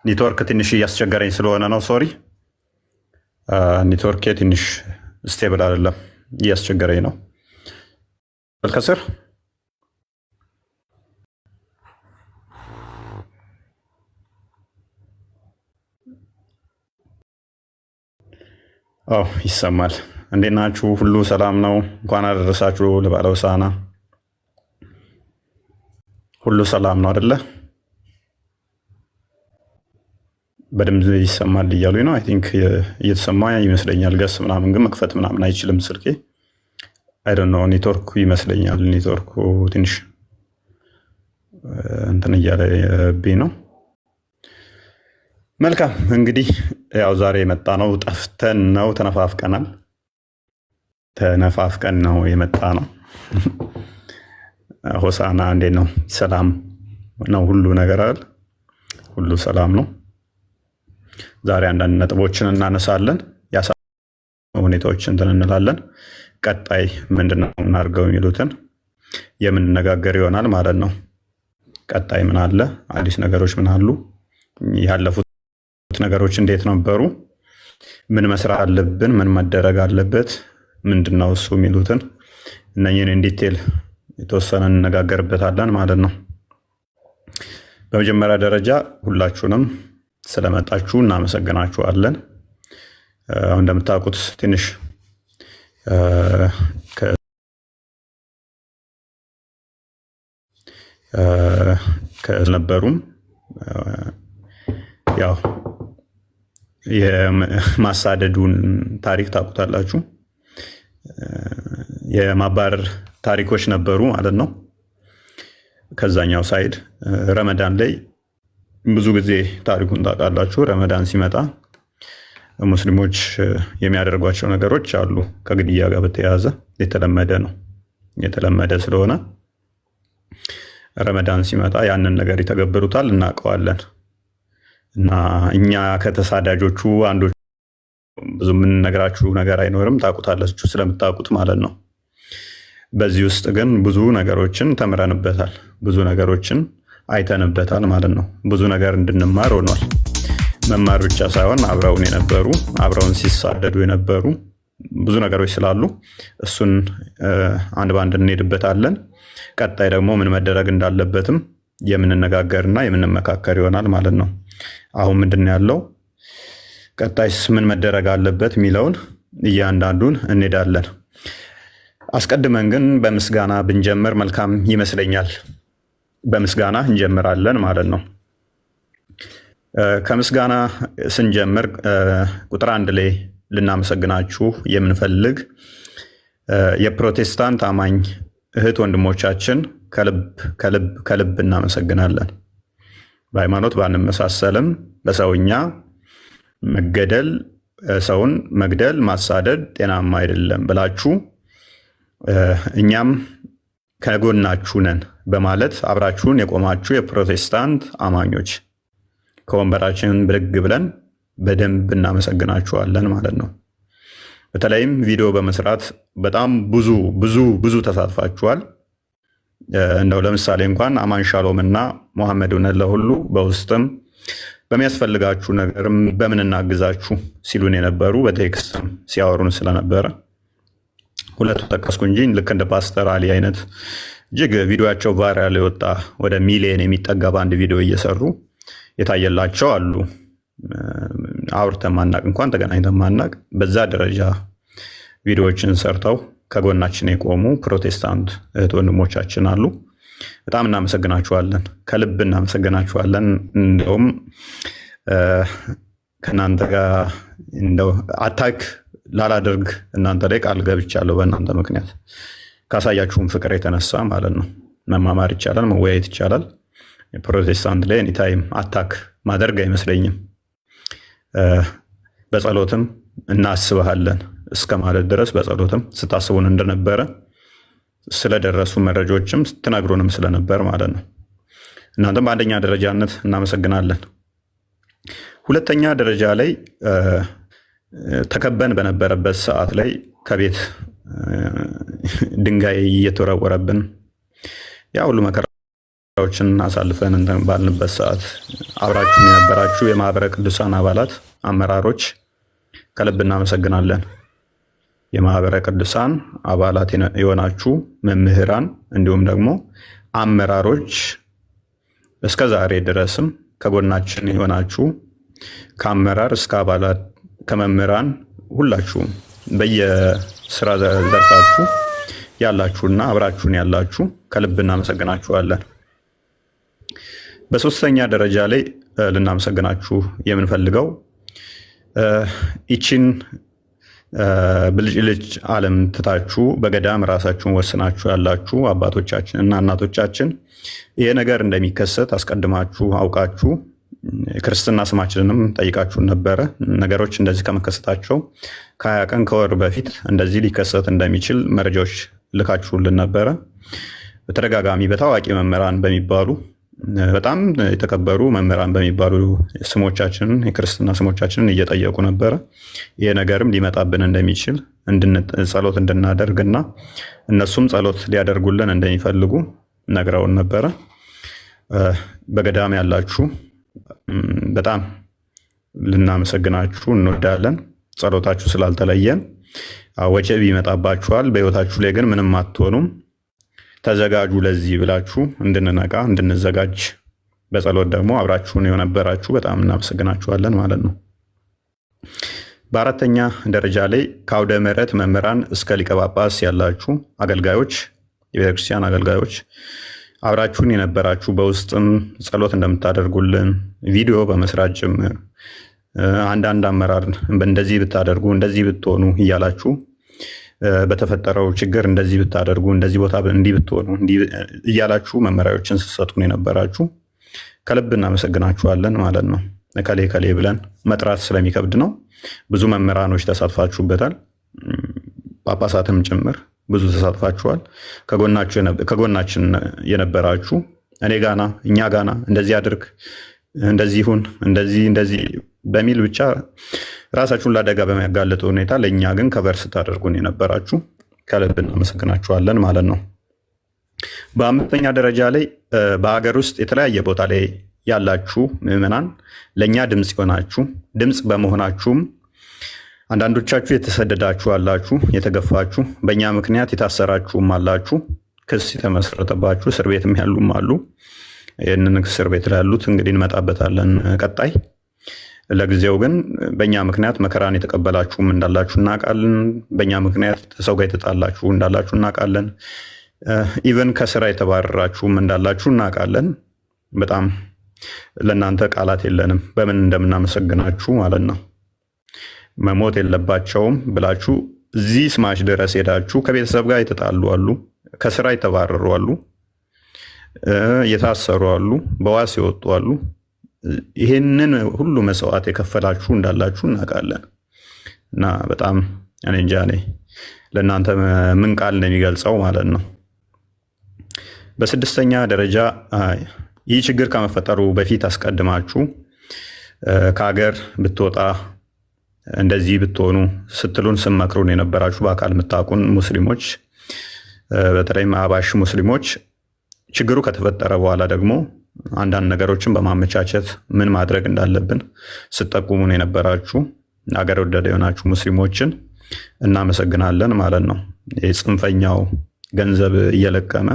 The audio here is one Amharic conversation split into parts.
ኔትወርክ ትንሽ እያስቸገረኝ ስለሆነ ነው። ሶሪ ኔትወርክ ትንሽ ስቴብል አይደለም፣ እያስቸገረኝ ነው። ከስር ይሰማል። እንዴት ናችሁ? ሁሉ ሰላም ነው? እንኳን አደረሳችሁ ለበዓለ ሆሳዕና። ሁሉ ሰላም ነው አይደለ? በድምፅ ይሰማል እያሉኝ ነው። አይ ቲንክ እየተሰማ ይመስለኛል። ገስ ምናምን ግን መክፈት ምናምን አይችልም ስልኬ። አይ ዶንት ኖ ኔትወርኩ ይመስለኛል። ኔትወርኩ ትንሽ እንትን እያለብኝ ነው። መልካም እንግዲህ ያው ዛሬ የመጣ ነው፣ ጠፍተን ነው፣ ተነፋፍቀን ነው የመጣ ነው። ሆሳዕና እንዴት ነው? ሰላም ነው? ሁሉ ነገር አይደል? ሁሉ ሰላም ነው። ዛሬ አንዳንድ ነጥቦችን እናነሳለን፣ ሁኔታዎችን እንትን እንላለን። ቀጣይ ምንድነው እናድርገው የሚሉትን የምንነጋገር ይሆናል ማለት ነው። ቀጣይ ምን አለ? አዲስ ነገሮች ምን አሉ? ያለፉት ነገሮች እንዴት ነበሩ? ምን መስራት አለብን? ምን መደረግ አለበት? ምንድነው እሱ የሚሉትን እነኝህን ኢንዲቴል የተወሰነ እንነጋገርበታለን ማለት ነው። በመጀመሪያ ደረጃ ሁላችሁንም ስለመጣችሁ እናመሰግናችኋለን። አሁን እንደምታውቁት ትንሽ ከነበሩም ያው የማሳደዱን ታሪክ ታውቁታላችሁ። የማባረር ታሪኮች ነበሩ ማለት ነው። ከዛኛው ሳይድ ረመዳን ላይ ብዙ ጊዜ ታሪኩን ታውቃላችሁ። ረመዳን ሲመጣ ሙስሊሞች የሚያደርጓቸው ነገሮች አሉ። ከግድያ ጋር በተያያዘ የተለመደ ነው። የተለመደ ስለሆነ ረመዳን ሲመጣ ያንን ነገር ይተገብሩታል፣ እናውቀዋለን። እና እኛ ከተሳዳጆቹ አንዶቹ ብዙ የምንነግራችሁ ነገር አይኖርም፣ ታውቁታላችሁ ስለምታውቁት ማለት ነው። በዚህ ውስጥ ግን ብዙ ነገሮችን ተምረንበታል፣ ብዙ ነገሮችን አይተንበታል ማለት ነው። ብዙ ነገር እንድንማር ሆኗል። መማር ብቻ ሳይሆን አብረውን የነበሩ አብረውን ሲሳደዱ የነበሩ ብዙ ነገሮች ስላሉ እሱን አንድ ባንድ እንሄድበታለን። ቀጣይ ደግሞ ምን መደረግ እንዳለበትም የምንነጋገርና የምንመካከር ይሆናል ማለት ነው። አሁን ምንድን ያለው ቀጣይስ ምን መደረግ አለበት የሚለውን እያንዳንዱን እንሄዳለን። አስቀድመን ግን በምስጋና ብንጀምር መልካም ይመስለኛል። በምስጋና እንጀምራለን ማለት ነው። ከምስጋና ስንጀምር ቁጥር 1 ላይ ልናመሰግናችሁ የምንፈልግ የፕሮቴስታንት አማኝ እህት ወንድሞቻችን ከልብ እናመሰግናለን። በሃይማኖት ባንመሳሰልም በሰውኛ መገደል፣ ሰውን መግደል፣ ማሳደድ ጤናማ አይደለም ብላችሁ እኛም ከጎናችሁ ነን በማለት አብራችሁን የቆማችሁ የፕሮቴስታንት አማኞች ከወንበራችን ብድግ ብለን በደንብ እናመሰግናችኋለን ማለት ነው። በተለይም ቪዲዮ በመስራት በጣም ብዙ ተሳትፋችኋል። እንደው ለምሳሌ እንኳን አማን ሻሎም እና መሐመድ እውነት ለሁሉ በውስጥም በሚያስፈልጋችሁ ነገርም በምን እናግዛችሁ ሲሉን የነበሩ በቴክስትም ሲያወሩን ስለነበረ ሁለቱ ጠቀስኩ እንጂ ልክ እንደ ፓስተር አሊ አይነት እጅግ ቪዲዮቸው ቫይራል የወጣ ወደ ሚሊየን የሚጠጋ በአንድ ቪዲዮ እየሰሩ የታየላቸው አሉ። አውርተን ማናቅ እንኳን ተገናኝተን ማናቅ በዛ ደረጃ ቪዲዮዎችን ሰርተው ከጎናችን የቆሙ ፕሮቴስታንት እህት ወንድሞቻችን አሉ። በጣም እናመሰግናችኋለን፣ ከልብ እናመሰግናችኋለን። እንደውም ከእናንተ ጋር እንደው አታክ ላላደርግ እናንተ ላይ ቃል ገብቻለሁ። በእናንተ ምክንያት ካሳያችሁም ፍቅር የተነሳ ማለት ነው። መማማር ይቻላል፣ መወያየት ይቻላል። የፕሮቴስታንት ላይ ኤኒታይም አታክ ማደርግ አይመስለኝም። በጸሎትም እናስብሃለን እስከ ማለት ድረስ በጸሎትም ስታስቡን እንደነበረ ስለደረሱ መረጃዎችም ስትነግሩንም ስለነበር ማለት ነው። እናንተም በአንደኛ ደረጃነት እናመሰግናለን። ሁለተኛ ደረጃ ላይ ተከበን በነበረበት ሰዓት ላይ ከቤት ድንጋይ እየተወረወረብን ያ ሁሉ መከራ ዎችን አሳልፈን ባልንበት ሰዓት አብራችሁን የነበራችሁ የማህበረ ቅዱሳን አባላት፣ አመራሮች ከልብ እናመሰግናለን። የማህበረ ቅዱሳን አባላት የሆናችሁ መምህራን፣ እንዲሁም ደግሞ አመራሮች እስከ ዛሬ ድረስም ከጎናችን የሆናችሁ ከአመራር እስከ አባላት ከመምህራን ሁላችሁም በየስራ ዘርፋችሁ ያላችሁና አብራችሁን ያላችሁ ከልብ እናመሰግናችኋለን። በሶስተኛ ደረጃ ላይ ልናመሰግናችሁ የምንፈልገው ይቺን ብልጭልጭ ዓለም ትታችሁ በገዳም ራሳችሁን ወስናችሁ ያላችሁ አባቶቻችን እና እናቶቻችን ይሄ ነገር እንደሚከሰት አስቀድማችሁ አውቃችሁ ክርስትና ስማችንንም ጠይቃችሁን ነበረ። ነገሮች እንደዚህ ከመከሰታቸው ከ20 ቀን ከወር በፊት እንደዚህ ሊከሰት እንደሚችል መረጃዎች ልካችሁልን ነበረ። በተደጋጋሚ በታዋቂ መምህራን በሚባሉ በጣም የተከበሩ መምህራን በሚባሉ ስሞቻችንን የክርስትና ስሞቻችንን እየጠየቁ ነበረ። ይሄ ነገርም ሊመጣብን እንደሚችል ጸሎት እንድናደርግና እነሱም ጸሎት ሊያደርጉልን እንደሚፈልጉ ነግረውን ነበረ። በገዳም ያላችሁ በጣም ልናመሰግናችሁ እንወዳለን። ጸሎታችሁ ስላልተለየን። ወጀብ ይመጣባችኋል፣ በህይወታችሁ ላይ ግን ምንም አትሆኑም። ተዘጋጁ ለዚህ ብላችሁ እንድንነቃ እንድንዘጋጅ በጸሎት ደግሞ አብራችሁን የነበራችሁ በጣም እናመሰግናችኋለን ማለት ነው። በአራተኛ ደረጃ ላይ ከአውደ ምሕረት መምህራን እስከ ሊቀ ጳጳስ ያላችሁ አገልጋዮች፣ የቤተክርስቲያን አገልጋዮች አብራችሁን የነበራችሁ በውስጥም ጸሎት እንደምታደርጉልን ቪዲዮ በመስራት ጭምር አንዳንድ አመራር እንደዚህ ብታደርጉ እንደዚህ ብትሆኑ እያላችሁ በተፈጠረው ችግር እንደዚህ ብታደርጉ እንደዚህ ቦታ እንዲህ ብትሆኑ እያላችሁ መመሪያዎችን ስትሰጡን የነበራችሁ ከልብ እናመሰግናችኋለን ማለት ነው። እከሌ ከሌ ብለን መጥራት ስለሚከብድ ነው። ብዙ መምህራኖች ተሳትፋችሁበታል፣ ጳጳሳትም ጭምር ብዙ ተሳትፋችኋል። ከጎናችን የነበራችሁ እኔ ጋና እኛ ጋና እንደዚህ አድርግ እንደዚህ ይሁን እንደዚህ በሚል ብቻ ራሳችሁን ለአደጋ በሚያጋልጥ ሁኔታ ለእኛ ግን ከበር ስታደርጉን የነበራችሁ ከልብ እናመሰግናችኋለን ማለት ነው። በአምስተኛ ደረጃ ላይ በሀገር ውስጥ የተለያየ ቦታ ላይ ያላችሁ ምዕመናን ለእኛ ድምፅ ይሆናችሁ፣ ድምፅ በመሆናችሁም አንዳንዶቻችሁ የተሰደዳችሁ አላችሁ፣ የተገፋችሁ፣ በእኛ ምክንያት የታሰራችሁም አላችሁ፣ ክስ የተመሰረተባችሁ እስር ቤትም ያሉም አሉ። ይህንን እስር ቤት ላሉት እንግዲህ እንመጣበታለን ቀጣይ። ለጊዜው ግን በእኛ ምክንያት መከራን የተቀበላችሁም እንዳላችሁ እናውቃለን። በእኛ ምክንያት ሰው ጋር የተጣላችሁ እንዳላችሁ እናውቃለን። ኢቨን ከስራ የተባረራችሁም እንዳላችሁ እናውቃለን። በጣም ለእናንተ ቃላት የለንም በምን እንደምናመሰግናችሁ ማለት ነው። መሞት የለባቸውም ብላችሁ እዚህ ስማሽ ድረስ ሄዳችሁ ከቤተሰብ ጋር የተጣሉ አሉ፣ ከስራ የተባረሩ አሉ፣ የታሰሩ አሉ፣ በዋስ የወጡ አሉ። ይህንን ሁሉ መስዋዕት የከፈላችሁ እንዳላችሁ እናውቃለን እና በጣም እኔ እንጃ ለእናንተ ምን ቃል እንደሚገልጸው ማለት ነው። በስድስተኛ ደረጃ ይህ ችግር ከመፈጠሩ በፊት አስቀድማችሁ ከሀገር ብትወጣ እንደዚህ ብትሆኑ ስትሉን ስመክሩን የነበራችሁ በአካል የምታውቁን ሙስሊሞች፣ በተለይም አባሽ ሙስሊሞች ችግሩ ከተፈጠረ በኋላ ደግሞ አንዳንድ ነገሮችን በማመቻቸት ምን ማድረግ እንዳለብን ስትጠቁሙን የነበራችሁ አገር ወዳድ የሆናችሁ ሙስሊሞችን እናመሰግናለን ማለት ነው። የጽንፈኛው ገንዘብ እየለቀመ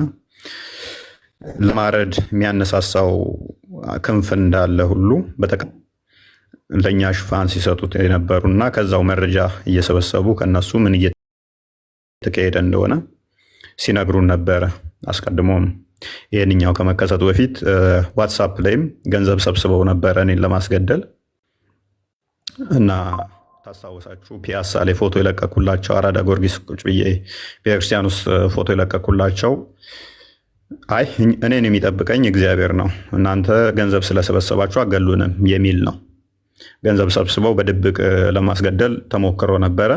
ለማረድ የሚያነሳሳው ክንፍ እንዳለ ሁሉ ለእኛ ሽፋን ሲሰጡት የነበሩና ከዛው መረጃ እየሰበሰቡ ከነሱ ምን እየተካሄደ እንደሆነ ሲነግሩን ነበረ። አስቀድሞም ይህንኛው ከመከሰቱ በፊት ዋትሳፕ ላይም ገንዘብ ሰብስበው ነበረ እኔን ለማስገደል እና ታስታውሳችሁ ፒያሳ ላይ ፎቶ የለቀኩላቸው አራዳ ጊዮርጊስ ቁጭ ብዬ ቤተክርስቲያን ውስጥ ፎቶ የለቀኩላቸው አይ እኔን የሚጠብቀኝ እግዚአብሔር ነው፣ እናንተ ገንዘብ ስለሰበሰባችሁ አገሉንም የሚል ነው። ገንዘብ ሰብስበው በድብቅ ለማስገደል ተሞክሮ ነበረ።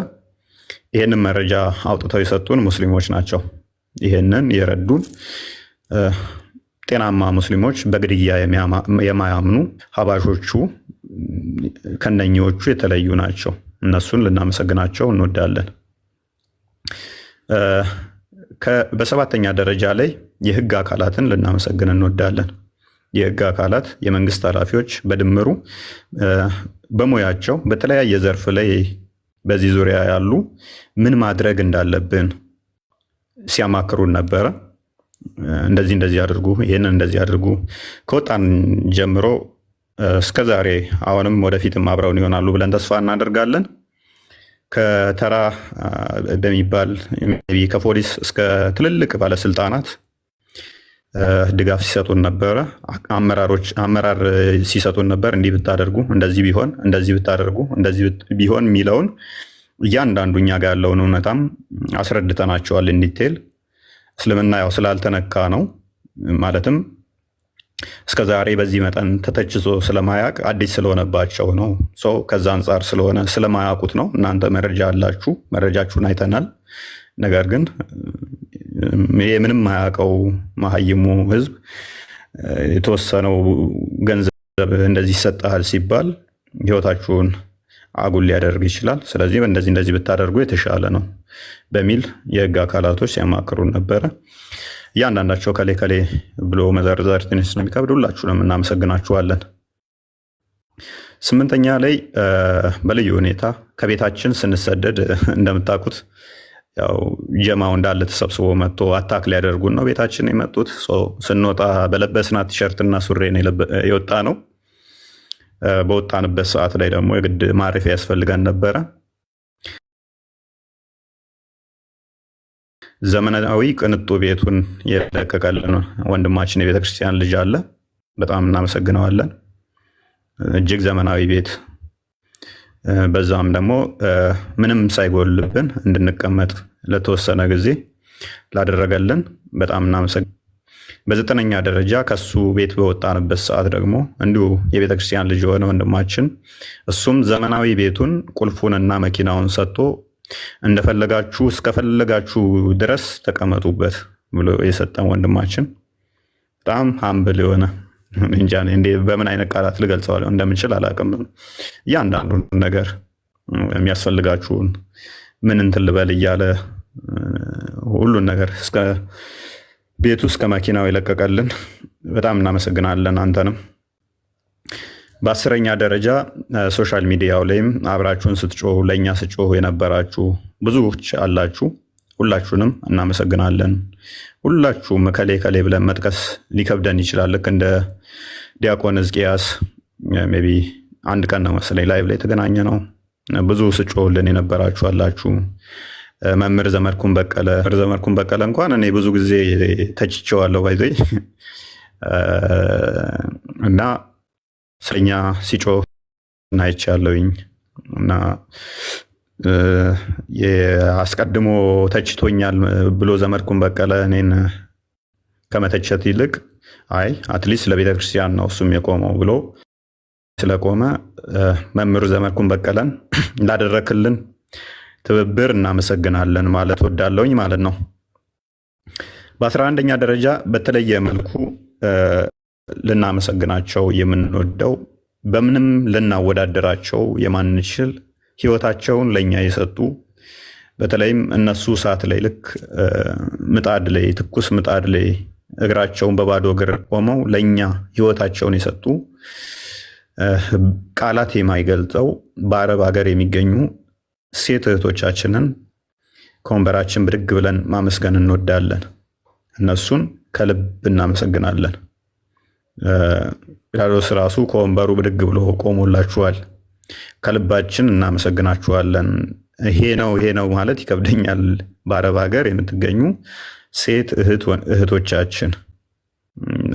ይህንን መረጃ አውጥተው የሰጡን ሙስሊሞች ናቸው። ይህንን የረዱን ጤናማ ሙስሊሞች፣ በግድያ የማያምኑ ሀባሾቹ ከነኚዎቹ የተለዩ ናቸው። እነሱን ልናመሰግናቸው እንወዳለን። በሰባተኛ ደረጃ ላይ የህግ አካላትን ልናመሰግን እንወዳለን። የህግ አካላት የመንግስት ኃላፊዎች በድምሩ በሙያቸው በተለያየ ዘርፍ ላይ በዚህ ዙሪያ ያሉ ምን ማድረግ እንዳለብን ሲያማክሩን ነበረ። እንደዚህ አድርጉ፣ ይህንን እንደዚህ አድርጉ። ከወጣን ጀምሮ እስከዛሬ አሁንም ወደፊትም አብረውን ይሆናሉ ብለን ተስፋ እናደርጋለን። ከተራ በሚባል ከፖሊስ እስከ ትልልቅ ባለስልጣናት ድጋፍ ሲሰጡን ነበረ። አመራር ሲሰጡን ነበር። እንዲህ ብታደርጉ፣ እንደዚህ ቢሆን፣ እንደዚህ ብታደርጉ፣ እንደዚህ ቢሆን የሚለውን እያንዳንዱ እኛ ጋር ያለውን እውነታም አስረድተናቸዋል እንዲቴል። እስልምና ያው ስላልተነካ ነው ማለትም እስከ ዛሬ በዚህ መጠን ተተችቶ ስለማያውቅ አዲስ ስለሆነባቸው ነው። ከዛ አንጻር ስለሆነ ስለማያውቁት ነው። እናንተ መረጃ አላችሁ፣ መረጃችሁን አይተናል። ነገር ግን ምንም ማያውቀው መሀይሙ ህዝብ የተወሰነው ገንዘብ እንደዚህ ይሰጣል ሲባል ህይወታችሁን አጉል ሊያደርግ ይችላል። ስለዚህ እንደዚህ ብታደርጉ የተሻለ ነው በሚል የህግ አካላቶች ሲያማክሩን ነበረ። እያንዳንዳቸው ከሌ ብሎ መዘርዘር ትንሽ ስለሚከብድ ሁላችሁንም እናመሰግናችኋለን። ስምንተኛ ላይ በልዩ ሁኔታ ከቤታችን ስንሰደድ እንደምታውቁት ያው ጀማው እንዳለ ተሰብስቦ መጥቶ አታክ ሊያደርጉን ነው ቤታችን የመጡት። ስንወጣ በለበስናት ቲሸርትና ሱሪ የወጣ ነው። በወጣንበት ሰዓት ላይ ደግሞ የግድ ማረፊያ ያስፈልገን ነበረ። ዘመናዊ ቅንጡ ቤቱን የለቀቀልን ወንድማችን የቤተክርስቲያን ልጅ አለ። በጣም እናመሰግነዋለን። እጅግ ዘመናዊ ቤት፣ በዛም ደግሞ ምንም ሳይጎልብን እንድንቀመጥ ለተወሰነ ጊዜ ላደረገልን በጣም እናመሰግናለን። በዘጠነኛ ደረጃ ከሱ ቤት በወጣንበት ሰዓት ደግሞ እንዲሁ የቤተክርስቲያን ልጅ የሆነ ወንድማችን እሱም ዘመናዊ ቤቱን ቁልፉንና መኪናውን ሰጥቶ እንደፈለጋችሁ እስከፈለጋችሁ ድረስ ተቀመጡበት ብሎ የሰጠን ወንድማችን በጣም ሀምብል የሆነ እንጃ በምን አይነት ቃላት ልገልጸው እንደምችል አላውቅም። እያንዳንዱ ነገር የሚያስፈልጋችሁን ምን እንትን ልበል እያለ ሁሉን ነገር እስከ ቤቱ እስከ መኪናው የለቀቀልን በጣም እናመሰግናለን አንተንም። በአስረኛ ደረጃ ሶሻል ሚዲያው ላይም አብራችሁን ስትጮሁ ለእኛ ስትጮሁ የነበራችሁ ብዙዎች አላችሁ። ሁላችሁንም እናመሰግናለን። ሁላችሁም ከሌ ብለን መጥቀስ ሊከብደን ይችላል። ልክ እንደ ዲያቆን ሕዝቅያስ ሜይ ቢ አንድ ቀን ነው መሰለኝ ላይቭ ላይ የተገናኘ ነው። ብዙ ስጮሁልን የነበራችሁ አላችሁ። መምህር ዘመድኩን በቀለ እንኳን እኔ ብዙ ጊዜ ተችቼዋለሁ ባይዘ እና ስለኛ ሲጮህ አይቻለሁኝ እና አስቀድሞ ተችቶኛል ብሎ ዘመድኩን በቀለ እኔን ከመተቸት ይልቅ አይ አትሊስት ለቤተ ክርስቲያን ነው እሱም የቆመው ብሎ ስለቆመ መምህር ዘመድኩን በቀለን ላደረክልን ትብብር እናመሰግናለን ማለት ወዳለሁኝ ማለት ነው። በ11ኛ ደረጃ በተለየ መልኩ ልናመሰግናቸው የምንወደው በምንም ልናወዳደራቸው የማንችል ህይወታቸውን ለኛ የሰጡ በተለይም እነሱ ሰዓት ላይ ልክ ምጣድ ላይ ትኩስ ምጣድ ላይ እግራቸውን በባዶ እግር ቆመው ለኛ ህይወታቸውን የሰጡ ቃላት የማይገልጸው በአረብ ሀገር የሚገኙ ሴት እህቶቻችንን ከወንበራችን ብድግ ብለን ማመስገን እንወዳለን። እነሱን ከልብ እናመሰግናለን። ፒላጦስ ራሱ ከወንበሩ ብድግ ብሎ ቆሞላችኋል። ከልባችን እናመሰግናችኋለን። ይሄ ነው ማለት ይከብደኛል። በአረብ ሀገር የምትገኙ ሴት እህቶቻችን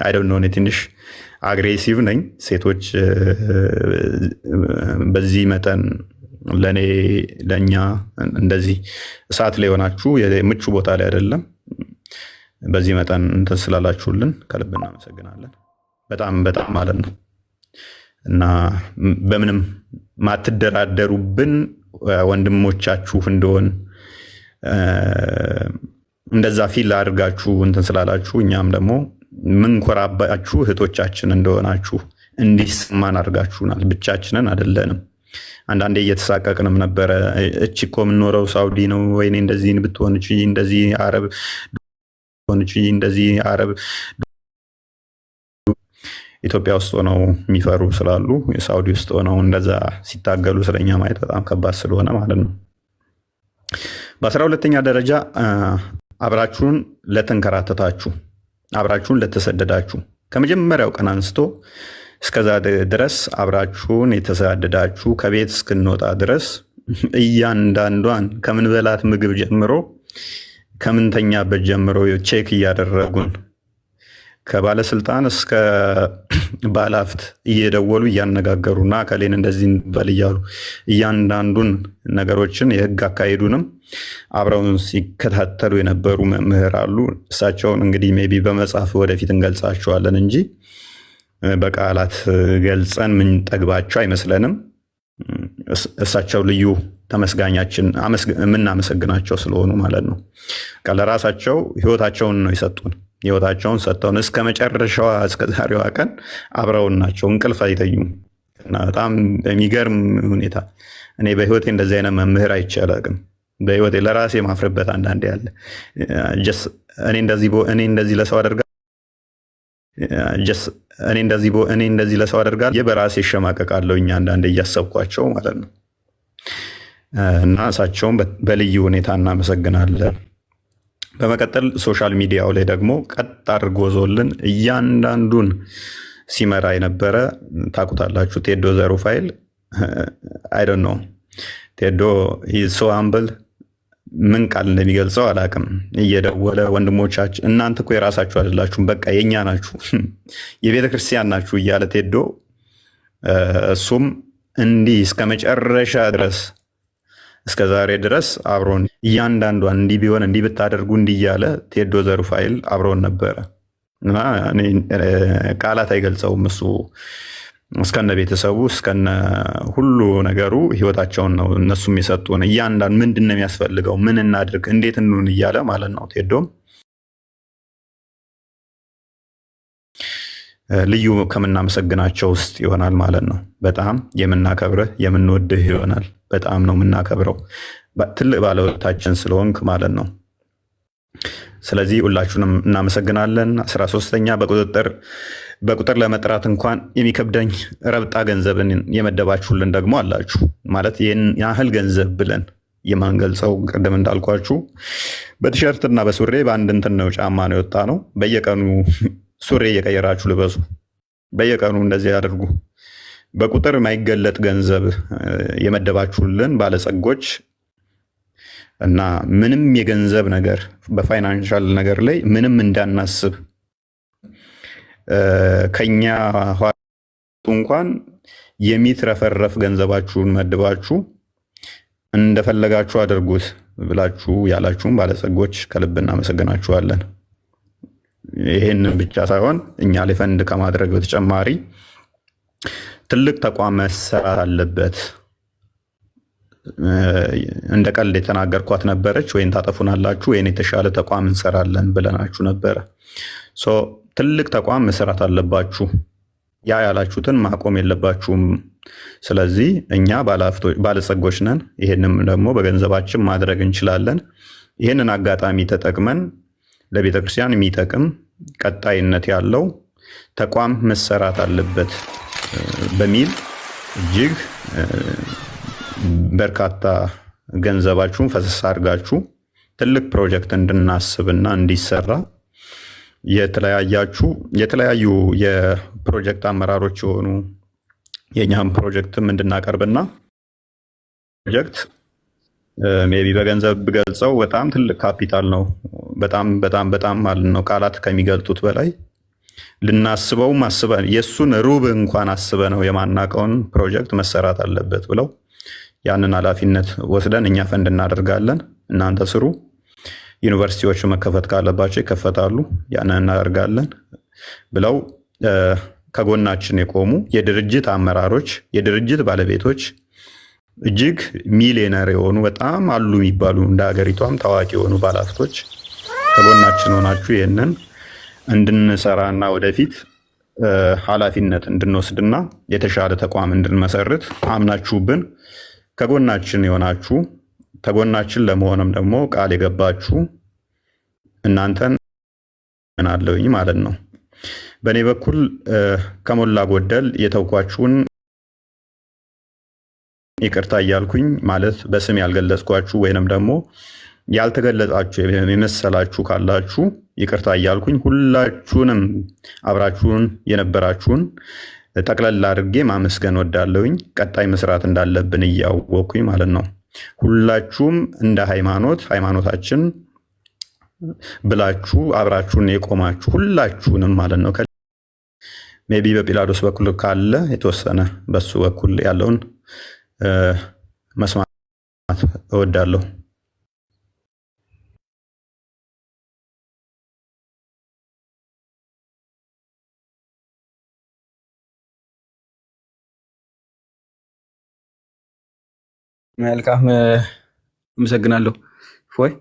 አይ ዶንት ኖ ትንሽ አግሬሲቭ ነኝ። ሴቶች በዚህ መጠን ለእኛ እንደዚህ እሳት ላይ ሆናችሁ ምቹ ቦታ ላይ አይደለም። በዚህ መጠን እንትን ስላላችሁልን ከልብ እናመሰግናለን። በጣም ማለት ነው እና በምንም ማትደራደሩብን ወንድሞቻችሁ እንደሆን እንደዛ ፊል አድርጋችሁ እንትን ስላላችሁ እኛም ደግሞ ምንኮራባችሁ እህቶቻችን እንደሆናችሁ እንዲሰማን አድርጋችሁናል። ብቻችንን አይደለንም። አንዳንዴ እየተሳቀቅንም ነበረ። እቺ እኮ የምንኖረው ሳውዲ ነው፣ ወይኔ እንደዚህ ብትሆን እቺ እንደዚህ አረብ ብትሆን እቺ እንደዚህ አረብ ኢትዮጵያ ውስጥ ሆነው የሚፈሩ ስላሉ የሳውዲ ውስጥ ሆነው እንደዛ ሲታገሉ ስለኛ ማየት በጣም ከባድ ስለሆነ ማለት ነው። በ12ኛ ደረጃ አብራችሁን ለተንከራተታችሁ፣ አብራችሁን ለተሰደዳችሁ ከመጀመሪያው ቀን አንስቶ እስከዛ ድረስ አብራችሁን የተሰደዳችሁ ከቤት እስክንወጣ ድረስ እያንዳንዷን ከምንበላት ምግብ ጀምሮ ከምንተኛበት ጀምሮ ቼክ እያደረጉን ከባለስልጣን እስከ ባለሀብት እየደወሉ እያነጋገሩና ከሌን እንደዚህ በል እያሉ እያንዳንዱን ነገሮችን የህግ አካሄዱንም አብረውን ሲከታተሉ የነበሩ መምህር አሉ። እሳቸውን እንግዲህ ሜይ ቢ በመጽሐፍ ወደፊት እንገልጻቸዋለን እንጂ በቃላት ገልጸን ምንጠግባቸው አይመስለንም። እሳቸው ልዩ ተመስጋኛችን የምናመሰግናቸው ስለሆኑ ማለት ነው። ለራሳቸው ህይወታቸውን ነው የሰጡን። ህይወታቸውን ሰጥተውን እስከ መጨረሻዋ እስከ ዛሬዋ ቀን አብረውን ናቸው። እንቅልፍ አይተኙም። በጣም በሚገርም ሁኔታ እኔ በህይወቴ እንደዚህ አይነት መምህር አይቼ አላውቅም። በህይወቴ ለራሴ ማፍርበት አንዳንዴ ያለ እኔ እንደዚህ ለሰው አደርጋለሁ እኔ እንደዚህ ለሰው አደርጋለሁ በራሴ እሸማቀቃለሁ አንዳንዴ እያሰብኳቸው ማለት ነው። እና እሳቸውን በልዩ ሁኔታ እናመሰግናለን። በመቀጠል ሶሻል ሚዲያው ላይ ደግሞ ቀጥ አድርጎ ዞልን እያንዳንዱን ሲመራ የነበረ ታውቁታላችሁ፣ ቴዶ ዘሩፋኤል አይ ዶንት ኖ ቴዶ ሂዝ ሶ ሃምብል ምን ቃል እንደሚገልጸው አላውቅም። እየደወለ ወንድሞቻችን እናንተ እኮ የራሳችሁ አይደላችሁም፣ በቃ የኛ ናችሁ፣ የቤተ ክርስቲያን ናችሁ እያለ ቴዶ እሱም እንዲህ እስከ መጨረሻ ድረስ እስከ ዛሬ ድረስ አብሮን እያንዳንዷን እንዲህ ቢሆን እንዲህ ብታደርጉ እንዲህ እያለ ቴዶ ዘሩፋኤል አብሮን ነበረ እና ቃላት አይገልጸውም። እሱ እስከነ ቤተሰቡ እስከነ ሁሉ ነገሩ ህይወታቸውን ነው እነሱም የሰጡን። እያንዳንዱ ምንድን ነው የሚያስፈልገው፣ ምን እናድርግ፣ እንዴት እንሁን እያለ ማለት ነው። ቴዶም ልዩ ከምናመሰግናቸው ውስጥ ይሆናል ማለት ነው። በጣም የምናከብርህ የምንወድህ ይሆናል። በጣም ነው የምናከብረው ትልቅ ባለውለታችን ስለሆንክ ማለት ነው። ስለዚህ ሁላችሁንም እናመሰግናለን። 13ኛ በቁጥር ለመጥራት እንኳን የሚከብደኝ ረብጣ ገንዘብን የመደባችሁልን ደግሞ አላችሁ። ማለት ይህን ያህል ገንዘብ ብለን የማንገልጸው ቅድም እንዳልኳችሁ በቲሸርትና በሱሬ በአንድ እንትን ነው ጫማ ነው የወጣ ነው። በየቀኑ ሱሬ እየቀየራችሁ ልበሱ፣ በየቀኑ እንደዚህ ያደርጉ። በቁጥር የማይገለጥ ገንዘብ የመደባችሁልን ባለጸጎች እና ምንም የገንዘብ ነገር በፋይናንሻል ነገር ላይ ምንም እንዳናስብ ከኛ እንኳን የሚትረፈረፍ ገንዘባችሁን መድባችሁ እንደፈለጋችሁ አድርጉት ብላችሁ ያላችሁን ባለጸጎች ከልብ እናመሰግናችኋለን። ይህንን ብቻ ሳይሆን እኛ ላይ ፈንድ ከማድረግ በተጨማሪ ትልቅ ተቋም መሰራት አለበት። እንደ ቀልድ የተናገርኳት ነበረች፣ ወይን ታጠፉናላችሁ ወይን የተሻለ ተቋም እንሰራለን ብለናችሁ ነበረ። ትልቅ ተቋም መስራት አለባችሁ። ያ ያላችሁትን ማቆም የለባችሁም። ስለዚህ እኛ ባለጸጎች ነን። ይህንም ደግሞ በገንዘባችን ማድረግ እንችላለን። ይህንን አጋጣሚ ተጠቅመን ለቤተ ክርስቲያን የሚጠቅም ቀጣይነት ያለው ተቋም መሰራት አለበት በሚል እጅግ በርካታ ገንዘባችሁን ፈሰስ አድርጋችሁ ትልቅ ፕሮጀክት እንድናስብና እንዲሰራ የተለያዩ የፕሮጀክት አመራሮች የሆኑ የኛም ፕሮጀክትም እንድናቀርብና ፕሮጀክት ሜቢ በገንዘብ ብገልጸው በጣም ትልቅ ካፒታል ነው። በጣም በጣም በጣም ማለት ነው ቃላት ከሚገልጡት በላይ ልናስበውም አስበን የእሱን ሩብ እንኳን አስበ ነው የማናቀውን ፕሮጀክት መሰራት አለበት ብለው ያንን ኃላፊነት ወስደን እኛ ፈንድ እናደርጋለን፣ እናንተ ስሩ። ዩኒቨርሲቲዎች መከፈት ካለባቸው ይከፈታሉ፣ ያንን እናደርጋለን ብለው ከጎናችን የቆሙ የድርጅት አመራሮች፣ የድርጅት ባለቤቶች እጅግ ሚሊዮነር የሆኑ በጣም አሉ የሚባሉ እንደ ሀገሪቷም ታዋቂ የሆኑ ባለሀብቶች ከጎናችን ሆናችሁ ይህንን እንድንሰራና ወደፊት ኃላፊነት እንድንወስድና የተሻለ ተቋም እንድንመሰርት አምናችሁብን ከጎናችን የሆናችሁ ከጎናችን ለመሆንም ደግሞ ቃል የገባችሁ እናንተን አለውኝ ማለት ነው። በእኔ በኩል ከሞላ ጎደል የተውኳችሁን ይቅርታ እያልኩኝ ማለት በስም ያልገለጽኳችሁ ወይንም ደግሞ ያልተገለጻችሁ የመሰላችሁ ካላችሁ ይቅርታ እያልኩኝ ሁላችሁንም አብራችሁን የነበራችሁን ጠቅለል አድርጌ ማመስገን ወዳለሁኝ። ቀጣይ መስራት እንዳለብን እያወቅኩኝ ማለት ነው። ሁላችሁም እንደ ሃይማኖታችን ብላችሁ አብራችሁን የቆማችሁ ሁላችሁንም ማለት ነው። ሜቢ በጲላጦስ በኩል ካለ የተወሰነ በሱ በኩል ያለውን መስማት እወዳለሁ። መልካም አመሰግናለሁ። ፎይ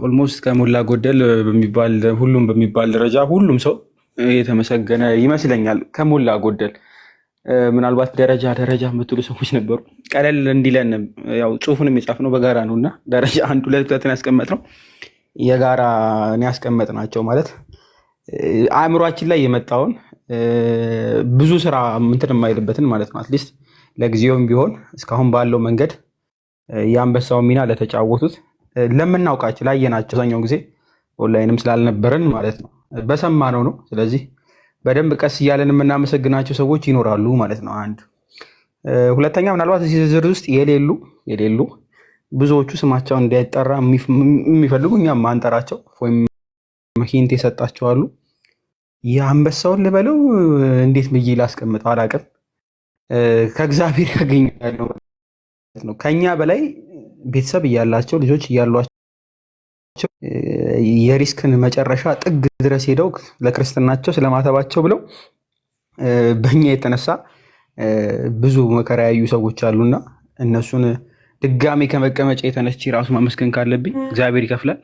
ኦልሞስት ከሞላ ጎደል ሁሉም በሚባል ደረጃ ሁሉም ሰው የተመሰገነ ይመስለኛል። ከሞላ ጎደል ምናልባት ደረጃ የምትሉ ሰዎች ነበሩ። ቀለል እንዲለን ያው ጽሁፉንም የጻፍነው በጋራ ነው እና ደረጃ 1 2 3 ያስቀመጥነው የጋራ ያስቀመጥናቸው ማለት አእምሯችን ላይ የመጣውን ብዙ ስራ እንትን የማይልበትን ማለት ነው። አትሊስት ለጊዜውም ቢሆን እስካሁን ባለው መንገድ የአንበሳውን ሚና ለተጫወቱት ለምናውቃቸው ላየናቸው አብዛኛውን ጊዜ ኦንላይንም ስላልነበረን ማለት ነው በሰማነው ነው። ስለዚህ በደንብ ቀስ እያለን የምናመሰግናቸው ሰዎች ይኖራሉ ማለት ነው። አንድ ሁለተኛ ምናልባት እዚህ ዝርዝር ውስጥ የሌሉ ብዙዎቹ ስማቸው እንዳይጠራ የሚፈልጉ እኛም ማንጠራቸው ወይም ሂንት የሰጣቸው አሉ። የአንበሳውን ልበለው እንዴት ብዬ ላስቀምጠው አላውቅም። ከእግዚአብሔር ያገኛለው ነው። ከኛ በላይ ቤተሰብ እያላቸው ልጆች እያሏቸው የሪስክን መጨረሻ ጥግ ድረስ ሄደው ለክርስትናቸው ስለማተባቸው ብለው በእኛ የተነሳ ብዙ መከራ ያዩ ሰዎች አሉና እነሱን ድጋሜ ከመቀመጫ የተነስቼ ራሱ ማመስገን ካለብኝ እግዚአብሔር ይከፍላል።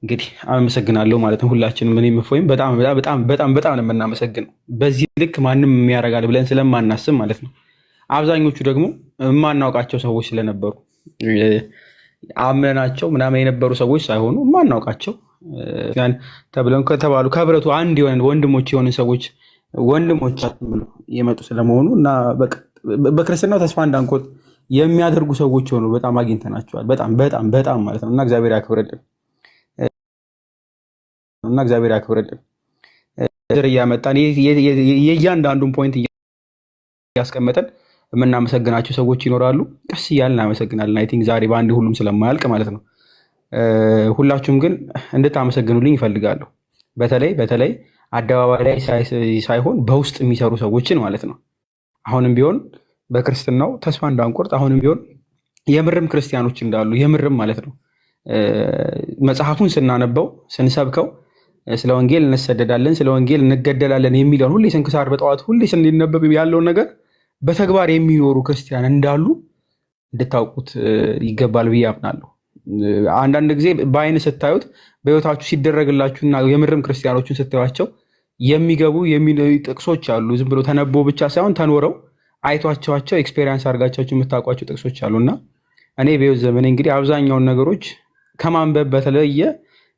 እንግዲህ አመሰግናለሁ ማለት ነው። ሁላችንም እኔም እፎይም በጣም በጣም በጣም በጣም ነው የምናመሰግነው። በዚህ ልክ ማንም የሚያደርጋል ብለን ስለማናስብ ማለት ነው። አብዛኞቹ ደግሞ የማናውቃቸው ሰዎች ስለነበሩ አምነናቸው ምናምን የነበሩ ሰዎች ሳይሆኑ የማናውቃቸው ተብለን ከተባሉ ከህብረቱ አንድ የሆነ ወንድሞች የሆኑ ሰዎች ወንድሞቻችን ብለው የመጡ ስለመሆኑ እና በክርስትናው ተስፋ እንዳንቆርጥ የሚያደርጉ ሰዎች ሆኑ በጣም አግኝተናቸዋል። በጣም በጣም በጣም ማለት ነው እና እግዚአብሔር ያክብርልን እያመጣን የእያንዳንዱን ፖይንት እያስቀመጠን የምናመሰግናቸው ሰዎች ይኖራሉ። ቀስ እያልን እናመሰግናለን። አይ ቲንክ ዛሬ በአንድ ሁሉም ስለማያልቅ ማለት ነው። ሁላችሁም ግን እንድታመሰግኑልኝ ይፈልጋለሁ። በተለይ አደባባይ ላይ ሳይሆን በውስጥ የሚሰሩ ሰዎችን ማለት ነው። አሁንም ቢሆን በክርስትናው ተስፋ እንዳንቆርጥ፣ አሁንም ቢሆን የምርም ክርስቲያኖች እንዳሉ የምርም ማለት ነው መጽሐፉን ስናነበው ስንሰብከው ስለ ወንጌል እንሰደዳለን፣ ስለ ወንጌል እንገደላለን የሚለውን ሁሌ ስንክሳር በጠዋት ሁሌ ስንነበብ ያለውን ነገር በተግባር የሚኖሩ ክርስቲያን እንዳሉ እንድታውቁት ይገባል ብዬ አምናለሁ። አንዳንድ ጊዜ በአይን ስታዩት በህይወታችሁ ሲደረግላችሁና የምርም ክርስቲያኖችን ስታዩቸው የሚገቡ ጥቅሶች አሉ። ዝም ብሎ ተነቦ ብቻ ሳይሆን ተኖረው አይቷቸዋቸው ኤክስፔሪንስ አድርጋቸው የምታውቋቸው ጥቅሶች አሉና እኔ በህይወት ዘመኔ እንግዲህ አብዛኛውን ነገሮች ከማንበብ በተለየ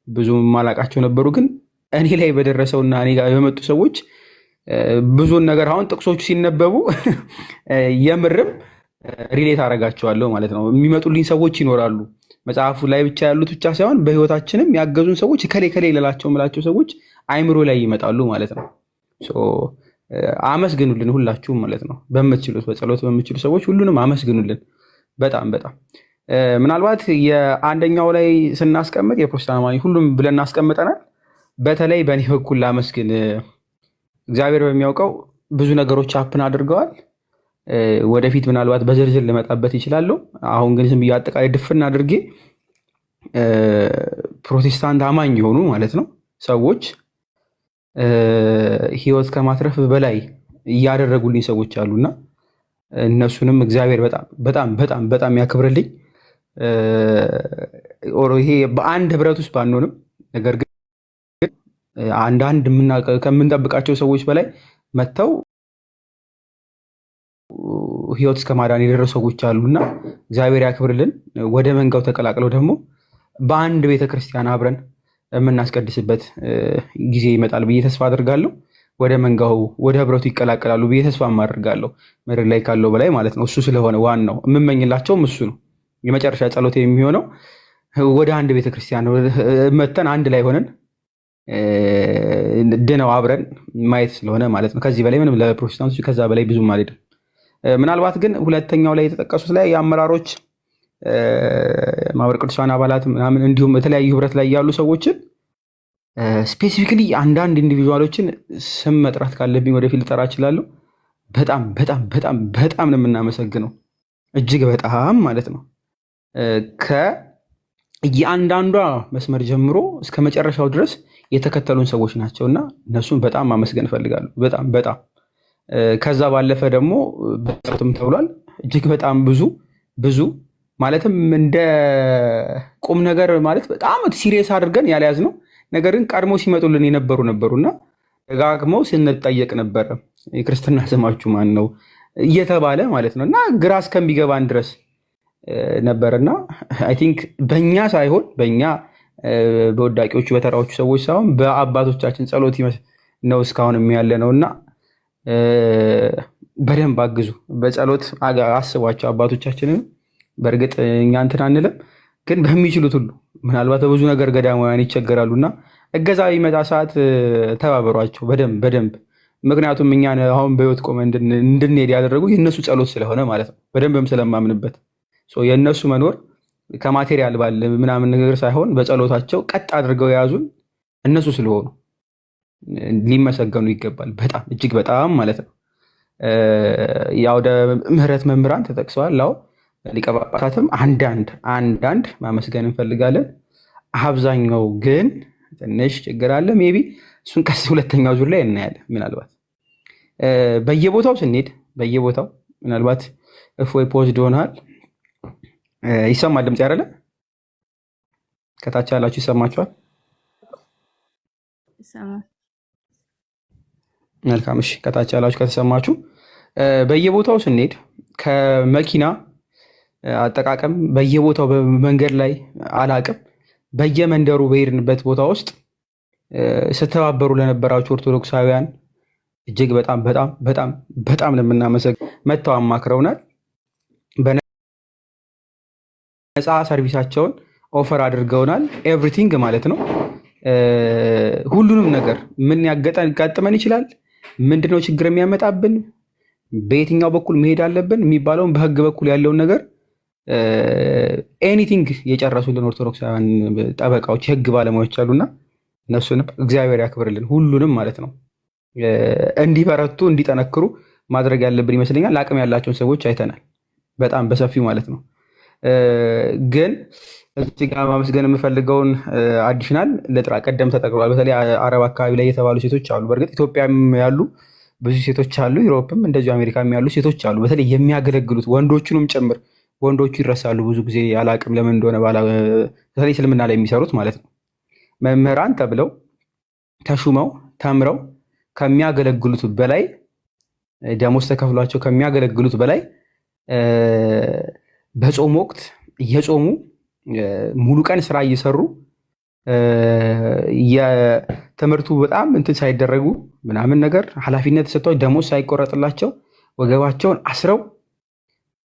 ብዙ ማላቃቸው ነበሩ። ግን እኔ ላይ በደረሰውና እኔ ጋር በመጡ ሰዎች ብዙን ነገር አሁን ጥቅሶቹ ሲነበቡ የምርም ሪሌት አደርጋቸዋለሁ ማለት ነው። የሚመጡልኝ ሰዎች ይኖራሉ። መጽሐፉ ላይ ብቻ ያሉት ብቻ ሳይሆን በህይወታችንም ያገዙን ሰዎች ከሌ ሌላቸው ምላቸው ሰዎች አይምሮ ላይ ይመጣሉ ማለት ነው። አመስግኑልን ሁላችሁም ማለት ነው። በምትችሉት በጸሎት በምትችሉ ሰዎች ሁሉንም አመስግኑልን። በጣም በጣም ምናልባት የአንደኛው ላይ ስናስቀምጥ የፕሮቴስታንት አማኝ ሁሉም ብለን እናስቀምጠናል። በተለይ በእኔ በኩል ላመስግን። እግዚአብሔር በሚያውቀው ብዙ ነገሮች አፕን አድርገዋል። ወደፊት ምናልባት በዝርዝር ልመጣበት ይችላለሁ። አሁን ግን ዝም ብዬ አጠቃላይ ድፍን አድርጌ ፕሮቴስታንት አማኝ የሆኑ ማለት ነው ሰዎች ህይወት ከማትረፍ በላይ እያደረጉልኝ ሰዎች አሉና እነሱንም እግዚአብሔር በጣም በጣም በጣም በጣም ያክብርልኝ። ይሄ በአንድ ህብረት ውስጥ ባንሆንም ነገር ግን አንዳንድ ከምንጠብቃቸው ሰዎች በላይ መጥተው ህይወት እስከ ማዳን የደረሱ ሰዎች አሉና እግዚአብሔር ያክብርልን። ወደ መንጋው ተቀላቅለው ደግሞ በአንድ ቤተክርስቲያን አብረን የምናስቀድስበት ጊዜ ይመጣል ብዬ ተስፋ አድርጋለሁ። ወደ መንጋው ወደ ህብረቱ ይቀላቀላሉ ብዬ ተስፋ አድርጋለሁ። ምድር ላይ ካለው በላይ ማለት ነው። እሱ ስለሆነ ዋናው የምመኝላቸውም እሱ ነው። የመጨረሻ ጸሎት የሚሆነው ወደ አንድ ቤተክርስቲያን መተን አንድ ላይ ሆነን ድነው አብረን ማየት ስለሆነ ማለት ነው። ከዚህ በላይ ምንም ለፕሮቴስታንቶች ከዛ በላይ ብዙም አልሄድም። ምናልባት ግን ሁለተኛው ላይ የተጠቀሱት ላይ የአመራሮች ማህበረ ቅዱሳን አባላት ምናምን እንዲሁም የተለያዩ ህብረት ላይ ያሉ ሰዎችን ስፔሲፊክሊ አንዳንድ ኢንዲቪዥዋሎችን ስም መጥራት ካለብኝ ወደፊት ልጠራ እችላለሁ። በጣም በጣም በጣም በጣም ነው የምናመሰግነው፣ እጅግ በጣም ማለት ነው። ከየአንዳንዷ መስመር ጀምሮ እስከ መጨረሻው ድረስ የተከተሉን ሰዎች ናቸው እና እነሱን በጣም ማመስገን እፈልጋለሁ። በጣም በጣም ከዛ ባለፈ ደግሞ በጸሎትም ተብሏል። እጅግ በጣም ብዙ ብዙ ማለትም እንደ ቁም ነገር ማለት በጣም ሲሪየስ አድርገን ያልያዝነው ነገር ግን ቀድሞ ሲመጡልን የነበሩ ነበሩና ደጋግመው ስንጠየቅ ነበረ የክርስትና ስማችሁ ማን ነው እየተባለ ማለት ነው እና ግራ እስከሚገባን ድረስ ነበርና አይ ቲንክ በእኛ ሳይሆን በእኛ በወዳቂዎቹ በተራዎቹ ሰዎች ሳይሆን በአባቶቻችን ጸሎት ነው እስካሁን ያለ ነው እና በደንብ አግዙ፣ በጸሎት አስቧቸው አባቶቻችንን። በእርግጥ እኛ እንትን አንልም፣ ግን በሚችሉት ሁሉ ምናልባት በብዙ ነገር ገዳማውያን ይቸገራሉና እገዛ ይመጣ ሰዓት ተባበሯቸው በደንብ በደንብ። ምክንያቱም እኛን አሁን በህይወት ቆመ እንድንሄድ ያደረጉ የእነሱ ጸሎት ስለሆነ ማለት ነው። በደንብም ስለማምንበት የእነሱ መኖር ከማቴሪያል ባለ ምናምን ነገር ሳይሆን በጸሎታቸው ቀጥ አድርገው የያዙን እነሱ ስለሆኑ ሊመሰገኑ ይገባል። በጣም እጅግ በጣም ማለት ነው። የአውደ ምህረት መምህራን ተጠቅሰዋል። አዎ ሊቀ ጳጳሳትም አንዳንድ ማመስገን እንፈልጋለን። አብዛኛው ግን ትንሽ ችግር አለ። ሜይ ቢ እሱን ቀስ ሁለተኛው ዙር ላይ እናያለን። ምናልባት በየቦታው ስንሄድ በየቦታው ምናልባት እፎይ ፖዝድ ሆናል። ይሰማል ድምፅ ያደለ ከታች ያላችሁ ይሰማችኋል? መልካም እሺ። ከታች ያላችሁ ከተሰማችሁ በየቦታው ስንሄድ ከመኪና አጠቃቀም በየቦታው በመንገድ ላይ አላቅም በየመንደሩ በሄድንበት ቦታ ውስጥ ስተባበሩ ለነበራችሁ ኦርቶዶክሳውያን እጅግ በጣም በጣም በጣም በጣም ለምናመሰግ መጥተው አማክረውናል። በነፃ ሰርቪሳቸውን ኦፈር አድርገውናል። ኤቭሪቲንግ ማለት ነው። ሁሉንም ነገር ምን ያጋጥመን ይችላል፣ ምንድነው ችግር የሚያመጣብን፣ በየትኛው በኩል መሄድ አለብን የሚባለውን በህግ በኩል ያለውን ነገር ኤኒቲንግ የጨረሱልን ኦርቶዶክሳውያን ጠበቃዎች፣ የህግ ባለሙያዎች አሉና እነሱንም እግዚአብሔር ያክብርልን። ሁሉንም ማለት ነው እንዲበረቱ እንዲጠነክሩ ማድረግ ያለብን ይመስለኛል። አቅም ያላቸውን ሰዎች አይተናል በጣም በሰፊው ማለት ነው። ግን እዚህ ጋር ማመስገን የምፈልገውን አዲሽናል ለጥራ ቀደም ተጠቅሏል። በተለይ አረብ አካባቢ ላይ የተባሉ ሴቶች አሉ። በእርግጥ ኢትዮጵያም ያሉ ብዙ ሴቶች አሉ፣ ዩሮፕም እንደዚሁ አሜሪካም ያሉ ሴቶች አሉ። በተለይ የሚያገለግሉት ወንዶቹንም ጭምር። ወንዶቹ ይረሳሉ ብዙ ጊዜ አላቅም ለምን እንደሆነ፣ በተለይ እስልምና ላይ የሚሰሩት ማለት ነው። መምህራን ተብለው ተሹመው ተምረው ከሚያገለግሉት በላይ ደሞዝ ተከፍሏቸው ከሚያገለግሉት በላይ በጾም ወቅት እየጾሙ ሙሉ ቀን ስራ እየሰሩ የትምህርቱ በጣም እንትን ሳይደረጉ ምናምን ነገር ኃላፊነት ሰጥተው ደሞዝ ሳይቆረጥላቸው ወገባቸውን አስረው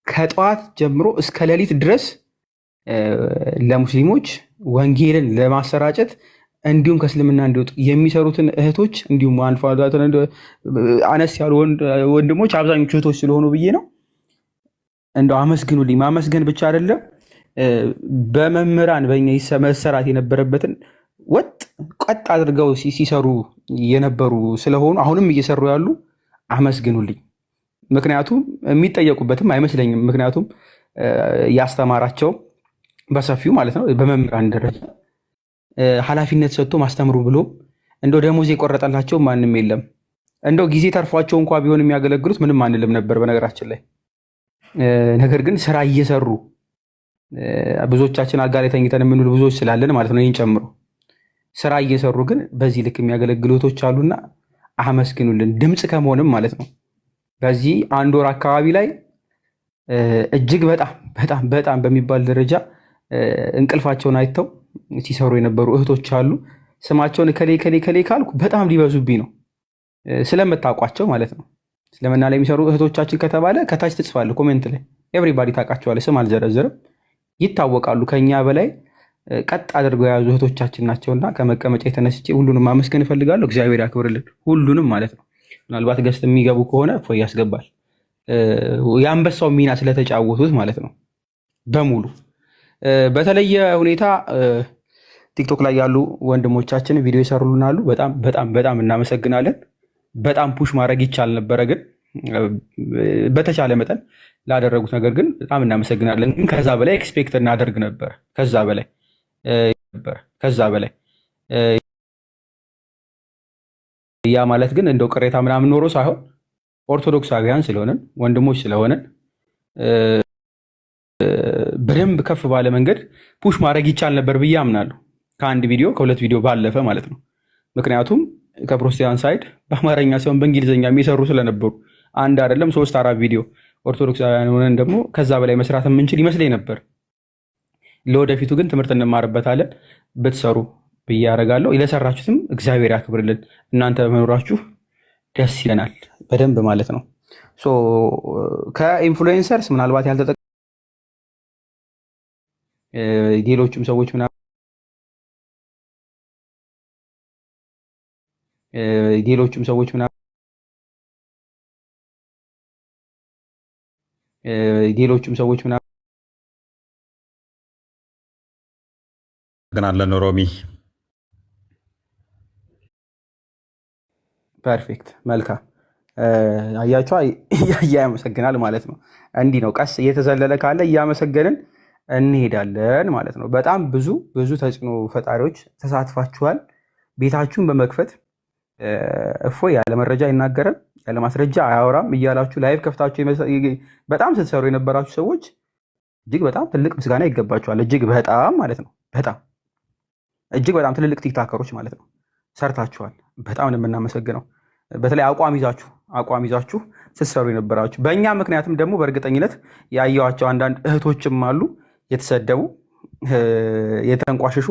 ከጠዋት ጀምሮ እስከ ሌሊት ድረስ ለሙስሊሞች ወንጌልን ለማሰራጨት እንዲሁም ከእስልምና እንዲወጡ የሚሰሩትን እህቶች እንዲሁም አልፎ አነስ ያሉ ወንድሞች አብዛኞቹ እህቶች ስለሆኑ ብዬ ነው። እንደው አመስግኑልኝ። ማመስገን ብቻ አይደለም፣ በመምህራን በእኛ መሰራት የነበረበትን ቀጥ አድርገው ሲሰሩ የነበሩ ስለሆኑ አሁንም እየሰሩ ያሉ አመስግኑልኝ። ምክንያቱም የሚጠየቁበትም አይመስለኝም። ምክንያቱም ያስተማራቸው በሰፊው ማለት ነው በመምህራን ደረጃ ኃላፊነት ሰጥቶ ማስተምሩ ብሎ እንደው ደሞዝ የቆረጠላቸው ማንም የለም። እንደው ጊዜ ተርፏቸው እንኳ ቢሆን የሚያገለግሉት ምንም አንልም ነበር በነገራችን ላይ። ነገር ግን ስራ እየሰሩ ብዙዎቻችን አልጋ ላይ ተኝተን የምንውል ብዙዎች ስላለን ማለት ነው ይህን ጨምሮ ስራ እየሰሩ ግን በዚህ ልክ የሚያገለግሉ እህቶች አሉና አመስግኑልን። ድምፅ ከመሆንም ማለት ነው። በዚህ 1 ወር አካባቢ ላይ እጅግ በጣም በጣም በጣም በሚባል ደረጃ እንቅልፋቸውን አይተው ሲሰሩ የነበሩ እህቶች አሉ። ስማቸውን ከሌ ከሌ ከሌ ካልኩ በጣም ሊበዙብኝ ነው፣ ስለምታውቋቸው ማለት ነው። እስልምና ላይ የሚሰሩ እህቶቻችን ከተባለ ከታች ትጽፋለህ ኮሜንት ላይ ኤቭሪባዲ ታውቃቸዋለህ። ስም አልዘረዝርም፣ ይታወቃሉ። ከኛ በላይ ቀጥ አድርገው የያዙ እህቶቻችን ናቸውና ከመቀመጫ የተነስቼ ሁሉንም ማመስገን እፈልጋለሁ። እግዚአብሔር ያክብርልን ሁሉንም ማለት ነው። ምናልባት ገስት የሚገቡ ከሆነ እፎይ ያስገባል። የአንበሳው ሚና ስለተጫወቱት ማለት ነው በሙሉ። በተለየ ሁኔታ ቲክቶክ ላይ ያሉ ወንድሞቻችን ቪዲዮ ይሰሩልናሉ። በጣም በጣም በጣም እናመሰግናለን። በጣም ፑሽ ማድረግ ይቻል ነበረ፣ ግን በተቻለ መጠን ላደረጉት ነገር ግን በጣም እናመሰግናለን። ግን ከዛ በላይ ኤክስፔክት እናደርግ ነበር። ከዛ በላይ ያ ማለት ግን እንደው ቅሬታ ምናምን ኖሮ ሳይሆን ኦርቶዶክሳዊያን ስለሆነን ወንድሞች ስለሆነን በደንብ ከፍ ባለ መንገድ ፑሽ ማድረግ ይቻል ነበር ብዬ አምናለሁ። ከአንድ ቪዲዮ ከሁለት ቪዲዮ ባለፈ ማለት ነው። ምክንያቱም ከፕሮቴስታንት ሳይድ በአማርኛ ሲሆን በእንግሊዝኛ የሚሰሩ ስለነበሩ 1 አይደለም 3 4 ቪዲዮ ኦርቶዶክሳውያን ሆነን ደግሞ ከዛ በላይ መስራት የምንችል ይመስለኝ ነበር። ለወደፊቱ ግን ትምህርት እንማርበታለን ብትሰሩ ብዬ አደርጋለሁ። ለሰራችሁትም እግዚአብሔር ያክብርልን። እናንተ በመኖራችሁ ደስ ይለናል በደንብ ማለት ነው። ከኢንፍሉዌንሰርስ ምናልባት ያልተጠቀ ሌሎችም ሰዎች ግናለን ሮሚ ፐርፌክት መልካም አያቸዋ ያመሰግናል ማለት ነው። እንዲህ ነው ቀስ እየተዘለለ ካለ እያመሰገንን እንሄዳለን ማለት ነው። በጣም ብዙ ተጽዕኖ ፈጣሪዎች ተሳትፋችኋል። ቤታችሁን በመክፈት እፎይ ያለ መረጃ አይናገርም ያለ ማስረጃ አያወራም እያላችሁ ላይቭ ከፍታችሁ በጣም ስትሰሩ የነበራችሁ ሰዎች እጅግ በጣም ትልቅ ምስጋና ይገባችኋል። እጅግ በጣም ማለት ነው። እጅግ በጣም ትልልቅ ቲክታከሮች ማለት ነው ሰርታችኋል። በጣም ነው የምናመሰግነው። በተለይ አቋም ይዛችሁ ስትሰሩ የነበራችሁ በእኛ ምክንያትም ደግሞ በእርግጠኝነት ያየኋቸው አንዳንድ እህቶችም አሉ የተሰደቡ የተንቋሸሹ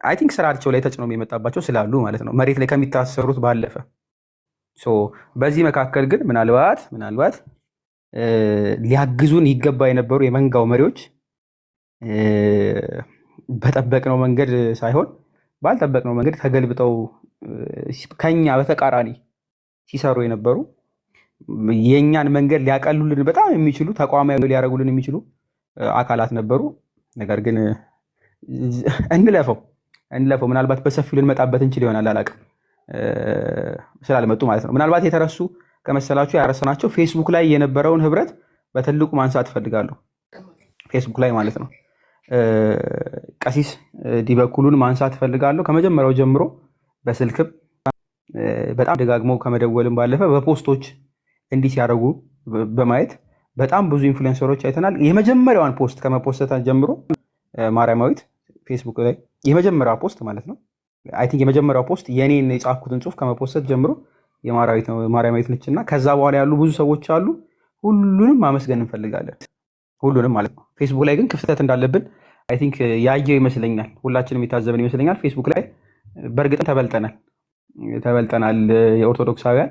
አይ ቲንክ ስራቸው ላይ ተጽዕኖ የመጣባቸው ስላሉ ማለት ነው መሬት ላይ ከሚታሰሩት ባለፈ። በዚህ መካከል ግን ምናልባት ሊያግዙን ይገባ የነበሩ የመንጋው መሪዎች በጠበቅነው መንገድ ሳይሆን ባልጠበቅነው መንገድ ተገልብጠው ከኛ በተቃራኒ ሲሰሩ የነበሩ የእኛን መንገድ ሊያቀሉልን በጣም የሚችሉ ተቋማዊ ሊያደርጉልን የሚችሉ አካላት ነበሩ። ነገር ግን እንለፈው ምናልባት በሰፊው ልንመጣበት እንችል ይሆናል አላውቅም፣ ስላልመጡ ማለት ነው። ምናልባት የተረሱ ከመሰላችሁ ያረሰናቸው ፌስቡክ ላይ የነበረውን ህብረት በትልቁ ማንሳት እፈልጋለሁ። ፌስቡክ ላይ ማለት ነው ቀሲስ ዲበኩሉን ማንሳት እፈልጋለሁ። ከመጀመሪያው ጀምሮ በስልክም በጣም ደጋግመው ከመደወልም ባለፈ በፖስቶች እንዲህ ሲያደርጉ በማየት በጣም ብዙ ኢንፍሉዌንሰሮች አይተናል። የመጀመሪያዋን ፖስት ከመፖስት ጀምሮ ማርያማዊት ፌስቡክ ላይ የመጀመሪያዋ ፖስት ማለት ነው አይ ቲንክ የመጀመሪያው ፖስት የኔን የጻፍኩትን ጽሁፍ ከመፖስት ጀምሮ የማርያማዊት ነች እና ከዛ በኋላ ያሉ ብዙ ሰዎች አሉ። ሁሉንም ማመስገን እንፈልጋለን፣ ሁሉንም ማለት ነው። ፌስቡክ ላይ ግን ክፍተት እንዳለብን አይ ቲንክ ያየው ይመስለኛል፣ ሁላችንም የታዘብን ይመስለኛል። ፌስቡክ ላይ በእርግጥም ተበልጠናል። የኦርቶዶክሳውያን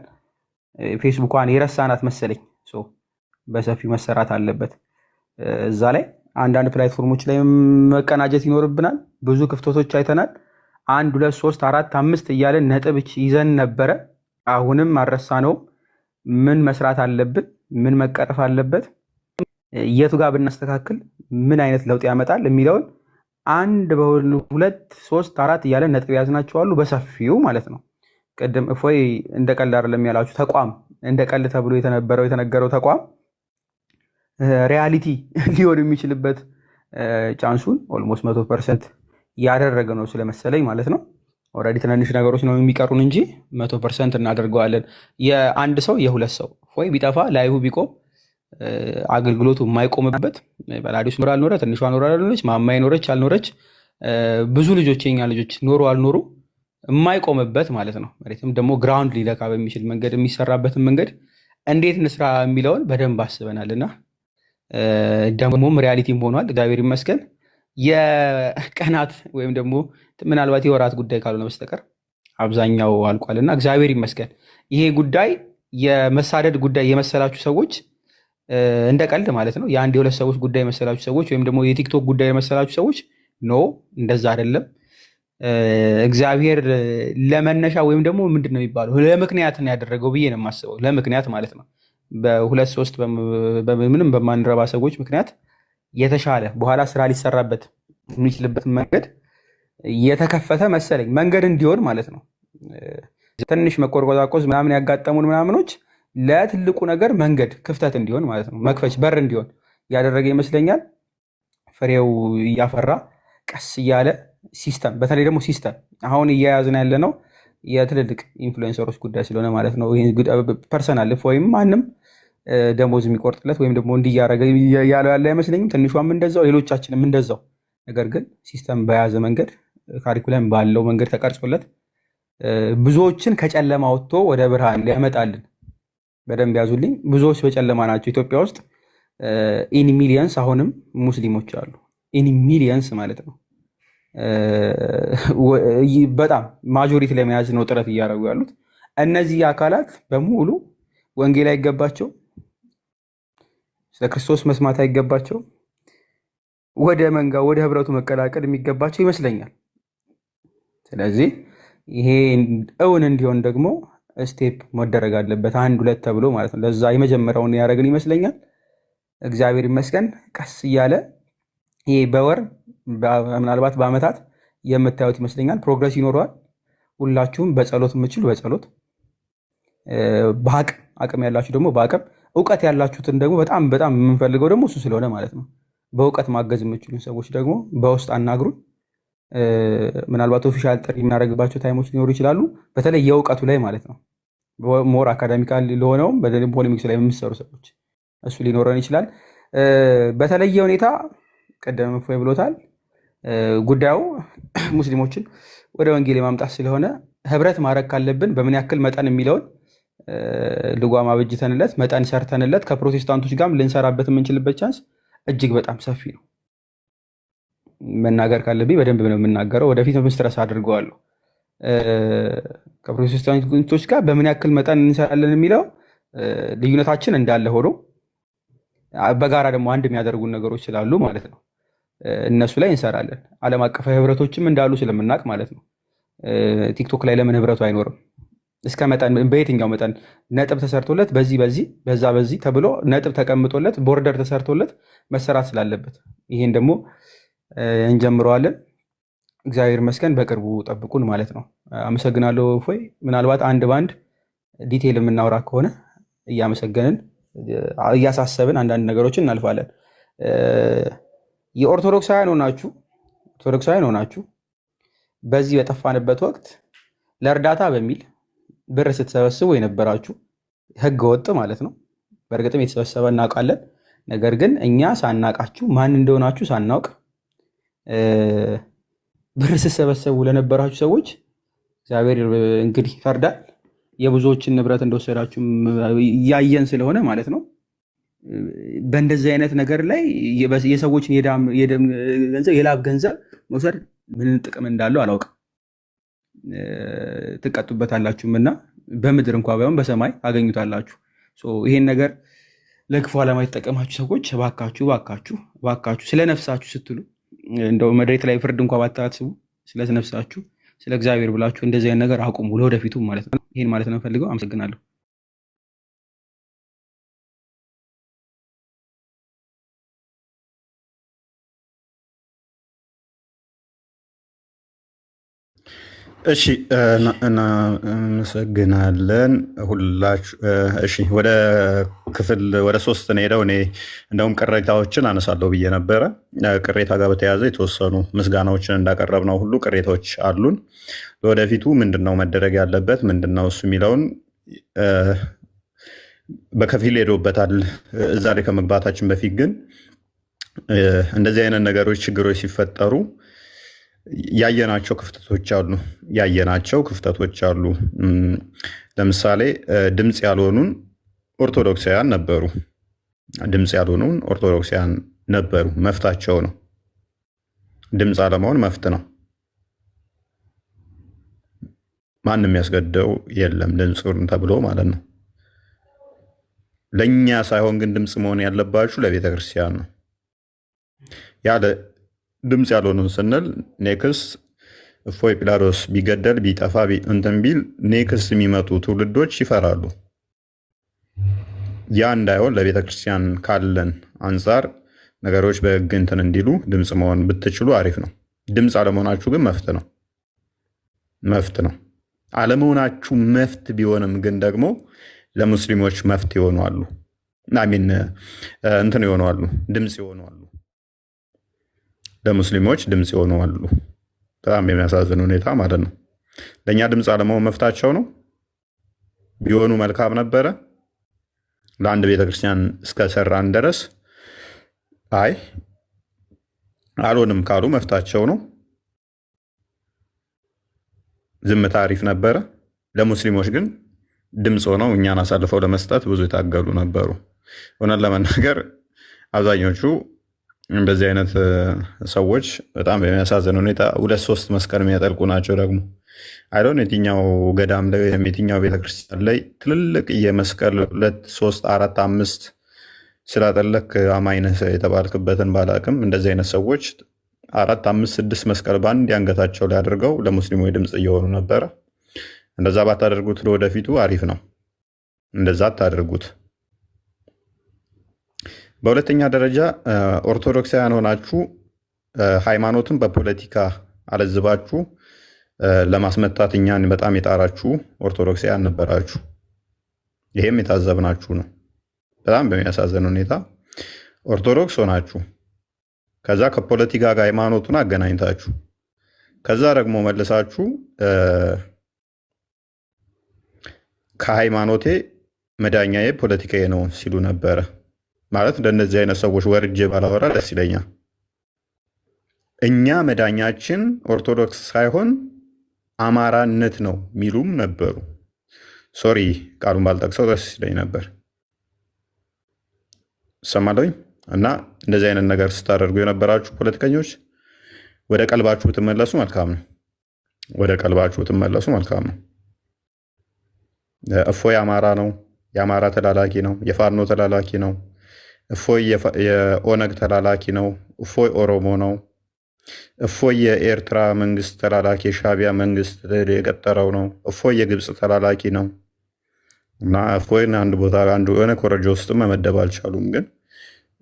ፌስቡኳን የረሳናት መሰለኝ። በሰፊው መሰራት አለበት። እዛ ላይ አንዳንድ ፕላትፎርሞች ላይ መቀናጀት ይኖርብናል። ብዙ ክፍተቶች አይተናል። 1 2 3 4 5 እያለን ነጥብ ይዘን ነበረ። አሁንም አልረሳነውም። ምን መስራት አለብን? ምን መቀረፍ አለበት? የቱ ጋር ብናስተካክል ምን አይነት ለውጥ ያመጣል የሚለውን 1 2 3 4 እያለን ነጥብ ያዝናቸው አሉ በሰፊው ማለት ነው። ቅድም እፎይ እንደ ቀልድ አይደለም ያላችሁ ተቋም እንደ ቀልድ ተብሎ የተነገረው ተቋም ሪያሊቲ ሊሆን የሚችልበት ቻንሱን ኦልሞስት 100% ያደረገ ነው ስለመሰለኝ ማለት ነው። ኦልሬዲ ትናንሽ ነገሮች ነው የሚቀሩን እንጂ 100% እናደርገዋለን። የአንድ ሰው የሁለት ሰው እፎይ ቢጠፋ ላይሁ ቢቆም አገልግሎቱ የማይቆምበት በላዲስ ኖር አልኖረ ትንሿ ኖር አልኖረች ማማ ኖረች አልኖረች ብዙ ልጆች የኛ ልጆች ኖሩ አልኖሩ የማይቆምበት ማለት ነው። መሬትም ደግሞ ግራውንድ ሊለካ በሚችል መንገድ የሚሰራበትን መንገድ እንዴት እንስራ የሚለውን በደንብ አስበናል እና ደግሞም ሪያሊቲም ሆኗል። እግዚአብሔር ይመስገን። የቀናት ወይም ደግሞ ምናልባት የወራት ጉዳይ ካልሆነ በስተቀር አብዛኛው አልቋል እና እግዚአብሔር ይመስገን። ይሄ ጉዳይ የመሳደድ ጉዳይ የመሰላችሁ ሰዎች እንደ ቀልድ ማለት ነው። የአንድ የሁለት ሰዎች ጉዳይ የመሰላችሁ ሰዎች ወይም ደግሞ የቲክቶክ ጉዳይ የመሰላችሁ ሰዎች ኖ፣ እንደዛ አይደለም። እግዚአብሔር ለመነሻ ወይም ደግሞ ምንድን ነው የሚባለው ለምክንያት ነው ያደረገው ብዬ ነው የማስበው። ለምክንያት ማለት ነው በሁለት ሶስት ምንም በማንረባ ሰዎች ምክንያት የተሻለ በኋላ ስራ ሊሰራበት የሚችልበት መንገድ የተከፈተ መሰለኝ፣ መንገድ እንዲሆን ማለት ነው። ትንሽ መቆርቆዛቆዝ ምናምን ያጋጠሙን ምናምኖች ለትልቁ ነገር መንገድ ክፍተት እንዲሆን ማለት ነው፣ መክፈች በር እንዲሆን ያደረገ ይመስለኛል። ፍሬው እያፈራ ቀስ እያለ ሲስተም፣ በተለይ ደግሞ ሲስተም አሁን እያያዝን ያለ ነው የትልልቅ ኢንፍሉዌንሰሮች ጉዳይ ስለሆነ ማለት ነው። ፐርሰናል ወይም ማንም ደሞዝ የሚቆርጥለት ወይም ደግሞ እንዲያረገ ያለው ያለ አይመስለኝም። ትንሿም እንደዛው፣ ሌሎቻችንም እንደዛው። ነገር ግን ሲስተም በያዘ መንገድ ካሪኩለም ባለው መንገድ ተቀርጾለት ብዙዎችን ከጨለማ ወጥቶ ወደ ብርሃን ሊያመጣልን። በደንብ ያዙልኝ። ብዙዎች በጨለማ ናቸው ኢትዮጵያ ውስጥ ኢን ሚሊየንስ አሁንም ሙስሊሞች አሉ። ኢን ሚሊየንስ ማለት ነው። በጣም ማጆሪቲ ለመያዝ ነው ጥረት እያደረጉ ያሉት። እነዚህ አካላት በሙሉ ወንጌል አይገባቸው፣ ስለ ክርስቶስ መስማት አይገባቸው፣ ወደ መንጋ ወደ ህብረቱ መቀላቀል የሚገባቸው ይመስለኛል። ስለዚህ ይሄ እውን እንዲሆን ደግሞ ስቴፕ መደረግ አለበት፣ አንድ ሁለት ተብሎ ማለት ነው። ለዛ የመጀመሪያውን ያደረግን ይመስለኛል። እግዚአብሔር ይመስገን። ቀስ እያለ ይሄ በወር ምናልባት በአመታት የምታዩት ይመስለኛል። ፕሮግረስ ይኖረዋል። ሁላችሁም በጸሎት የምችሉ በጸሎት አቅም ያላችሁ ደግሞ በአቅም እውቀት ያላችሁትን ደግሞ በጣም በጣም የምንፈልገው ደግሞ እሱ ስለሆነ ማለት ነው። በእውቀት ማገዝ የምችሉ ሰዎች ደግሞ በውስጥ አናግሩን። ምናልባት ኦፊሻል ጥሪ የምናደርግባቸው ታይሞች ሊኖሩ ይችላሉ። በተለይ የእውቀቱ ላይ ማለት ነው። ሞር አካዳሚካል ለሆነውም በደንብ ፖሌሚክስ ላይ የምሰሩ ሰዎች እሱ ሊኖረን ይችላል። በተለየ ሁኔታ ቀደም እፎይ ብሎታል። ጉዳዩ ሙስሊሞችን ወደ ወንጌል የማምጣት ስለሆነ ህብረት ማድረግ ካለብን በምን ያክል መጠን የሚለውን ልጓም አበጅተንለት መጠን ሰርተንለት ከፕሮቴስታንቶች ጋርም ልንሰራበት የምንችልበት ቻንስ እጅግ በጣም ሰፊ ነው። መናገር ካለብኝ በደንብ ነው የምናገረው። ወደፊት ምስትረስ አድርገዋለሁ። ከፕሮቴስታንቶች ጋር በምን ያክል መጠን እንሰራለን የሚለው ልዩነታችን እንዳለ ሆኖ በጋራ ደግሞ አንድ የሚያደርጉን ነገሮች ስላሉ ማለት ነው እነሱ ላይ እንሰራለን። ዓለም አቀፋዊ ህብረቶችም እንዳሉ ስለምናውቅ ማለት ነው። ቲክቶክ ላይ ለምን ህብረቱ አይኖርም? እስከ መጠን በየትኛው መጠን ነጥብ ተሰርቶለት በዚህ በዛ በዚህ ተብሎ ነጥብ ተቀምጦለት ቦርደር ተሰርቶለት መሰራት ስላለበት ይሄን ደግሞ እንጀምረዋለን። እግዚአብሔር ይመስገን። በቅርቡ ጠብቁን ማለት ነው። አመሰግናለሁ እፎይ። ምናልባት አንድ ባንድ ዲቴይል የምናወራ ከሆነ እያመሰገንን እያሳሰብን አንዳንድ ነገሮችን እናልፋለን። የኦርቶዶክሳውያን ሆናችሁ በዚህ በጠፋንበት ወቅት ለእርዳታ በሚል ብር ስትሰበስቡ የነበራችሁ ህገ ወጥ ማለት ነው። በእርግጥም የተሰበሰበ እናውቃለን። ነገር ግን እኛ ሳናቃችሁ ማን እንደሆናችሁ ሳናውቅ ብር ስትሰበሰቡ ለነበራችሁ ሰዎች እግዚአብሔር እንግዲህ ይፈርዳል። የብዙዎችን ንብረት እንደወሰዳችሁ እያየን ስለሆነ ማለት ነው። በእንደዚህ አይነት ነገር ላይ የሰዎችን የላብ ገንዘብ መውሰድ ምን ጥቅም እንዳለው አላውቅም። ትቀጡበታላችሁም እና በምድር እንኳ ባይሆን በሰማይ ታገኙታላችሁ። ይሄን ነገር ለክፉ ዓላማ የተጠቀማችሁ ሰዎች እባካችሁ ስለ ነፍሳችሁ ስትሉ እንደው መሬት ላይ ፍርድ እንኳ ባታስቡ ስለ ነፍሳችሁ ስለ እግዚአብሔር ብላችሁ እንደዚህ አይነት ነገር አቁሙ፣ ለወደፊቱ ማለት ነው። ይሄን ማለት ነው ፈልገው። አመሰግናለሁ። እሺ እናመሰግናለን ሁላችሁ። እሺ ወደ ወደ 3 ነው ሄደው። እኔ እንደውም ቅሬታዎችን አነሳለሁ ብዬ ነበረ። ቅሬታ ጋር በተያያዘ የተወሰኑ ምስጋናዎችን እንዳቀረብነው ሁሉ ቅሬታዎች አሉን። ለወደፊቱ ምንድነው መደረግ ያለበት ምንድነው እሱ የሚለውን በከፊል ሄዶበታል። እዛ ላይ ከመግባታችን በፊት ግን እንደዚህ አይነት ነገሮች ችግሮች ሲፈጠሩ ያየናቸው ክፍተቶች አሉ። ለምሳሌ ድምፅ ያልሆኑን ኦርቶዶክሳውያን ነበሩ። መፍታቸው ነው። ድምፅ አለመሆን መፍት ነው። ማንም ያስገደው የለም ድምፁን ተብሎ ማለት ነው። ለእኛ ሳይሆን ግን ድምፅ መሆን ያለባችሁ ለቤተ ክርስቲያን ነው። ያለ ድምፅ ያልሆኑን ስንል ኔክስት እፎይ ጲላጦስ ቢገደል ቢጠፋ እንትን ቢል ኔክስት የሚመጡ ትውልዶች ይፈራሉ። ያ እንዳይሆን ለቤተ ክርስቲያን ካለን አንጻር ነገሮች በሕግ እንትን እንዲሉ ድምፅ መሆን ብትችሉ አሪፍ ነው። ድምፅ አለመሆናችሁ ግን መፍት ነው። አለመሆናችሁ መፍት ቢሆንም ግን ደግሞ ለሙስሊሞች መፍት ይሆናሉ። እንትን ይሆናሉ፣ ድምፅ ይሆናሉ። ለሙስሊሞች ድምፅ ይሆናሉ። በጣም የሚያሳዝን ሁኔታ ማለት ነው። ለእኛ ድምፅ አለመሆን መፍታቸው ነው። ቢሆኑ መልካም ነበረ። ለአንድ ቤተክርስቲያን እስከሰራን ድረስ አይ አልሆንም ካሉ መፍታቸው ነው። ዝምታ አሪፍ ነበረ። ለሙስሊሞች ግን ድምፅ ሆነው እኛን አሳልፈው ለመስጠት ብዙ የታገሉ ነበሩ። እውነት ለመናገር አብዛኞቹ እንደዚህ አይነት ሰዎች በጣም በሚያሳዝን ሁኔታ 2-3 መስቀል የሚያጠልቁ ናቸው። ደግሞ አይዶን የትኛው ገዳም ላይ ወይም የትኛው ቤተክርስቲያን ላይ ትልልቅ የመስቀል 2-3-4-5 ስላጠለክ አማኝ ነህ የተባልክበትን ባላቅም እንደዚህ አይነት ሰዎች 4-5-6 መስቀል በአንድ አንገታቸው ላይ አድርገው ለሙስሊሞች ድምፅ እየሆኑ ነበረ። እንደዛ ባታደርጉት ለወደፊቱ አሪፍ ነው። እንደዛ አታደርጉት። በሁለተኛ ደረጃ ኦርቶዶክሳውያን ሆናችሁ ሃይማኖትን በፖለቲካ አለዝባችሁ ለማስመታት እኛን በጣም የጣራችሁ ኦርቶዶክሳውያን ነበራችሁ። ይሄም የታዘብናችሁ ነው። በጣም በሚያሳዝን ሁኔታ ኦርቶዶክስ ሆናችሁ ከዛ ከፖለቲካ ጋር ሃይማኖቱን አገናኝታችሁ ከዛ ደግሞ መልሳችሁ ከሃይማኖቴ መዳኛዬ ፖለቲካዬ ነው ሲሉ ነበረ። ማለት እንደነዚህ አይነት ሰዎች ወርጄ ባላወራ ደስ ይለኛል። እኛ መዳኛችን ኦርቶዶክስ ሳይሆን አማራነት ነው የሚሉም ነበሩ። ሶሪ ቃሉን ባልጠቅሰው ደስ ይለኝ ነበር። ሰማለኝ እና እንደዚህ አይነት ነገር ስታደርጉ የነበራችሁ ፖለቲከኞች ወደ ቀልባችሁ ብትመለሱ መልካም ነው። እፎይ አማራ ነው፣ የአማራ ተላላኪ ነው፣ የፋኖ ተላላኪ ነው። እፎይ የኦነግ ተላላኪ ነው። እፎይ ኦሮሞ ነው። እፎይ የኤርትራ መንግስት ተላላኪ የሻዕቢያ መንግስት የቀጠረው ነው። እፎይ የግብፅ ተላላኪ ነው። እና እፎይን አንድ ቦታ የሆነ ኮረጆ ውስጥ መመደብ አልቻሉም። ግን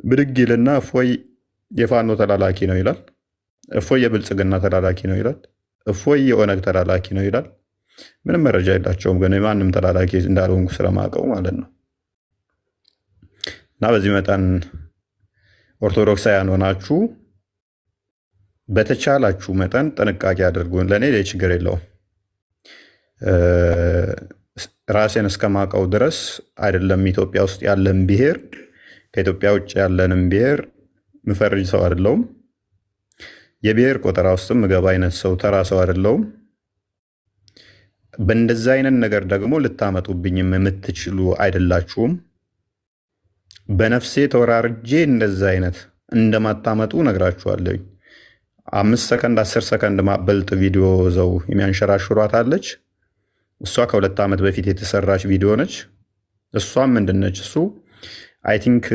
ብድግ ይልና እፎይ የፋኖ ተላላኪ ነው ይላል። እፎይ የብልጽግና ተላላኪ ነው ይላል። እፎይ የኦነግ ተላላኪ ነው ይላል። ምንም መረጃ የላቸውም። ግን የማንም ተላላኪ እንዳልሆንኩ ስለማውቀው ማለት ነው። እና በዚህ መጠን ኦርቶዶክሳውያን ሆናችሁ በተቻላችሁ መጠን ጥንቃቄ አድርጉ። ለእኔ ችግር የለውም። ራሴን እስከማውቀው ድረስ አይደለም ኢትዮጵያ ውስጥ ያለን ብሔር ከኢትዮጵያ ውጭ ያለንም ብሔር ምፈርጅ ሰው አይደለውም። የብሔር ቆጠራ ውስጥም ምገባ አይነት ሰው ተራ ሰው አይደለውም። በእንደዛ አይነት ነገር ደግሞ ልታመጡብኝም የምትችሉ አይደላችሁም። በነፍሴ ተወራርጄ እንደዛ አይነት እንደማታመጡ ነግራችኋለሁ። 5 ሰከንድ 10 ሰከንድ ማበልጥ ቪዲዮ ዘው የሚያንሸራሽሯት አለች። እሷ ከ2 ዓመት በፊት የተሰራች ቪዲዮ ነች። እሷም ምንድነች? እሱ አይ ቲንክ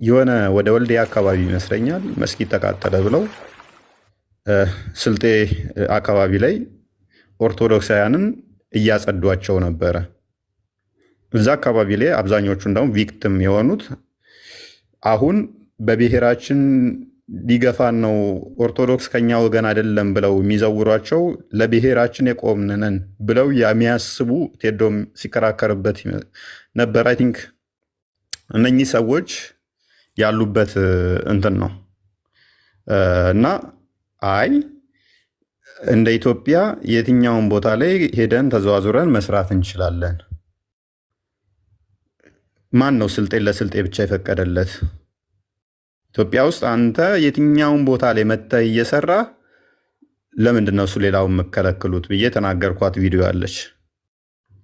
የሆነ ወደ ወልዲያ አካባቢ ይመስለኛል መስጊድ ተቃጠለ ብለው ስልጤ አካባቢ ላይ ኦርቶዶክሳውያንን እያጸዷቸው ነበረ። እዛ አካባቢ ላይ አብዛኞቹ እንደውም ቪክቲም የሆኑት አሁን በብሔራችን ሊገፋን ነው ኦርቶዶክስ ከኛ ወገን አይደለም ብለው የሚዘውሯቸው ለብሔራችን የቆምንን ብለው የሚያስቡ ቴዶም ሲከራከርበት ነበር። አይ ቲንክ እነኚህ ሰዎች ያሉበት እንትን ነው እና አይ እንደ ኢትዮጵያ የትኛውን ቦታ ላይ ሄደን ተዘዋዙረን መስራት እንችላለን። ማን ነው ስልጤን ለስልጤ ብቻ የፈቀደለት? ኢትዮጵያ ውስጥ አንተ የትኛውን ቦታ ላይ መተህ እየሰራ ለምንድን ነው እሱ ሌላውን የምከለክሉት ብዬ ተናገርኳት። ቪዲዮ አለች።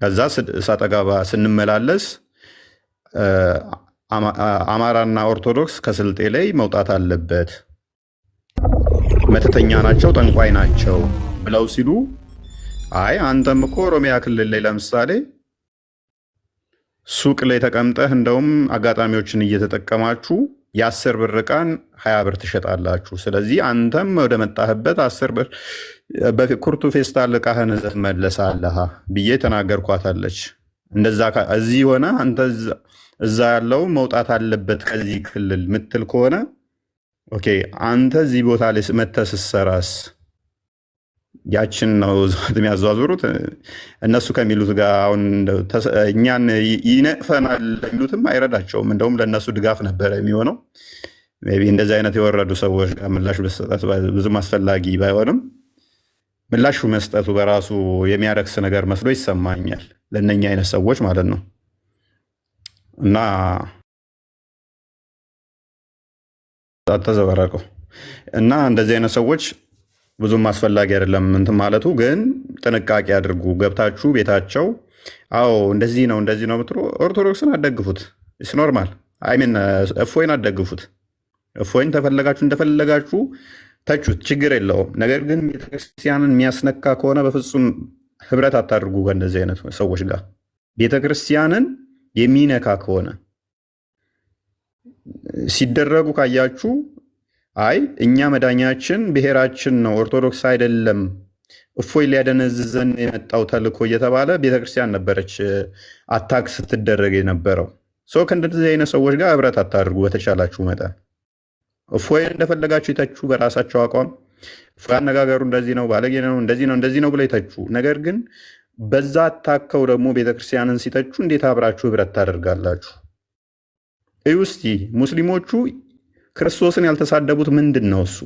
ከዛ ሳጠጋባ ስንመላለስ አማራና ኦርቶዶክስ ከስልጤ ላይ መውጣት አለበት፣ መተተኛ ናቸው፣ ጠንቋይ ናቸው ብለው ሲሉ አይ አንተም እኮ ኦሮሚያ ክልል ላይ ለምሳሌ ሱቅ ላይ ተቀምጠህ እንደውም አጋጣሚዎችን እየተጠቀማችሁ የ10 ብር ዕቃን 20 ብር ትሸጣላችሁ። ስለዚህ አንተም ወደ መጣህበት 10 ብር በኩርቱ ፌስታል ዕቃህን ይዘህ ትመለሳለህ ብዬ ተናገርኳታለች። እንደዛ እዚህ ሆነ አንተ እዛ ያለው መውጣት አለበት ከዚህ ክልል ምትል ከሆነ ኦኬ፣ አንተ እዚህ ቦታ ላይ መተህ ስትሰራስ ያችን ነው የሚያዘዋዝሩት። እነሱ ከሚሉት ጋር አሁን እኛን ይነቅፈናል የሚሉትም አይረዳቸውም። እንደውም ለእነሱ ድጋፍ ነበረ የሚሆነው። ሜይ ቢ እንደዚህ አይነት የወረዱ ሰዎች ጋር ምላሽ መስጠት ብዙም አስፈላጊ ባይሆንም ምላሹ መስጠቱ በራሱ የሚያረክስ ነገር መስሎ ይሰማኛል፣ ለእነኛ አይነት ሰዎች ማለት ነው። እና ተዘበረቀው እና እንደዚህ አይነት ሰዎች ብዙም አስፈላጊ አይደለም እንትን ማለቱ። ግን ጥንቃቄ አድርጉ። ገብታችሁ ቤታቸው አዎ እንደዚህ ነው እንደዚህ ነው ብትሉ ኦርቶዶክስን አደግፉት። ኢስ ኖርማል አይሚን እፎይን አደግፉት። እፎይን ተፈለጋችሁ እንደፈለጋችሁ ተቹት፣ ችግር የለውም። ነገር ግን ቤተክርስቲያንን የሚያስነካ ከሆነ በፍጹም ህብረት አታድርጉ ከእንደዚህ አይነት ሰዎች ጋር። ቤተክርስቲያንን የሚነካ ከሆነ ሲደረጉ ካያችሁ አይ እኛ መዳኛችን ብሔራችን ነው ኦርቶዶክስ አይደለም፣ እፎይ ሊያደነዝዘን የመጣው ተልእኮ እየተባለ ቤተክርስቲያን ነበረች አታክ ስትደረግ የነበረው። ሰው ከእንደዚህ አይነት ሰዎች ጋር ህብረት አታድርጉ በተቻላችሁ መጠን። እፎይ እንደፈለጋችሁ ይተቹ በራሳቸው አቋም። እፎይ አነጋገሩ እንደዚህ ነው፣ ባለጌ ነው፣ እንደዚህ ነው ብለው ይተቹ። ነገር ግን በዛ አታከው ደግሞ ቤተክርስቲያንን ሲተቹ እንዴት አብራችሁ ህብረት ታደርጋላችሁ? እዩ እስቲ ሙስሊሞቹ ክርስቶስን ያልተሳደቡት ምንድን ነው? እሱ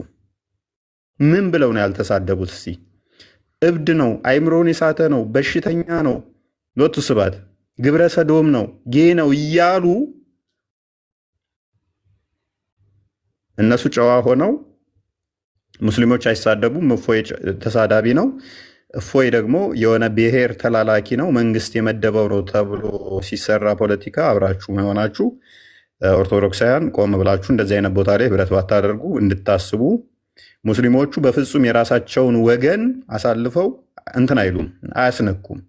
ምን ብለው ነው ያልተሳደቡት? እስቲ እብድ ነው፣ አይምሮን የሳተ ነው፣ በሽተኛ ነው፣ ሎቱ ስባት ግብረ ሰዶም ነው፣ ጌ ነው እያሉ እነሱ ጨዋ ሆነው ሙስሊሞች አይሳደቡም። እፎይ ተሳዳቢ ነው፣ እፎይ ደግሞ የሆነ ብሔር ተላላኪ ነው፣ መንግስት የመደበው ነው ተብሎ ሲሰራ ፖለቲካ አብራችሁ መሆናችሁ ኦርቶዶክሳውያን ቆም ብላችሁ እንደዚህ አይነት ቦታ ላይ ህብረት ባታደርጉ እንድታስቡ። ሙስሊሞቹ በፍጹም የራሳቸውን ወገን አሳልፈው እንትን አይሉም፣ አያስነኩም።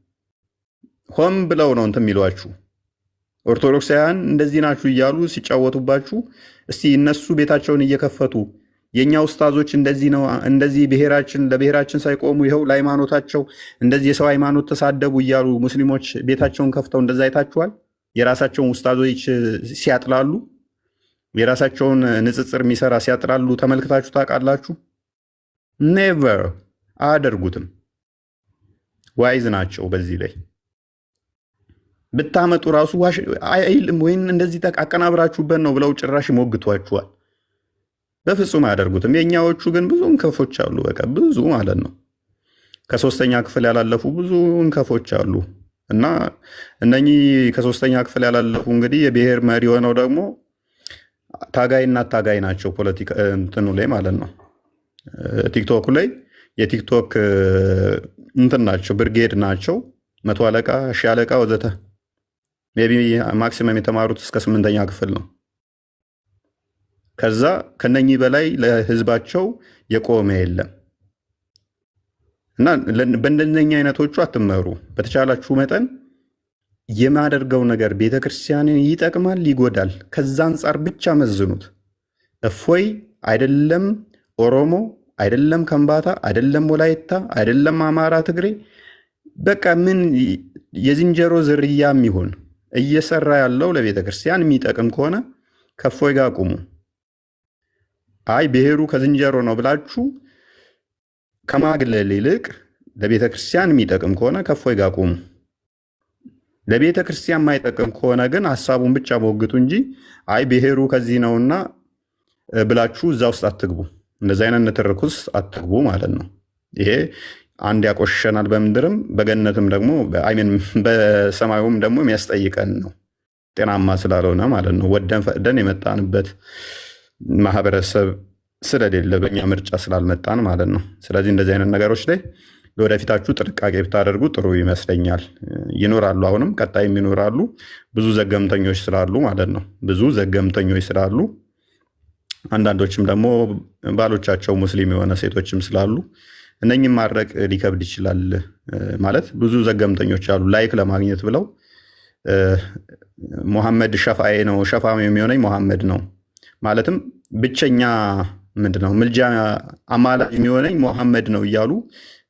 ሆም ብለው ነው እንትን የሚሏችሁ። ኦርቶዶክሳውያን እንደዚህ ናችሁ እያሉ ሲጫወቱባችሁ፣ እስቲ እነሱ ቤታቸውን እየከፈቱ የእኛ ኡስታዞች እንደዚህ ነው እንደዚህ ለብሔራችን ሳይቆሙ ይኸው ለሃይማኖታቸው እንደዚህ የሰው ሃይማኖት ተሳደቡ እያሉ ሙስሊሞች ቤታቸውን ከፍተው እንደዛ አይታችኋል? የራሳቸውን ኡስታዞች ሲያጥላሉ፣ የራሳቸውን ንጽጽር የሚሰራ ሲያጥላሉ ተመልክታችሁ ታውቃላችሁ? ኔቨር አያደርጉትም። ዋይዝ ናቸው። በዚህ ላይ ብታመጡ ራሱ አይልም ወይም እንደዚህ አቀናብራችሁበት ነው ብለው ጭራሽ ይሞግቷችኋል። በፍጹም አያደርጉትም። የእኛዎቹ ግን ብዙ እንከፎች አሉ። በቃ ብዙ ማለት ነው። ከ3ኛ ክፍል ያላለፉ ብዙ እንከፎች አሉ። እና እነኚህ ከ3ኛ ክፍል ያላለፉ እንግዲህ የብሔር መሪ ሆነው ደግሞ ታጋይና ታጋይ ናቸው። ፖለቲካ እንትኑ ላይ ማለት ነው። ቲክቶክ ላይ የቲክቶክ እንትን ናቸው፣ ብርጌድ ናቸው። 100 አለቃ፣ 1000 አለቃ ወዘተ። ሜይ ቢ ማክሲመም የተማሩት እስከ 8ኛ ክፍል ነው። ከዛ ከነኚህ በላይ ለህዝባቸው የቆመ የለም። እና በእንደነኛ አይነቶቹ አትመሩ። በተቻላችሁ መጠን የማደርገው ነገር ቤተክርስቲያንን ይጠቅማል ይጎዳል፣ ከዛ አንጻር ብቻ መዝኑት። እፎይ አይደለም ኦሮሞ አይደለም ከምባታ አይደለም ወላይታ አይደለም አማራ ትግሬ፣ በቃ ምን የዝንጀሮ ዝርያ የሚሆን እየሰራ ያለው ለቤተክርስቲያን የሚጠቅም ከሆነ ከእፎይ ጋር ቁሙ። አይ ብሔሩ ከዝንጀሮ ነው ብላችሁ ከማግለል ይልቅ ለቤተ ክርስቲያን የሚጠቅም ከሆነ ከእፎይ ጋር ቁሙ። ለቤተ ክርስቲያን የማይጠቅም ከሆነ ግን ሀሳቡን ብቻ ሞግቱ እንጂ አይ ብሔሩ ከዚህ ነውና ብላችሁ እዛ ውስጥ አትግቡ። እንደዚህ አይነት ንትርክ ውስጥ አትግቡ ማለት ነው። ይሄ አንድ ያቆሸናል፣ በምድርም በገነትም ደግሞ በሰማዩም ደግሞ የሚያስጠይቀን ነው፣ ጤናማ ስላልሆነ ማለት ነው። ወደን ፈቅደን የመጣንበት ማህበረሰብ ስለሌለ በእኛ ምርጫ ስላልመጣን ማለት ነው። ስለዚህ እንደዚህ አይነት ነገሮች ላይ ለወደፊታችሁ ጥንቃቄ ብታደርጉ ጥሩ ይመስለኛል። ይኖራሉ፣ አሁንም ቀጣይም ይኖራሉ፣ ብዙ ዘገምተኞች ስላሉ ማለት ነው። ብዙ ዘገምተኞች ስላሉ አንዳንዶችም ደግሞ ባሎቻቸው ሙስሊም የሆነ ሴቶችም ስላሉ እነኝም ማድረቅ ሊከብድ ይችላል። ማለት ብዙ ዘገምተኞች አሉ ላይክ ለማግኘት ብለው ሙሐመድ ሸፋዬ ነው፣ ሸፋ የሚሆነኝ ሙሐመድ ነው፣ ማለትም ብቸኛ ምንድነው ምልጃ አማላጅ የሚሆነኝ ሙሐመድ ነው እያሉ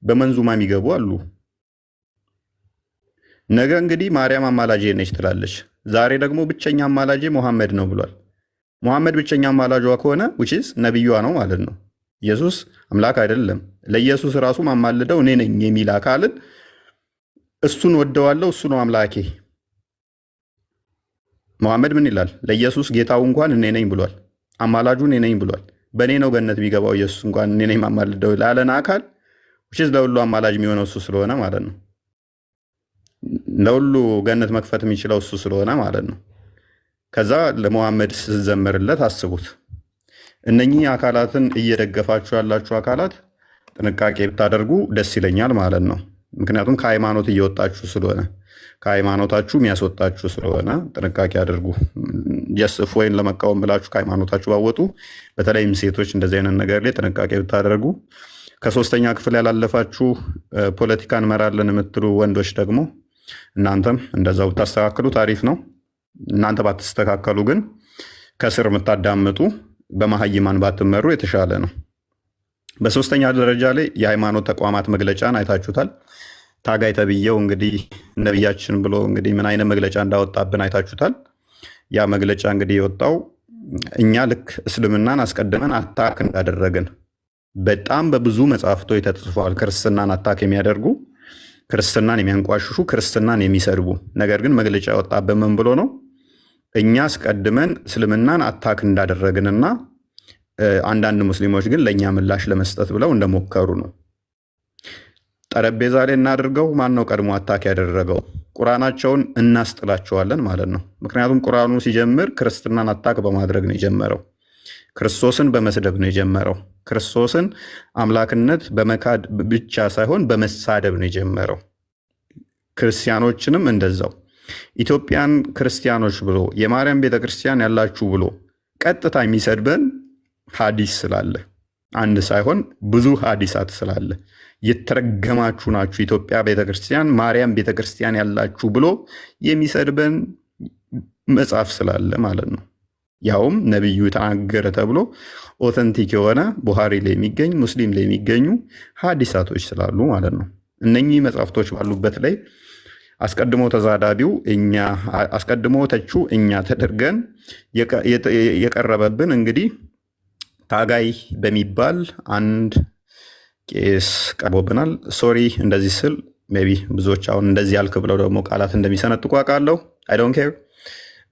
በመንዙማ የሚገቡ አሉ። ነገ እንግዲህ ማርያም አማላጄ ነች ትላለች። ዛሬ ደግሞ ብቸኛ አማላጄ ሙሐመድ ነው ብሏል። ሙሐመድ ብቸኛ አማላጇ ከሆነ ዊችዝ ነቢዩዋ ነው ማለት ነው። ኢየሱስ አምላክ አይደለም። ለኢየሱስ ራሱ ማማልደው እኔ ነኝ የሚል አካልን እሱን ወደዋለው፣ እሱ ነው አምላኬ። ሙሐመድ ምን ይላል? ለኢየሱስ ጌታው እንኳን እኔ ነኝ ብሏል። አማላጁ እኔ ነኝ ብሏል። በእኔ ነው ገነት የሚገባው ኢየሱስ እንኳን እኔ ነኝ ማማልደው ላለን አካል ዊችዝ ለሁሉ አማላጅ የሚሆነው እሱ ስለሆነ ማለት ነው። ለሁሉ ገነት መክፈት የሚችለው እሱ ስለሆነ ማለት ነው። ከዛ ለሙሐመድ ስትዘምርለት አስቡት። እነኚህ አካላትን እየደገፋችሁ ያላችሁ አካላት ጥንቃቄ ብታደርጉ ደስ ይለኛል ማለት ነው። ምክንያቱም ከሃይማኖት እየወጣችሁ ስለሆነ፣ ከሃይማኖታችሁ የሚያስወጣችሁ ስለሆነ ጥንቃቄ አድርጉ። ጀስፍ ወይን ለመቃወም ብላችሁ ከሃይማኖታችሁ ባወጡ፣ በተለይም ሴቶች እንደዚህ አይነት ነገር ላይ ጥንቃቄ ብታደርጉ፣ ከ3ኛ ክፍል ያላለፋችሁ ፖለቲካ እንመራለን የምትሉ ወንዶች ደግሞ እናንተም እንደዛው ብታስተካክሉ ታሪፍ ነው። እናንተ ባትስተካከሉ ግን ከስር የምታዳምጡ በመሀይማን ባትመሩ የተሻለ ነው። በ3ኛ ደረጃ ላይ የሃይማኖት ተቋማት መግለጫን አይታችሁታል። ታጋይ ተብዬው እንግዲህ ነቢያችን ብሎ እንግዲህ ምን አይነት መግለጫ እንዳወጣብን አይታችሁታል። ያ መግለጫ እንግዲህ የወጣው እኛ ልክ እስልምናን አስቀድመን አታክ እንዳደረግን በጣም በብዙ መጽሐፍቶች ተጽፏል። ክርስትናን አታክ የሚያደርጉ፣ ክርስትናን የሚያንቋሽሹ፣ ክርስትናን የሚሰድቡ። ነገር ግን መግለጫ የወጣብን ምን ብሎ ነው? እኛ አስቀድመን እስልምናን አታክ እንዳደረግንና አንዳንድ ሙስሊሞች ግን ለእኛ ምላሽ ለመስጠት ብለው እንደሞከሩ ነው። ጠረጴዛ ላይ እናድርገው። ማን ነው ቀድሞ አታክ ያደረገው? ቁርአናቸውን እናስጥላቸዋለን ማለት ነው። ምክንያቱም ቁርአኑ ሲጀምር ክርስትናን አታክ በማድረግ ነው የጀመረው። ክርስቶስን በመስደብ ነው የጀመረው። ክርስቶስን አምላክነት በመካድ ብቻ ሳይሆን በመሳደብ ነው የጀመረው። ክርስቲያኖችንም እንደዛው ኢትዮጵያን ክርስቲያኖች ብሎ የማርያም ቤተክርስቲያን ያላችሁ ብሎ ቀጥታ የሚሰድበን ሀዲስ ስላለ፣ አንድ ሳይሆን ብዙ ሀዲሳት ስላለ የተረገማችሁ ናችሁ ኢትዮጵያ ቤተክርስቲያን ማርያም ቤተክርስቲያን ያላችሁ ብሎ የሚሰድበን መጽሐፍ ስላለ ማለት ነው። ያውም ነቢዩ ተናገረ ተብሎ ኦተንቲክ የሆነ ቡሃሪ ላይ የሚገኝ ሙስሊም ላይ የሚገኙ ሀዲሳቶች ስላሉ ማለት ነው። እነኚህ መጽሐፍቶች ባሉበት ላይ አስቀድሞ ተዛዳቢው እኛ፣ አስቀድሞ ተቹ እኛ ተደርገን የቀረበብን እንግዲህ ታጋይ በሚባል አንድ ቄስ ቀርቦብናል። ሶሪ እንደዚህ ስል ሜይ ቢ ብዙዎች አሁን እንደዚህ ያልክ ብለው ደግሞ ቃላት እንደሚሰነጥቁ አውቃለሁ። አይ ዶንት ኬር።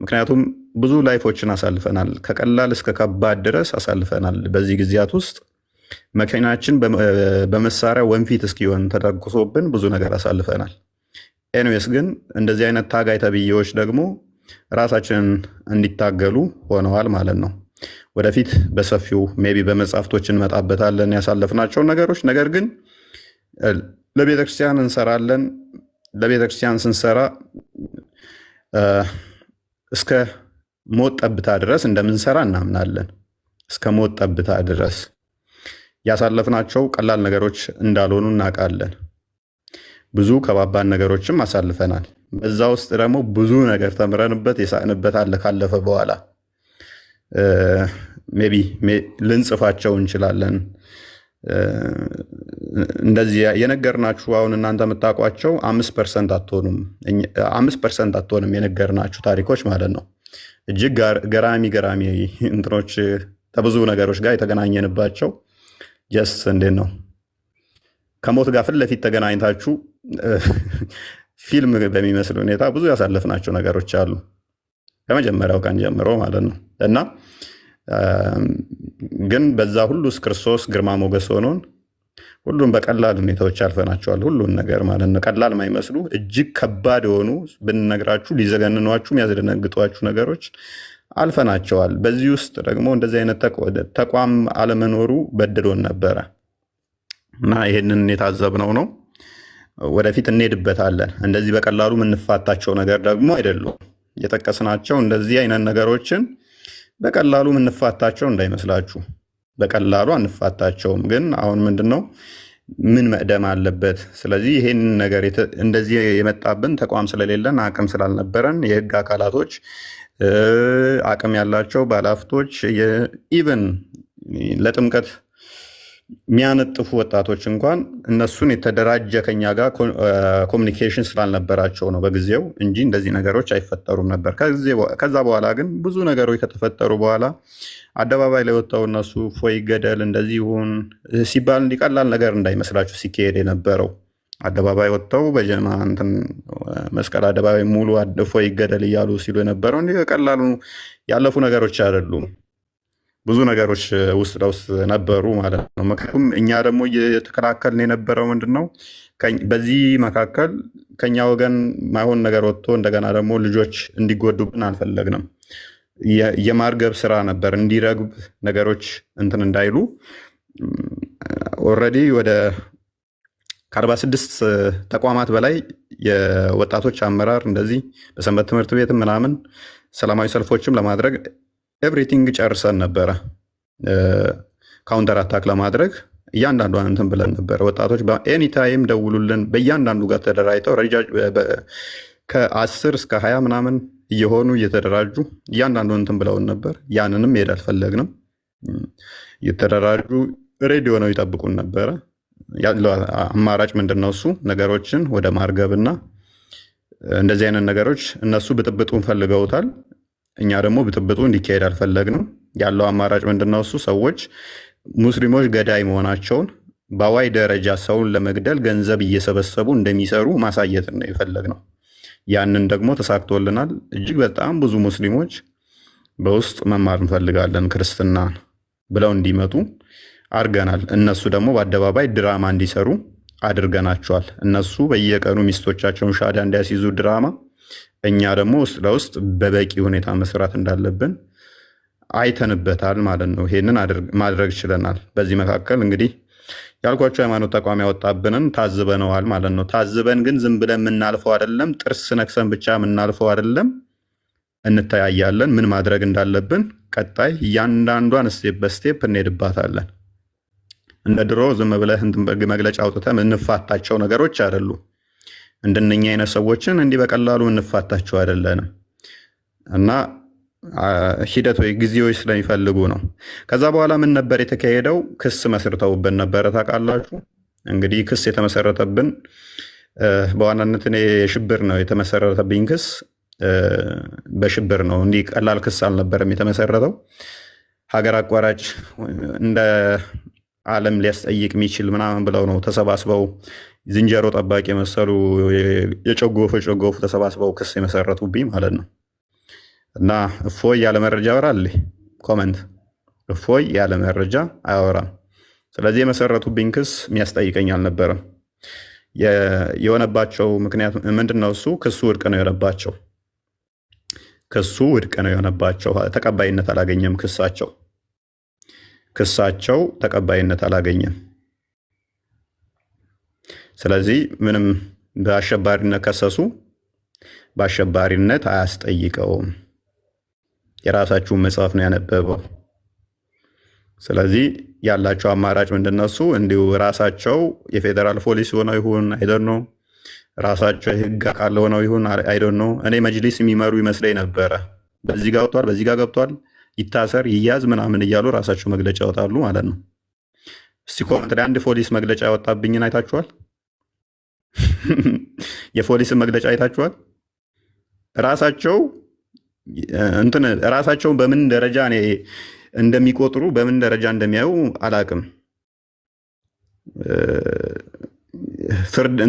ምክንያቱም ብዙ ላይፎችን አሳልፈናል። ከቀላል እስከ ከባድ ድረስ አሳልፈናል። በዚህ ጊዜያት ውስጥ መኪናችን በመሳሪያ ወንፊት እስኪሆን ተተኩሶብን ብዙ ነገር አሳልፈናል። ኤንዌስ ግን እንደዚህ አይነት ታጋይ ተብዬዎች ደግሞ ራሳችንን እንዲታገሉ ሆነዋል ማለት ነው። ወደፊት በሰፊው ሜይ ቢ በመጽሐፍቶች እንመጣበታለን ያሳለፍናቸውን ነገሮች። ነገር ግን ለቤተክርስቲያን እንሰራለን። ለቤተክርስቲያን ስንሰራ እስከ ሞት ጠብታ ድረስ እንደምንሰራ እናምናለን። እስከ ሞት ጠብታ ድረስ ያሳለፍናቸው ቀላል ነገሮች እንዳልሆኑ እናውቃለን። ብዙ ከባባድ ነገሮችም አሳልፈናል። በዛ ውስጥ ደግሞ ብዙ ነገር ተምረንበት የሳቅንበት አለ። ካለፈ በኋላ ሜይ ቢ ልንጽፋቸው እንችላለን። እንደዚህ የነገርናችሁ አሁን እናንተ የምታውቋቸው 5% አትሆኑም። 5% አትሆንም የነገርናችሁ ታሪኮች ማለት ነው። እጅግ ገራሚ እንትኖች ከብዙ ነገሮች ጋር የተገናኘንባቸው ጀስ እንዴት ነው ከሞት ጋር ፊት ለፊት ተገናኝታችሁ ፊልም በሚመስል ሁኔታ ብዙ ያሳለፍናቸው ነገሮች አሉ ከመጀመሪያው ቀን ጀምሮ ማለት ነው። እና ግን በዛ ሁሉ ውስጥ ክርስቶስ ግርማ ሞገስ ሆኖን ሁሉም በቀላል ሁኔታዎች አልፈናቸዋል። ሁሉን ነገር ማለት ነው። ቀላል ማይመስሉ እጅግ ከባድ የሆኑ ብንነግራችሁ ሊዘገንኗችሁ የሚያስደነግጧችሁ ነገሮች አልፈናቸዋል። በዚህ ውስጥ ደግሞ እንደዚህ አይነት ተቋም አለመኖሩ በድሎን ነበረ እና ይህንን የታዘብነው ነው። ወደፊት እንሄድበታለን። እንደዚህ በቀላሉ የምንፋታቸው ነገር ደግሞ አይደሉም። የጠቀስናቸው እንደዚህ አይነት ነገሮችን በቀላሉ የምንፋታቸው እንዳይመስላችሁ። በቀላሉ አንፋታቸውም። ግን አሁን ምንድን ነው ምን መቅደም አለበት? ስለዚህ ይሄን ነገር እንደዚህ የመጣብን ተቋም ስለሌለን አቅም ስላልነበረን የህግ አካላቶች አቅም ያላቸው ባለሀብቶች ኢቨን ለጥምቀት የሚያነጥፉ ወጣቶች እንኳን እነሱን የተደራጀ ከኛ ጋር ኮሚኒኬሽን ስላልነበራቸው ነው በጊዜው እንጂ እንደዚህ ነገሮች አይፈጠሩም ነበር። ከዛ በኋላ ግን ብዙ ነገሮች ከተፈጠሩ በኋላ አደባባይ ላይ ወጣው እነሱ ፎይ ገደል እንደዚህ ይሁን ሲባል እንዲቀላል ነገር እንዳይመስላችሁ ሲካሄድ የነበረው አደባባይ ወጥተው በጀማ እንትን መስቀል አደባባይ ሙሉ ፎይ ገደል እያሉ ሲሉ የነበረው እንዲህ በቀላሉ ያለፉ ነገሮች አይደሉም። ብዙ ነገሮች ውስጥ ለውስጥ ነበሩ ማለት ነው። ምክንያቱም እኛ ደግሞ እየተከላከልን የነበረው ምንድን ነው በዚህ መካከል ከኛ ወገን ማይሆን ነገር ወጥቶ እንደገና ደግሞ ልጆች እንዲጎዱብን አልፈለግንም። የማርገብ ስራ ነበር፣ እንዲረግብ ነገሮች እንትን እንዳይሉ። ኦልሬዲ ወደ ከ46 ተቋማት በላይ የወጣቶች አመራር እንደዚህ በሰንበት ትምህርት ቤት ምናምን ሰላማዊ ሰልፎችም ለማድረግ ኤቭሪቲንግ ጨርሰን ነበረ። ካውንተር አታክ ለማድረግ እያንዳንዷን እንትን ብለን ነበረ። ወጣቶች በኤኒታይም ደውሉልን። በእያንዳንዱ ጋር ተደራጅተው ከ10 እስከ 20 ምናምን እየሆኑ እየተደራጁ እያንዳንዱ እንትን ብለውን ነበር። ያንንም ሄድ አልፈለግንም። እየተደራጁ ሬዲዮ ነው ይጠብቁን ነበረ። ያለው አማራጭ ምንድነው? እሱ ነገሮችን ወደ ማርገብና እንደዚህ አይነት ነገሮች እነሱ ብጥብጡን ፈልገውታል። እኛ ደግሞ ብጥብጡ እንዲካሄድ አልፈለግንም። ያለው አማራጭ ምንድነው? እሱ ሰዎች ሙስሊሞች ገዳይ መሆናቸውን በአዋይ ደረጃ ሰውን ለመግደል ገንዘብ እየሰበሰቡ እንደሚሰሩ ማሳየትን ነው የፈለግነው። ያንን ደግሞ ተሳክቶልናል። እጅግ በጣም ብዙ ሙስሊሞች በውስጥ መማር እንፈልጋለን ክርስትናን ብለው እንዲመጡ አድርገናል። እነሱ ደግሞ በአደባባይ ድራማ እንዲሰሩ አድርገናቸዋል። እነሱ በየቀኑ ሚስቶቻቸውን ሻዳ እንዲያስይዙ ድራማ፣ እኛ ደግሞ ውስጥ ለውስጥ በበቂ ሁኔታ መስራት እንዳለብን አይተንበታል ማለት ነው። ይሄንን ማድረግ ችለናል። በዚህ መካከል እንግዲህ ያልኳቸው ሃይማኖት ተቋም ያወጣብንን ታዝበነዋል ማለት ነው። ታዝበን ግን ዝም ብለን የምናልፈው አይደለም። ጥርስ ነክሰን ብቻ የምናልፈው አይደለም። እንተያያለን። ምን ማድረግ እንዳለብን ቀጣይ እያንዳንዷን ስቴፕ በስቴፕ እንሄድባታለን። እንደ ድሮ ዝም ብለህ መግለጫ አውጥተህ የምንፋታቸው ነገሮች አይደሉም። እንደነኛ አይነት ሰዎችን እንዲህ በቀላሉ እንፋታቸው አይደለንም እና ሂደቶች ጊዜዎች ስለሚፈልጉ ነው። ከዛ በኋላ ምን ነበር የተካሄደው? ክስ መስርተውብን ነበረ። ታውቃላችሁ እንግዲህ ክስ የተመሰረተብን በዋናነት እኔ የሽብር ነው የተመሰረተብኝ ክስ በሽብር ነው። እንዲህ ቀላል ክስ አልነበረም የተመሰረተው። ሀገር አቋራጭ እንደ ዓለም ሊያስጠይቅ የሚችል ምናምን ብለው ነው ተሰባስበው ዝንጀሮ ጠባቂ የመሰሉ የጨጎፉ ተሰባስበው ክስ የመሰረቱብኝ ማለት ነው። እና እፎይ ያለ መረጃ ያወራል። ኮመንት እፎይ ያለ መረጃ አያወራም። ስለዚህ የመሰረቱብኝ ክስ የሚያስጠይቀኝ አልነበረም። የሆነባቸው ምክንያት ምንድን ነው? እሱ ክሱ ውድቅ ነው የሆነባቸው። ክሱ ውድቅ ነው የሆነባቸው። ተቀባይነት አላገኘም። ክሳቸው ተቀባይነት አላገኘም። ስለዚህ ምንም በአሸባሪነት ከሰሱ፣ በአሸባሪነት አያስጠይቀውም። የራሳችሁን መጽሐፍ ነው ያነበበው። ስለዚህ ያላቸው አማራጭ ምንድነው? እሱ እንዲሁ ራሳቸው የፌዴራል ፖሊስ ሆነው ይሁን አይደን ነው፣ ራሳቸው የህግ አካል ሆነው ይሁን አይደን ነው። እኔ መጅሊስ የሚመሩ ይመስለኝ ነበረ። በዚህ ጋር ወጥቷል፣ በዚህ ጋር ገብቷል፣ ይታሰር ይያዝ ምናምን እያሉ ራሳቸው መግለጫ ያወጣሉ ማለት ነው። እስቲ ኮመንት ላይ አንድ ፖሊስ መግለጫ ያወጣብኝን አይታችኋል? የፖሊስን መግለጫ አይታችኋል? ራሳቸውን በምን ደረጃ እንደሚቆጥሩ በምን ደረጃ እንደሚያዩ አላቅም። ፍርድ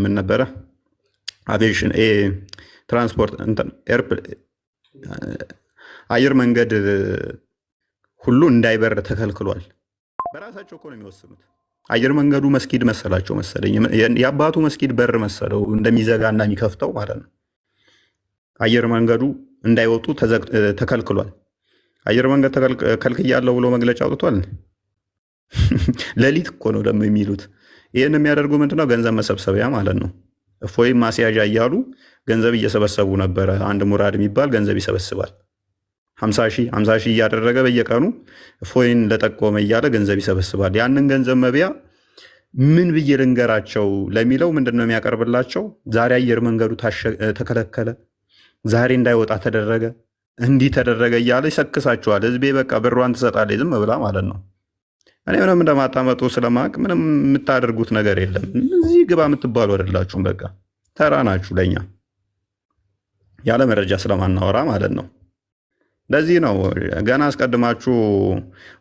ምን ነበረ አቪዬሽን ትራንስፖርት አየር መንገድ ሁሉ እንዳይበር ተከልክሏል። በራሳቸው እኮ ነው የሚወስኑት። አየር መንገዱ መስጊድ መሰላቸው መሰለኝ፣ የአባቱ መስጊድ በር መሰለው እንደሚዘጋ እና የሚከፍተው ማለት ነው። አየር መንገዱ እንዳይወጡ ተከልክሏል። አየር መንገድ ከልክያለሁ ብሎ መግለጫ አውጥቷል። ሌሊት እኮ ነው ደግሞ የሚሉት። ይህን የሚያደርጉ ምንድነው? ገንዘብ መሰብሰቢያ ማለት ነው። እፎይም ማስያዣ እያሉ ገንዘብ እየሰበሰቡ ነበረ። አንድ ሙራድ የሚባል ገንዘብ ይሰበስባል። 50 ሺህ እያደረገ በየቀኑ እፎይን ለጠቆመ እያለ ገንዘብ ይሰበስባል። ያንን ገንዘብ መብያ ምን ብዬ ልንገራቸው ለሚለው ምንድነው የሚያቀርብላቸው? ዛሬ አየር መንገዱ ተከለከለ፣ ዛሬ እንዳይወጣ ተደረገ፣ እንዲህ ተደረገ እያለ ይሰክሳቸዋል። ህዝቤ በቃ ብሯን ትሰጣለች ዝም ብላ ማለት ነው። እኔ ምንም እንደማታመጡ ስለማቅ ምንም የምታደርጉት ነገር የለም። እዚህ ግባ የምትባሉ አይደላችሁም። በቃ ተራ ናችሁ ለእኛ ያለ መረጃ ስለማናወራ ማለት ነው። ለዚህ ነው ገና አስቀድማችሁ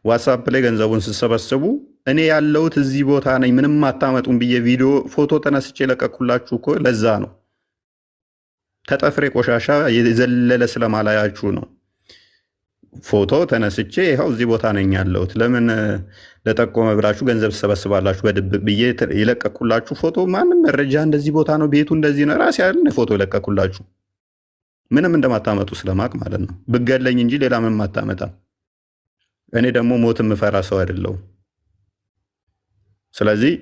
ዋትሳፕ ላይ ገንዘቡን ስትሰበስቡ እኔ ያለሁት እዚህ ቦታ ነኝ ምንም አታመጡም ብዬ ቪዲዮ ፎቶ ተነስቼ ለቀኩላችሁ እኮ ለዛ ነው። ተጠፍሬ ቆሻሻ የዘለለ ስለማላያችሁ ነው። ፎቶ ተነስቼ ይኸው እዚህ ቦታ ነኝ ያለሁት። ለምን ለጠቆመ ብላችሁ ገንዘብ ትሰበስባላችሁ? በድብቅ ብዬ የለቀኩላችሁ ፎቶ ማንም መረጃ እንደዚህ ቦታ ነው ቤቱ እንደዚህ ነው ራሴ ያለ ፎቶ የለቀኩላችሁ ምንም እንደማታመጡ ስለማቅ ማለት ነው። ብገለኝ እንጂ ሌላ ምንም አታመጣም። እኔ ደግሞ ሞት የምፈራ ሰው አይደለሁም። ስለዚህ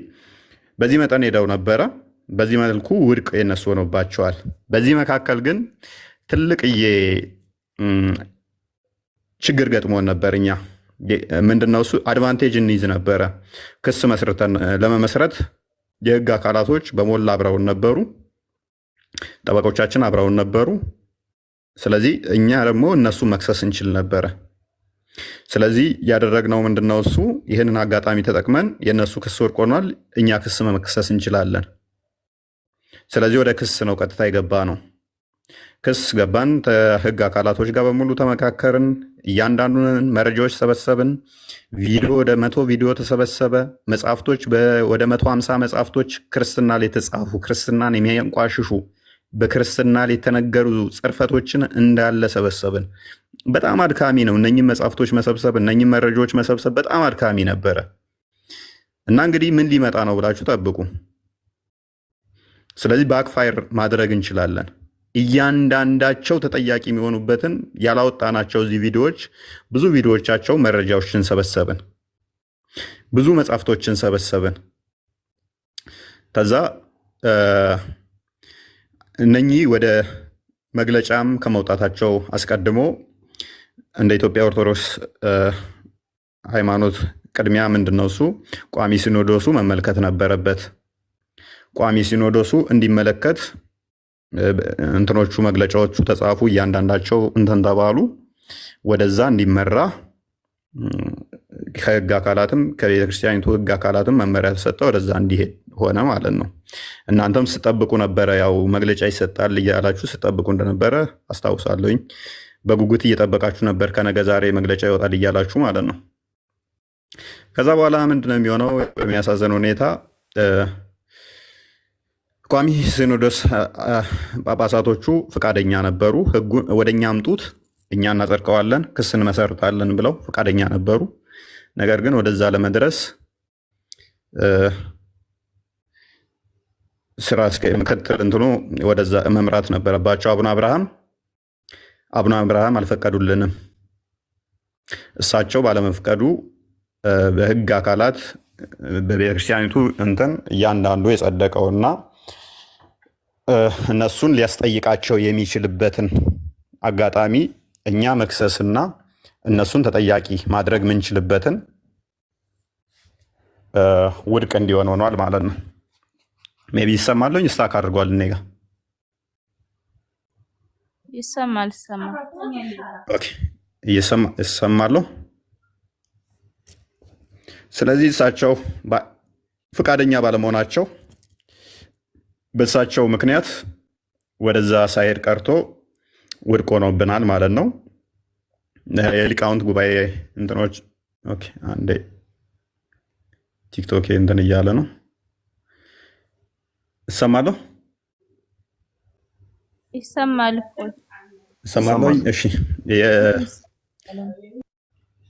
በዚህ መጠን ሄደው ነበረ። በዚህ መልኩ ውድቅ የነሱ ሆኖባቸዋል። በዚህ መካከል ግን ትልቅዬ ችግር ገጥሞን ነበር። እኛ ምንድነው እሱ አድቫንቴጅ እንይዝ ነበረ። ክስ መስርተን ለመመስረት የህግ አካላቶች በሞላ አብረውን ነበሩ። ጠበቆቻችን አብረውን ነበሩ። ስለዚህ እኛ ደግሞ እነሱ መክሰስ እንችል ነበረ። ስለዚህ ያደረግነው ምንድነው እሱ ይህንን አጋጣሚ ተጠቅመን የእነሱ ክስ ወድቅ ሆኗል፣ እኛ ክስ መክሰስ እንችላለን። ስለዚህ ወደ ክስ ነው ቀጥታ የገባ ነው። ክስ ገባን። ከህግ አካላቶች ጋር በሙሉ ተመካከርን። እያንዳንዱን መረጃዎች ሰበሰብን። ቪዲዮ ወደ 100 ቪዲዮ ተሰበሰበ። መጽሐፍቶች ወደ 150 መጽሐፍቶች ክርስትና ላይ የተጻፉ ክርስትናን የሚያንቋሽሹ በክርስትና ላይ የተነገሩ ጽርፈቶችን እንዳለ ሰበሰብን። በጣም አድካሚ ነው እነኝም መጽሐፍቶች መሰብሰብ፣ እነኝም መረጃዎች መሰብሰብ በጣም አድካሚ ነበረ እና እንግዲህ ምን ሊመጣ ነው ብላችሁ ጠብቁ። ስለዚህ ባክፋየር ማድረግ እንችላለን። እያንዳንዳቸው ተጠያቂ የሚሆኑበትን ያላወጣናቸው እዚህ ቪዲዮዎች ብዙ ቪዲዮዎቻቸው መረጃዎችን ሰበሰብን፣ ብዙ መጽሐፍቶችን ሰበሰብን። ከዛ እነኚህ ወደ መግለጫም ከመውጣታቸው አስቀድሞ እንደ ኢትዮጵያ ኦርቶዶክስ ሃይማኖት ቅድሚያ ምንድነው እሱ ቋሚ ሲኖዶሱ መመልከት ነበረበት። ቋሚ ሲኖዶሱ እንዲመለከት እንትኖቹ መግለጫዎቹ ተጻፉ፣ እያንዳንዳቸው እንትን ተባሉ፣ ወደዛ እንዲመራ ከህግ አካላትም ከቤተክርስቲያኒቱ ህግ አካላትም መመሪያ ተሰጠ፣ ወደዛ እንዲሄድ ሆነ ማለት ነው። እናንተም ስጠብቁ ነበረ፣ ያው መግለጫ ይሰጣል እያላችሁ ስጠብቁ እንደነበረ አስታውሳለሁኝ። በጉጉት እየጠበቃችሁ ነበር፣ ከነገ ዛሬ መግለጫ ይወጣል እያላችሁ ማለት ነው። ከዛ በኋላ ምንድነው የሚሆነው? በሚያሳዝን ሁኔታ ቋሚ ሲኖዶስ ጳጳሳቶቹ ፈቃደኛ ነበሩ። ህጉን ወደኛ አምጡት እኛ እናጸድቀዋለን ክስ እንመሰርታለን ብለው ፈቃደኛ ነበሩ። ነገር ግን ወደዛ ለመድረስ ስራ ምክትል እንትኑ ወደዛ መምራት ነበረባቸው። አቡነ አብርሃም አልፈቀዱልንም። እሳቸው ባለመፍቀዱ በህግ አካላት በቤተክርስቲያኒቱ እንትን እያንዳንዱ የጸደቀውና እነሱን ሊያስጠይቃቸው የሚችልበትን አጋጣሚ እኛ መክሰስና እነሱን ተጠያቂ ማድረግ ምንችልበትን ውድቅ እንዲሆን ሆኗል ማለት ነው። ሜቢ ይሰማለኝ ስታክ አድርጓል። እኔ ጋ ይሰማለሁ። ስለዚህ እሳቸው ፈቃደኛ ባለመሆናቸው በእሳቸው ምክንያት ወደዛ ሳይሄድ ቀርቶ ውድቅ ሆኖብናል ማለት ነው። የሊቃውንት ጉባኤ እንትኖች አንዴ ቲክቶክ እንትን እያለ ነው። እሰማለሁ እሰማለሁ። እሺ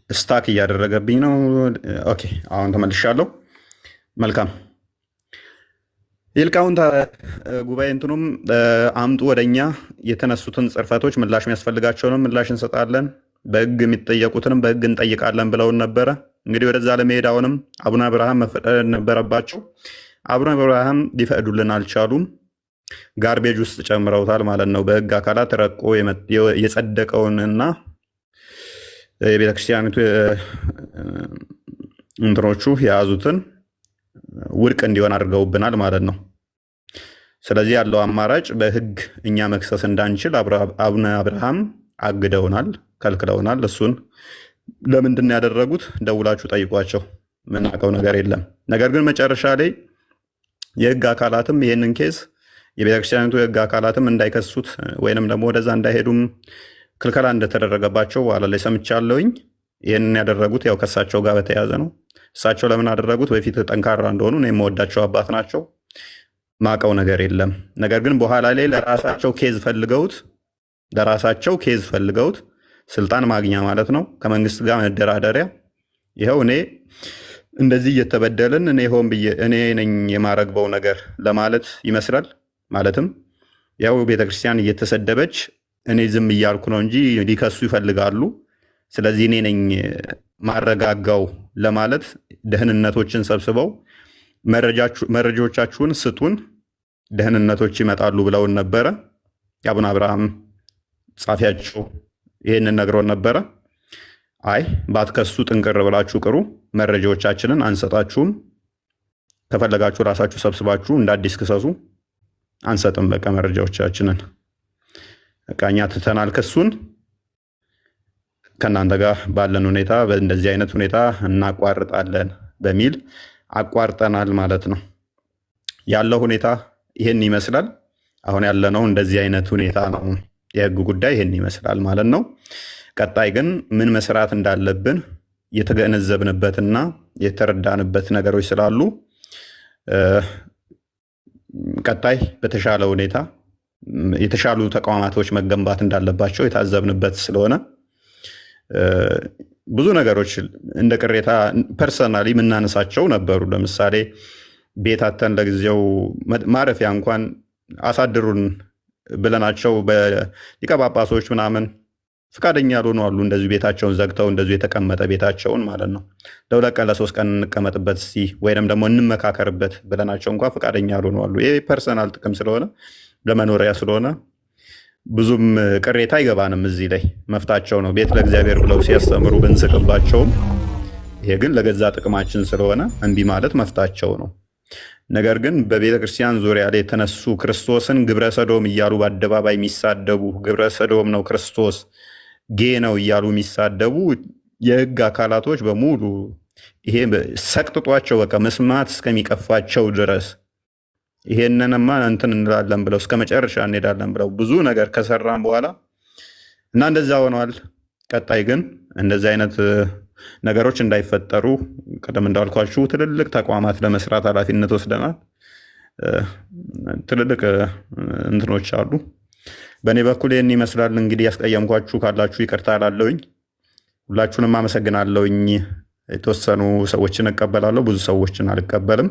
ስታክ እያደረገብኝ ነው። ኦኬ አሁን ተመልሻለሁ። መልካም የሊቃውንት ጉባኤ እንትኑም አምጡ ወደኛ የተነሱትን ጽርፈቶች ምላሽ የሚያስፈልጋቸውንም ምላሽ እንሰጣለን፣ በሕግ የሚጠየቁትንም በሕግ እንጠይቃለን ብለውን ነበረ። እንግዲህ ወደዛ ለመሄድ አሁንም አቡነ አብርሃም መፈቀድ ነበረባቸው። አቡነ አብርሃም ሊፈቅዱልን አልቻሉም። ጋርቤጅ ውስጥ ጨምረውታል ማለት ነው። በሕግ አካላት ረቆ የጸደቀውንና የቤተክርስቲያኒቱ እንትኖቹ የያዙትን ውድቅ እንዲሆን አድርገውብናል ማለት ነው። ስለዚህ ያለው አማራጭ በሕግ እኛ መክሰስ እንዳንችል አቡነ አብርሃም አግደውናል፣ ከልክለውናል። እሱን ለምንድን ያደረጉት ደውላችሁ ጠይቋቸው፣ ምናውቀው ነገር የለም። ነገር ግን መጨረሻ ላይ የሕግ አካላትም ይህንን ኬስ የቤተክርስቲያኒቱ የሕግ አካላትም እንዳይከሱት ወይንም ደግሞ ወደዛ እንዳይሄዱም ክልከላ እንደተደረገባቸው በኋላ ላይ ሰምቻለሁኝ። ይህንን ያደረጉት ያው ከእሳቸው ጋር በተያያዘ ነው። እሳቸው ለምን አደረጉት? በፊት ጠንካራ እንደሆኑ እኔ የምወዳቸው አባት ናቸው። ማቀው ነገር የለም። ነገር ግን በኋላ ላይ ለራሳቸው ኬዝ ፈልገውት ስልጣን ማግኛ ማለት ነው፣ ከመንግስት ጋር መደራደሪያ። ይኸው እኔ እንደዚህ እየተበደልን እኔ ሆን ብዬ እኔ ነኝ የማረግበው ነገር ለማለት ይመስላል። ማለትም ያው ቤተክርስቲያን እየተሰደበች እኔ ዝም እያልኩ ነው እንጂ ሊከሱ ይፈልጋሉ። ስለዚህ እኔ ነኝ ማረጋጋው ለማለት ደህንነቶችን ሰብስበው መረጃዎቻችሁን ስጡን፣ ደህንነቶች ይመጣሉ ብለውን ነበረ። የአቡነ አብርሃም ጻፊያቸው ይህንን ነግሮን ነበረ። አይ ባትከሱ ጥንቅር ብላችሁ ቅሩ፣ መረጃዎቻችንን አንሰጣችሁም፣ ከፈለጋችሁ ራሳችሁ ሰብስባችሁ እንደ አዲስ ክሰሱ፣ አንሰጥም በቃ መረጃዎቻችንን በቃ እኛ ትተናል ክሱን፣ ከእናንተ ጋር ባለን ሁኔታ በእንደዚህ አይነት ሁኔታ እናቋርጣለን በሚል አቋርጠናል ማለት ነው። ያለው ሁኔታ ይህን ይመስላል። አሁን ያለነው እንደዚህ አይነት ሁኔታ ነው። የህግ ጉዳይ ይህን ይመስላል ማለት ነው። ቀጣይ ግን ምን መስራት እንዳለብን የተገነዘብንበትና የተረዳንበት ነገሮች ስላሉ ቀጣይ በተሻለ ሁኔታ የተሻሉ ተቋማቶች መገንባት እንዳለባቸው የታዘብንበት ስለሆነ ብዙ ነገሮች እንደ ቅሬታ ፐርሰናሊ የምናነሳቸው ነበሩ። ለምሳሌ ቤታተን ለጊዜው ማረፊያ እንኳን አሳድሩን ብለናቸው በሊቀ ጳጳሶች ምናምን ፍቃደኛ ያልሆኑ አሉ። እንደዚሁ ቤታቸውን ዘግተው እንደዚሁ የተቀመጠ ቤታቸውን ማለት ነው ለ2 ቀን ለ3 ቀን እንቀመጥበት ወይንም ደግሞ እንመካከርበት ብለናቸው እንኳን ፍቃደኛ ያልሆኑ አሉ። ይሄ ፐርሰናል ጥቅም ስለሆነ ለመኖሪያ ስለሆነ ብዙም ቅሬታ አይገባንም። እዚህ ላይ መፍታቸው ነው። ቤት ለእግዚአብሔር ብለው ሲያስተምሩ ብንስቅባቸውም ይሄ ግን ለገዛ ጥቅማችን ስለሆነ እምቢ ማለት መፍታቸው ነው። ነገር ግን በቤተ ክርስቲያን ዙሪያ ላይ የተነሱ ክርስቶስን ግብረ ሰዶም እያሉ በአደባባይ የሚሳደቡ ግብረ ሰዶም ነው ክርስቶስ ጌ ነው እያሉ የሚሳደቡ የህግ አካላቶች በሙሉ ይሄ ሰቅጥጧቸው በቃ መስማት እስከሚቀፋቸው ድረስ ይሄንንማ እንትን እንላለን ብለው እስከ መጨረሻ እንሄዳለን ብለው ብዙ ነገር ከሰራን በኋላ እና እንደዛ ሆነዋል። ቀጣይ ግን እንደዚህ አይነት ነገሮች እንዳይፈጠሩ ቀደም እንዳልኳችሁ ትልልቅ ተቋማት ለመስራት ኃላፊነት ወስደናል። ትልልቅ እንትኖች አሉ። በእኔ በኩል ይህን ይመስላል። እንግዲህ ያስቀየምኳችሁ ካላችሁ ይቅርታ እላለሁኝ። ሁላችሁንም አመሰግናለሁኝ። የተወሰኑ ሰዎችን እቀበላለሁ፣ ብዙ ሰዎችን አልቀበልም።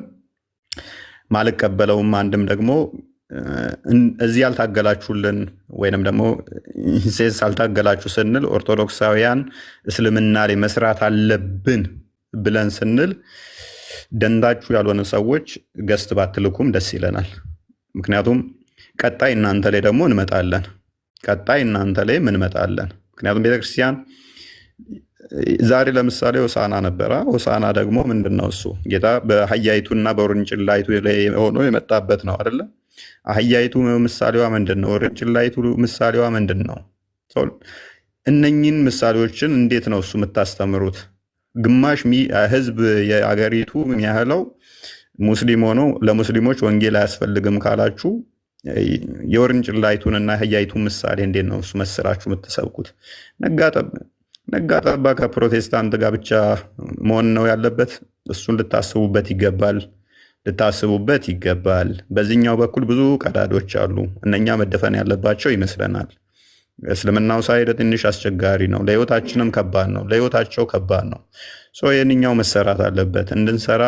ማልቀበለውም አንድም ደግሞ እዚህ ያልታገላችሁልን ወይንም ደግሞ ሴንስ አልታገላችሁ ስንል ኦርቶዶክሳውያን እስልምና ላይ መስራት አለብን ብለን ስንል ደንዳችሁ ያልሆነ ሰዎች ገስት ባትልኩም ደስ ይለናል። ምክንያቱም ቀጣይ እናንተ ላይ ደግሞ እንመጣለን። ምክንያቱም ቤተክርስቲያን ዛሬ ለምሳሌ ሆሳዕና ነበረ። ሆሳዕና ደግሞ ምንድነው? እሱ ጌታ በአህያይቱና በውርንጭላይቱ ላይ ሆኖ የመጣበት ነው አይደለ? አህያይቱ ምሳሌዋ ምንድን ነው? ውርንጭላይቱ ምሳሌዋ ምንድን ነው? እነኝን ምሳሌዎችን እንዴት ነው እሱ የምታስተምሩት? ግማሽ ህዝብ የአገሪቱ የሚያህለው ሙስሊም ሆኖ ለሙስሊሞች ወንጌል አያስፈልግም ካላችሁ የውርንጭላይቱንና አህያይቱን ምሳሌ እንዴት ነው እሱ መስራችሁ የምትሰብኩት? ነጋ ጠባ ከፕሮቴስታንት ጋር ብቻ መሆን ነው ያለበት? እሱን ልታስቡበት ይገባል። በዚህኛው በኩል ብዙ ቀዳዶች አሉ። እነኛ መደፈን ያለባቸው ይመስለናል። እስልምናው ሳይድ ትንሽ አስቸጋሪ ነው፣ ለህይወታችንም ከባድ ነው፣ ለህይወታቸው ከባድ ነው። ይህንኛው መሰራት አለበት። እንድንሰራ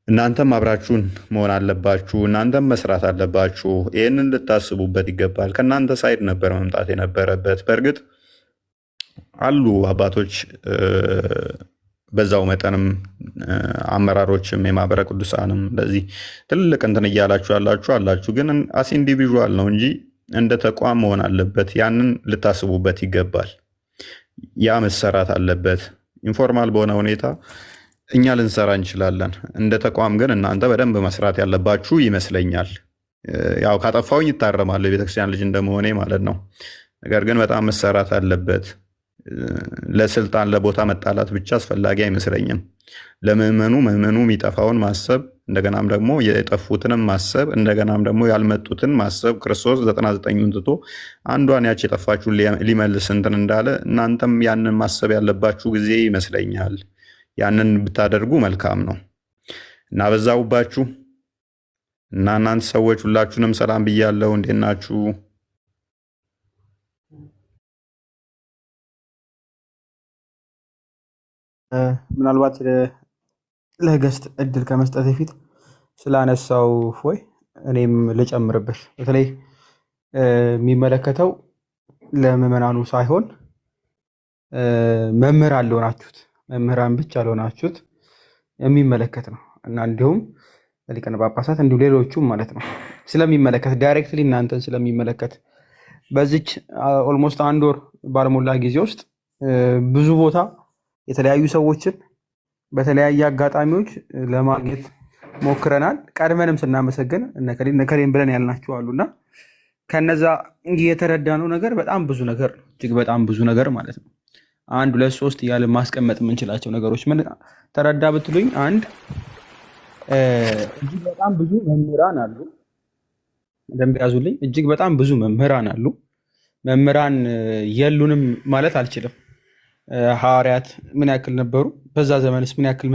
እናንተም አብራችሁን መሆን አለባችሁ። እናንተም መስራት አለባችሁ። ይህንን ልታስቡበት ይገባል። ከእናንተ ሳይድ ነበር መምጣት የነበረበት። በእርግጥ አሉ አባቶች በዛው መጠንም አመራሮችም የማህበረ ቅዱሳንም እንደዚህ ትልቅ እንትን እያላችሁ አላችሁ። ግን አስ ኢንዲቪዥዋል ነው እንጂ እንደ ተቋም መሆን አለበት። ያንን ልታስቡበት ይገባል። ያ መሰራት አለበት። ኢንፎርማል በሆነ ሁኔታ እኛ ልንሰራ እንችላለን። እንደ ተቋም ግን እናንተ በደንብ መስራት ያለባችሁ ይመስለኛል። ያው ካጠፋውኝ ይታረማለሁ፣ የቤተክርስቲያን ልጅ እንደመሆኔ ማለት ነው። ነገር ግን በጣም መሰራት አለበት። ለስልጣን ለቦታ መጣላት ብቻ አስፈላጊ አይመስለኝም። ለምዕመኑ የሚጠፋውን ማሰብ፣ እንደገናም ደግሞ የጠፉትንም ማሰብ፣ እንደገናም ደግሞ ያልመጡትን ማሰብ። ክርስቶስ 99ን ትቶ አንዷን ያች የጠፋችሁን ሊመልስ እንትን እንዳለ እናንተም ያንን ማሰብ ያለባችሁ ጊዜ ይመስለኛል። ያንን ብታደርጉ መልካም ነው እና በዛውባችሁ እና እናንተ ሰዎች ሁላችሁንም ሰላም ብያለሁ። እንዴት ናችሁ? ምናልባት ለገስት እድል ከመስጠት በፊት ስላነሳው ፎይ እኔም ልጨምርበት። በተለይ የሚመለከተው ለምዕመናኑ ሳይሆን መምህራን ለሆናችሁት መምህራን ብቻ ለሆናችሁት የሚመለከት ነው እና እንዲሁም ሊቃነ ጳጳሳት እንዲሁ ሌሎቹም ማለት ነው ስለሚመለከት ዳይሬክትሊ እናንተን ስለሚመለከት በዚች ኦልሞስት 1 ወር ባልሞላ ጊዜ ውስጥ ብዙ ቦታ የተለያዩ ሰዎችን በተለያየ አጋጣሚዎች ለማግኘት ሞክረናል። ቀድመንም ስናመሰግን እነከሌን ብለን ያልናቸው አሉና ከነዛ የተረዳነው ነገር በጣም ብዙ ነገር ነው። እጅግ በጣም ብዙ ነገር ማለት ነው። 1 2 3 እያለ ማስቀመጥ የምንችላቸው ነገሮች ምን ተረዳ ብትሉኝ፣ አንድ እጅግ በጣም ብዙ መምህራን አሉ። ደንብ ያዙልኝ። እጅግ በጣም ብዙ መምህራን አሉ። መምህራን የሉንም ማለት አልችልም። ሐዋርያት ምን ያክል ነበሩ? በዛ ዘመንስ ምን ያክል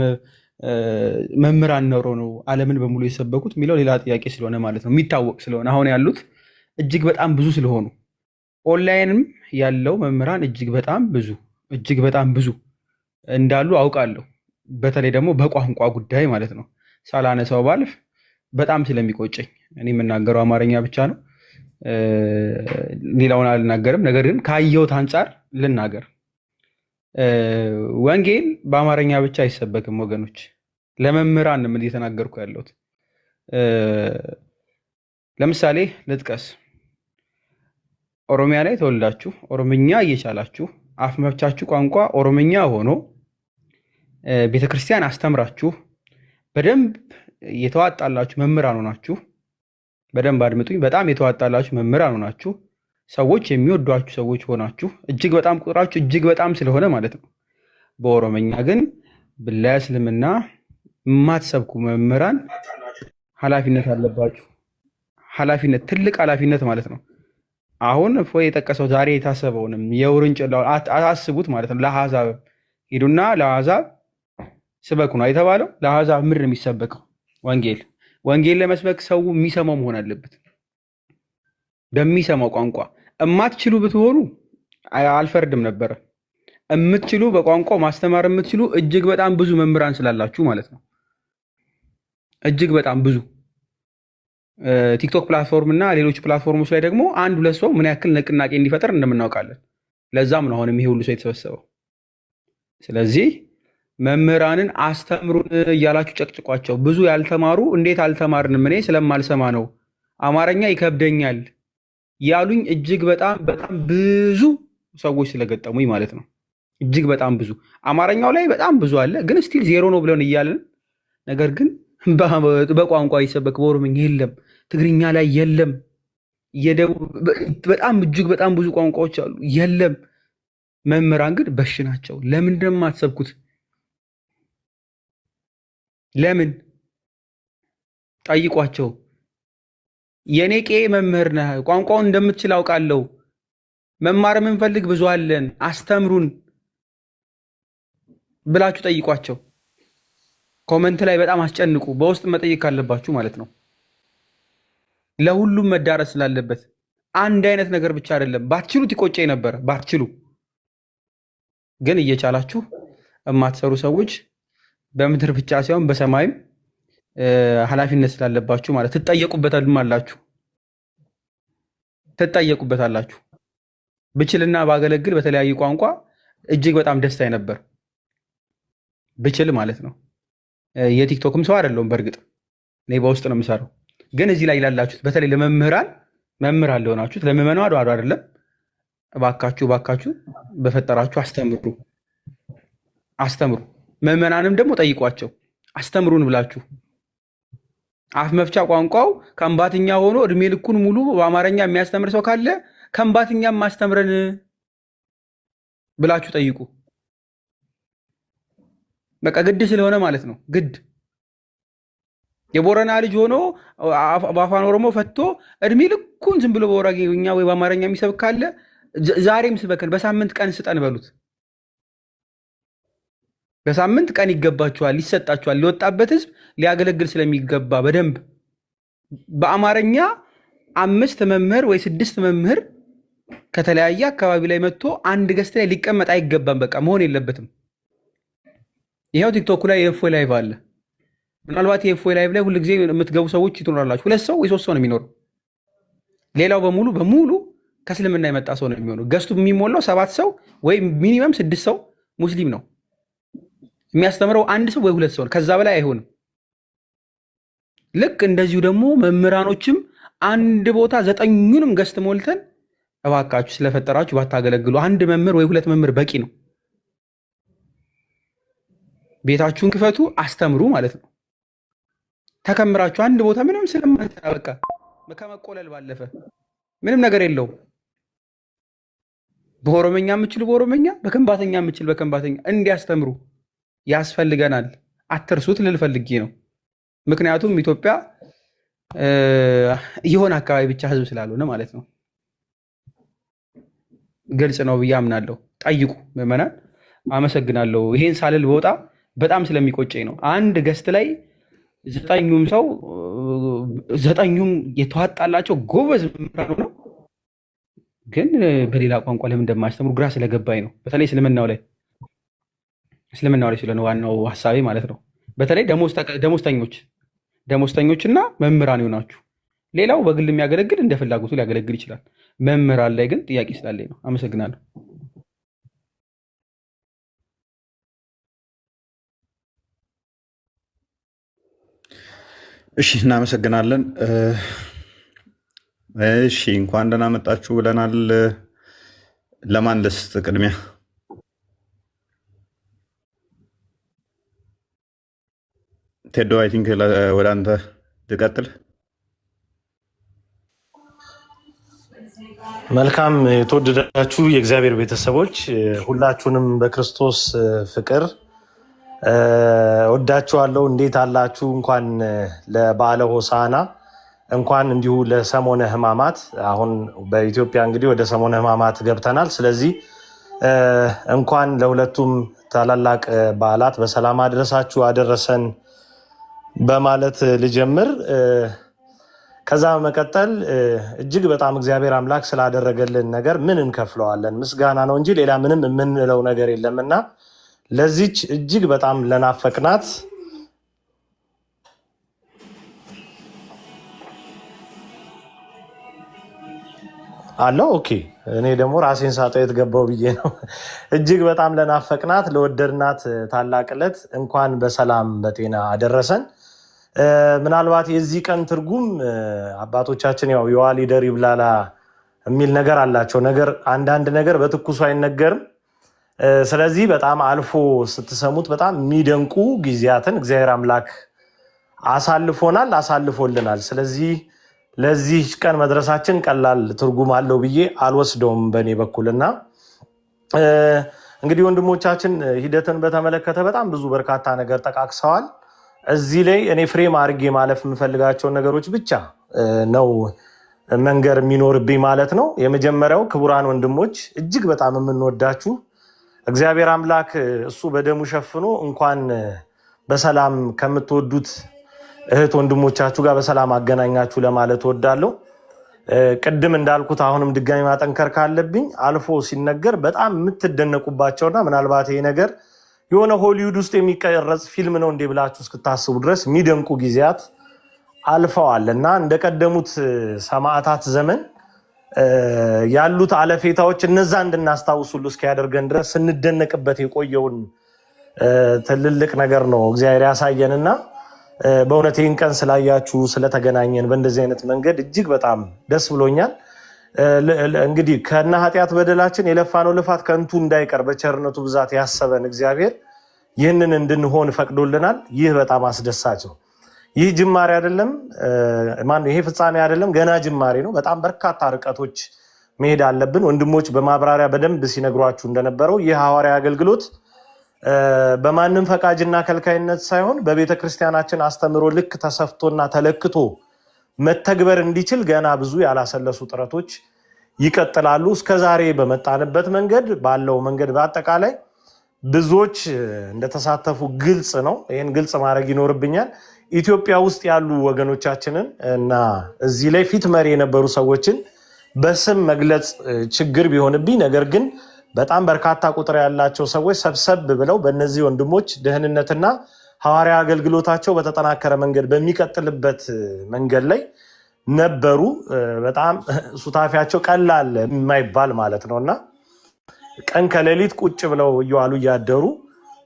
መምህራን ኖረው ነው ዓለምን በሙሉ የሰበኩት የሚለው ሌላ ጥያቄ ስለሆነ ማለት ነው፣ የሚታወቅ ስለሆነ አሁን ያሉት እጅግ በጣም ብዙ ስለሆኑ ኦንላይንም ያለው መምህራን እጅግ በጣም ብዙ እንዳሉ አውቃለሁ። በተለይ ደግሞ በቋንቋ ጉዳይ ማለት ነው። ሳላነሳው ባልፍ በጣም ስለሚቆጨኝ እኔ የምናገረው አማርኛ ብቻ ነው፣ ሌላውን አልናገርም። ነገር ግን ካየሁት አንጻር ልናገር። ወንጌል በአማርኛ ብቻ አይሰበክም ወገኖች። ለመምህራን ምን እየተናገርኩ ያለሁት? ለምሳሌ ልጥቀስ። ኦሮሚያ ላይ ተወልዳችሁ ኦሮምኛ እየቻላችሁ አፍ መፍቻችሁ ቋንቋ ኦሮምኛ ሆኖ ቤተክርስቲያን አስተምራችሁ በደንብ የተዋጣላችሁ መምህራን ሆናችሁ፣ በደንብ አድምጡኝ፣ በጣም የተዋጣላችሁ መምህራን ሆናችሁ ሰዎች የሚወዷችሁ ሰዎች ሆናችሁ እጅግ በጣም ቁጥራችሁ እጅግ በጣም ስለሆነ ማለት ነው። በኦሮምኛ ግን ለእስልምና የማትሰብኩ መምህራን ኃላፊነት አለባችሁ። ኃላፊነት፣ ትልቅ ኃላፊነት ማለት ነው። አሁን እፎይ የጠቀሰው ዛሬ የታሰበውንም የውርንጭላው አስቡት ማለት ነው። ለአሕዛብ ሂዱና ለአሕዛብ ስበኩ ነው የተባለው። ለአሕዛብ ምድር የሚሰበከው ወንጌል ለመስበክ ሰው የሚሰማው መሆን አለበት። በሚሰማው ቋንቋ እማትችሉ ብትሆኑ አልፈርድም ነበረ። የምትችሉ በቋንቋው ማስተማር የምትችሉ እጅግ በጣም ብዙ መምህራን ስላላችሁ ማለት ነው። እጅግ በጣም ብዙ ቲክቶክ ፕላትፎርም እና ሌሎች ፕላትፎርሞች ላይ ደግሞ 1 2 ሰው ምን ያክል ንቅናቄ እንዲፈጠር እንደምናውቃለን። ለዛም ነው አሁንም ይሄ ሁሉ ሰው የተሰበሰበው። ስለዚህ መምህራንን አስተምሩን እያላችሁ ጨቅጭቋቸው። ብዙ ያልተማሩ እንዴት አልተማርንም እኔ ስለማልሰማ ነው አማርኛ ይከብደኛል ያሉኝ እጅግ በጣም ብዙ ሰዎች ስለገጠሙኝ ማለት ነው። እጅግ በጣም ብዙ አማርኛው ላይ በጣም ብዙ አለ፣ ግን ስቲል ዜሮ ነው ብለን እያለን ነገር ግን በቋንቋ ይሰበክ በኦሮምኛ የለም፣ ትግርኛ ላይ የለም፣ በጣም እጅግ በጣም ብዙ ቋንቋዎች አሉ የለም። መምህራን ግን በሽ ናቸው። ለምንድን ነው የማትሰብኩት? ለምን ጠይቋቸው። የኔ ቄ መምህር ነህ፣ ቋንቋውን እንደምትችል አውቃለሁ፣ መማር የምንፈልግ ብዙ አለን፣ አስተምሩን ብላችሁ ጠይቋቸው። ኮመንት ላይ በጣም አስጨንቁ፣ በውስጥ መጠየቅ ካለባችሁ ማለት ነው። ለሁሉም መዳረስ ስላለበት አንድ አይነት ነገር ብቻ አይደለም። ባትችሉት ይቆጨኝ ነበር፣ ባትችሉ ግን እየቻላችሁ የማትሰሩ ሰዎች በምድር ብቻ ሳይሆን በሰማይም ኃላፊነት ስላለባችሁ ማለት ትጠየቁበታላችሁ። ብችልና ባገለግል በተለያየ ቋንቋ እጅግ በጣም ደስታዬ ነበር። ብችል ማለት ነው። የቲክቶክም ሰው አይደለሁም። በእርግጥ እኔ በውስጥ ነው የምሰራው። ግን እዚህ ላይ ላላችሁት በተለይ ለመምህራን መምህራን ለሆናችሁት ለምዕመናን አዶ አይደለም፣ እባካችሁ በፈጠራችሁ አስተምሩ። ምዕመናንም ደግሞ ጠይቋቸው አስተምሩን ብላችሁ። አፍ መፍቻ ቋንቋው ከምባትኛ ሆኖ እድሜ ልኩን ሙሉ በአማርኛ የሚያስተምር ሰው ካለ ከምባትኛም ማስተምረን ብላችሁ ጠይቁ። በቃ ግድ ስለሆነ ማለት ነው። ግድ የቦረና ልጅ ሆኖ በአፋን ኦሮሞ ፈቶ እድሜ ልኩን ዝም ብሎ በወራጌኛ ወይ በአማርኛ የሚሰብክ ካለ ዛሬም ስበከን፣ በሳምንት ቀን ስጠን በሉት። በሳምንት ቀን ይገባችኋል፣ ይሰጣችኋል። ሊወጣበት ህዝብ ሊያገለግል ስለሚገባ በደንብ በአማርኛ 5 መምህር ወይ 6 መምህር ከተለያየ አካባቢ ላይ መጥቶ አንድ ገስት ላይ ሊቀመጥ አይገባም። በቃ መሆን የለበትም። ይሄው ቲክቶክ ላይ የእፎይ ላይቭ አለ። ምናልባት የእፎይ ላይቭ ላይ ሁልጊዜ የምትገቡ ሰዎች ትኖራላችሁ። 2 ሰው ወይ 3 ሰው ነው የሚኖረው። ሌላው በሙሉ ከእስልምና የመጣ ሰው ነው የሚሆነው። ገስቱ የሚሞላው 7 ሰው ወይ ሚኒመም 6 ሰው ሙስሊም ነው። የሚያስተምረው 1 ሰው ወይ 2 ሰው ነው። ከዛ በላይ አይሆንም። ልክ እንደዚሁ ደግሞ መምህራኖችም አንድ ቦታ 9ኙንም ገስት ሞልተን እባካችሁ ስለፈጠራችሁ ባታገለግሉ። 1 መምህር ወይ 2 መምህር በቂ ነው። ቤታችሁን ክፈቱ፣ አስተምሩ ማለት ነው። ተከምራችሁ አንድ ቦታ ምንም ስለማይሰራ በቃ ከመቆለል ባለፈ ምንም ነገር የለውም። በኦሮመኛ የምችሉ በኦሮመኛ፣ በከንባተኛ የምችል በከንባተኛ እንዲያስተምሩ ያስፈልገናል። አትርሱት ልል ፈልጌ ነው። ምክንያቱም ኢትዮጵያ የሆነ አካባቢ ብቻ ህዝብ ስላልሆነ ማለት ነው። ግልጽ ነው ብዬ አምናለሁ። ጠይቁ ምዕመናን። አመሰግናለሁ። ይሄን ሳልል በወጣ በጣም ስለሚቆጨኝ ነው። አንድ ገስት ላይ 9ኙም የተዋጣላቸው ጎበዝ መምህራን ነው፣ ግን በሌላ ቋንቋ ለምን እንደማያስተምሩ ግራ ስለገባኝ ነው። በተለይ እስልምናው ላይ ስለሆነ ዋናው ሀሳቤ ማለት ነው። በተለይ ደሞዝተኞችና መምህራን ይሆናችሁ። ሌላው በግል የሚያገለግል እንደ ፍላጎቱ ሊያገለግል ይችላል። መምህራን ላይ ግን ጥያቄ ስላለኝ ነው። አመሰግናለሁ። እሺ፣ እናመሰግናለን። እሺ፣ እንኳን ደህና መጣችሁ ብለናል። ለማን ልስጥ ቅድሚያ? ቴዶ አይ ቲንክ ወደ አንተ ልቀጥል። መልካም። የተወደዳችሁ የእግዚአብሔር ቤተሰቦች ሁላችሁንም በክርስቶስ ፍቅር ወዳችኋለሁ። እንዴት አላችሁ? እንኳን ለበዓለ ሆሳዕና እንኳን እንዲሁ ለሰሞነ ሕማማት። አሁን በኢትዮጵያ እንግዲህ ወደ ሰሞነ ሕማማት ገብተናል። ስለዚህ እንኳን ለሁለቱም ታላላቅ በዓላት በሰላም አድረሳችሁ አደረሰን በማለት ልጀምር። ከዛ በመቀጠል እጅግ በጣም እግዚአብሔር አምላክ ስላደረገልን ነገር ምን እንከፍለዋለን? ምስጋና ነው እንጂ ሌላ ምንም የምንለው ነገር የለምና ለዚች እጅግ በጣም ለናፈቅናት አለው። ኦኬ፣ እኔ ደግሞ ራሴን ሳጠው የትገባው ብዬ ነው። እጅግ በጣም ለናፈቅናት ለወደድናት ታላቅ ዕለት እንኳን በሰላም በጤና አደረሰን። ምናልባት የዚህ ቀን ትርጉም አባቶቻችን ያው የዋል ይደር ይብላላ የሚል ነገር አላቸው። አንዳንድ ነገር በትኩሱ አይነገርም። ስለዚህ በጣም አልፎ ስትሰሙት በጣም የሚደንቁ ጊዜያትን እግዚአብሔር አምላክ አሳልፎልናል። ስለዚህ ለዚህ ቀን መድረሳችን ቀላል ትርጉም አለው ብዬ አልወስደውም በእኔ በኩልና እንግዲህ ወንድሞቻችን ሂደትን በተመለከተ በጣም ብዙ በርካታ ነገር ጠቃቅሰዋል። እዚህ ላይ እኔ ፍሬም አድርጌ ማለፍ የምፈልጋቸውን ነገሮች ብቻ ነው መንገር የሚኖርብኝ ማለት ነው። የመጀመሪያው ክቡራን ወንድሞች እጅግ በጣም የምንወዳችሁ እግዚአብሔር አምላክ እሱ በደሙ ሸፍኖ እንኳን በሰላም ከምትወዱት እህት ወንድሞቻችሁ ጋር በሰላም አገናኛችሁ ለማለት እወዳለሁ። ቅድም እንዳልኩት አሁንም ድጋሚ ማጠንከር ካለብኝ አልፎ ሲነገር በጣም የምትደነቁባቸውና ምናልባት ይሄ ነገር የሆነ ሆሊውድ ውስጥ የሚቀረጽ ፊልም ነው እንዴ ብላችሁ እስክታስቡ ድረስ የሚደንቁ ጊዜያት አልፈዋልና እንደቀደሙት ሰማዕታት ዘመን ያሉት አለፌታዎች እነዛ እንድናስታውስ ሁሉ እስኪያደርገን ድረስ ስንደነቅበት የቆየውን ትልልቅ ነገር ነው እግዚአብሔር ያሳየንና በእውነት ይህን ቀን ስላያችሁ ስለተገናኘን በእንደዚህ አይነት መንገድ እጅግ በጣም ደስ ብሎኛል። እንግዲህ ከነ ኃጢአት በደላችን የለፋነው ልፋት ከንቱ እንዳይቀር በቸርነቱ ብዛት ያሰበን እግዚአብሔር ይህንን እንድንሆን ፈቅዶልናል። ይህ በጣም አስደሳች ነው። ይህ ጅማሬ አይደለም፣ ይሄ ፍጻሜ አይደለም፣ ገና ጅማሬ ነው። በጣም በርካታ ርቀቶች መሄድ አለብን። ወንድሞች በማብራሪያ በደንብ ሲነግሯችሁ እንደነበረው ይህ ሐዋርያ አገልግሎት በማንም ፈቃጅና ከልካይነት ሳይሆን በቤተ ክርስቲያናችን አስተምሮ ልክ ተሰፍቶና ተለክቶ መተግበር እንዲችል ገና ብዙ ያላሰለሱ ጥረቶች ይቀጥላሉ። እስከዛሬ በመጣንበት መንገድ ባለው መንገድ በአጠቃላይ ብዙዎች እንደተሳተፉ ግልጽ ነው። ይህን ግልጽ ማድረግ ይኖርብኛል። ኢትዮጵያ ውስጥ ያሉ ወገኖቻችንን እና እዚህ ላይ ፊት መሪ የነበሩ ሰዎችን በስም መግለጽ ችግር ቢሆንብኝ፣ ነገር ግን በጣም በርካታ ቁጥር ያላቸው ሰዎች ሰብሰብ ብለው በእነዚህ ወንድሞች ደህንነትና ሐዋርያ አገልግሎታቸው በተጠናከረ መንገድ በሚቀጥልበት መንገድ ላይ ነበሩ። በጣም ሱታፊያቸው ቀላል የማይባል ማለት ነውና ቀን ከሌሊት ቁጭ ብለው እየዋሉ እያደሩ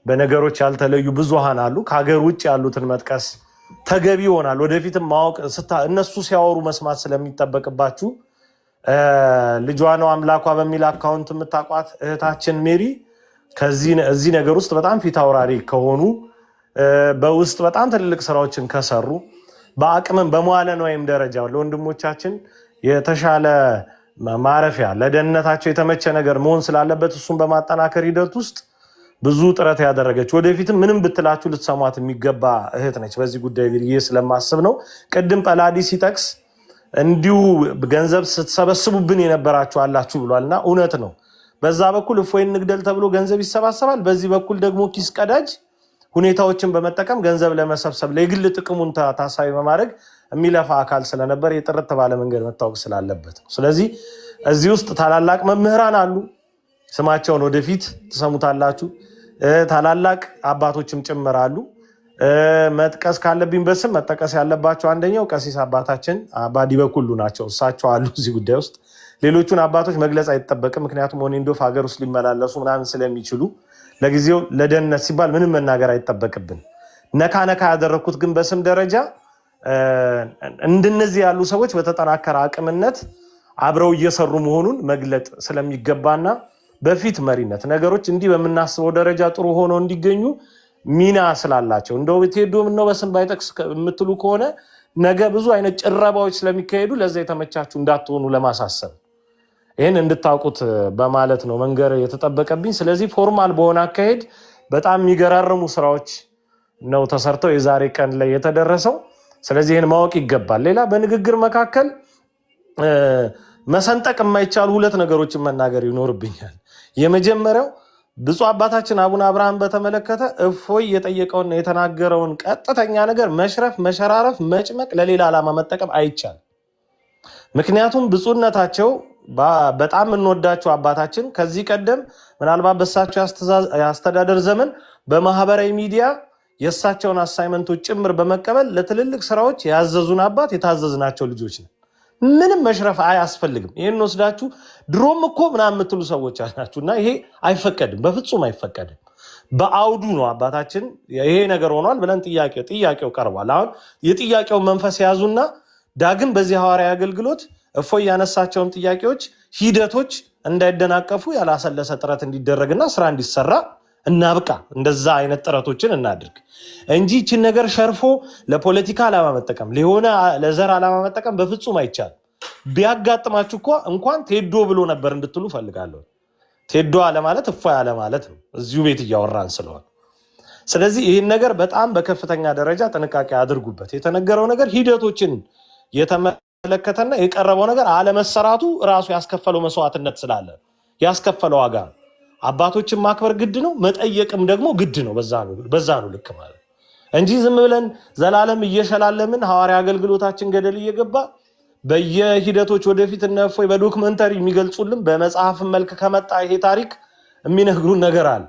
በነገሮች ያልተለዩ ብዙሃን አሉ። ከሀገር ውጭ ያሉትን መጥቀስ ተገቢ ይሆናል። ወደፊትም ማወቅ እነሱ ሲያወሩ መስማት ስለሚጠበቅባችሁ ልጇ ነው አምላኳ በሚል አካውንት የምታውቋት እህታችን ሜሪ እዚህ ነገር ውስጥ በጣም ፊት አውራሪ ከሆኑ በውስጥ በጣም ትልልቅ ስራዎችን ከሰሩ በአቅምም በመዋለ ንዋይም ደረጃ ለወንድሞቻችን የተሻለ ማረፊያ ለደህንነታቸው የተመቸ ነገር መሆን ስላለበት እሱን በማጠናከር ሂደት ውስጥ ብዙ ጥረት ያደረገች ወደፊትም ምንም ብትላችሁ ልትሰሟት የሚገባ እህት ነች። በዚህ ጉዳይ ብዬ ስለማስብ ነው። ቅድም ጳላዲ ሲጠቅስ እንዲሁ ገንዘብ ስትሰበስቡብን የነበራችሁ አላችሁ ብሏልና እውነት ነው። በዛ በኩል እፎይን እንግደል ተብሎ ገንዘብ ይሰባሰባል። በዚህ በኩል ደግሞ ኪስ ቀዳጅ ሁኔታዎችን በመጠቀም ገንዘብ ለመሰብሰብ ለግል ጥቅሙን ታሳቢ በማድረግ የሚለፋ አካል ስለነበር የጥርት ባለ መንገድ መታወቅ ስላለበት ነው። ስለዚህ እዚህ ውስጥ ታላላቅ መምህራን አሉ። ስማቸውን ወደፊት ትሰሙታላችሁ። ታላላቅ አባቶችም ጭምር አሉ። መጥቀስ ካለብኝ በስም መጠቀስ ያለባቸው አንደኛው ቀሲስ አባታችን አባ ዲበኩሉ ናቸው። እሳቸው አሉ እዚህ ጉዳይ ውስጥ። ሌሎቹን አባቶች መግለጽ አይጠበቅም፣ ምክንያቱም ኦኔንዶፍ ሀገር ውስጥ ሊመላለሱ ምናምን ስለሚችሉ ለጊዜው ለደህንነት ሲባል ምንም መናገር አይጠበቅብን። ነካ ነካ ያደረግኩት ግን በስም ደረጃ እንደነዚህ ያሉ ሰዎች በተጠናከረ አቅምነት አብረው እየሰሩ መሆኑን መግለጥ ስለሚገባና በፊት መሪነት ነገሮች እንዲህ በምናስበው ደረጃ ጥሩ ሆነው እንዲገኙ ሚና ስላላቸው እንደው ቴዶም ነው በስም ባይጠቅስ የምትሉ ከሆነ ነገ ብዙ አይነት ጭረባዎች ስለሚካሄዱ ለዛ የተመቻችሁ እንዳትሆኑ ለማሳሰብ ይህን እንድታውቁት በማለት ነው መንገር የተጠበቀብኝ። ስለዚህ ፎርማል በሆነ አካሄድ በጣም የሚገራርሙ ስራዎች ነው ተሰርተው የዛሬ ቀን ላይ የተደረሰው። ስለዚህ ይህን ማወቅ ይገባል። ሌላ በንግግር መካከል መሰንጠቅ የማይቻሉ ሁለት ነገሮችን መናገር ይኖርብኛል። የመጀመሪያው ብፁዕ አባታችን አቡነ አብርሃም በተመለከተ እፎይ የጠየቀውና የተናገረውን ቀጥተኛ ነገር መሽረፍ፣ መሸራረፍ፣ መጭመቅ ለሌላ ዓላማ መጠቀም አይቻልም። ምክንያቱም ብፁዕነታቸው በጣም እንወዳቸው አባታችን ከዚህ ቀደም ምናልባት በእሳቸው የአስተዳደር ዘመን በማህበራዊ ሚዲያ የእሳቸውን አሳይመንቶች ጭምር በመቀበል ለትልልቅ ስራዎች ያዘዙን አባት የታዘዝናቸው ልጆች ነው። ምንም መሽረፍ አያስፈልግም። ይህን ወስዳችሁ ድሮም እኮ ምናምን የምትሉ ሰዎች አላችሁ እና ይሄ አይፈቀድም፣ በፍጹም አይፈቀድም። በአውዱ ነው አባታችን ይሄ ነገር ሆኗል ብለን ጥያቄው ቀርቧል። አሁን የጥያቄውን መንፈስ ያዙና ዳግም በዚህ ሐዋርያዊ አገልግሎት እፎይ ያነሳቸውን ጥያቄዎች ሂደቶች እንዳይደናቀፉ ያላሰለሰ ጥረት እንዲደረግና ስራ እንዲሰራ እናብቃ። እንደዛ አይነት ጥረቶችን እናድርግ እንጂ ይህችን ነገር ሸርፎ ለፖለቲካ ዓላማ መጠቀም ለሆነ ለዘር ዓላማ መጠቀም በፍጹም አይቻልም። ቢያጋጥማችሁ እንኳን ቴዶ ብሎ ነበር እንድትሉ ፈልጋለሁ። ቴዶ አለ ማለት እፎይ አለ ማለት ነው፣ እዚሁ ቤት እያወራን ስለሆነ። ስለዚህ ይህን ነገር በጣም በከፍተኛ ደረጃ ጥንቃቄ አድርጉበት። የተነገረው ነገር ሂደቶችን የተመለከተና የቀረበው ነገር አለመሰራቱ ራሱ ያስከፈለው መስዋዕትነት ስላለ ያስከፈለው ዋጋ ነው። አባቶችን ማክበር ግድ ነው፣ መጠየቅም ደግሞ ግድ ነው። በዛ ነው ልክ ማለት እንጂ ዝም ብለን ዘላለም እየሸላለምን ሐዋርያ አገልግሎታችን ገደል እየገባ በየሂደቶች ወደፊት እነ እፎይ በዶክመንተሪ የሚገልጹልን በመጽሐፍ መልክ ከመጣ ይሄ ታሪክ የሚነግሩን ነገር አለ።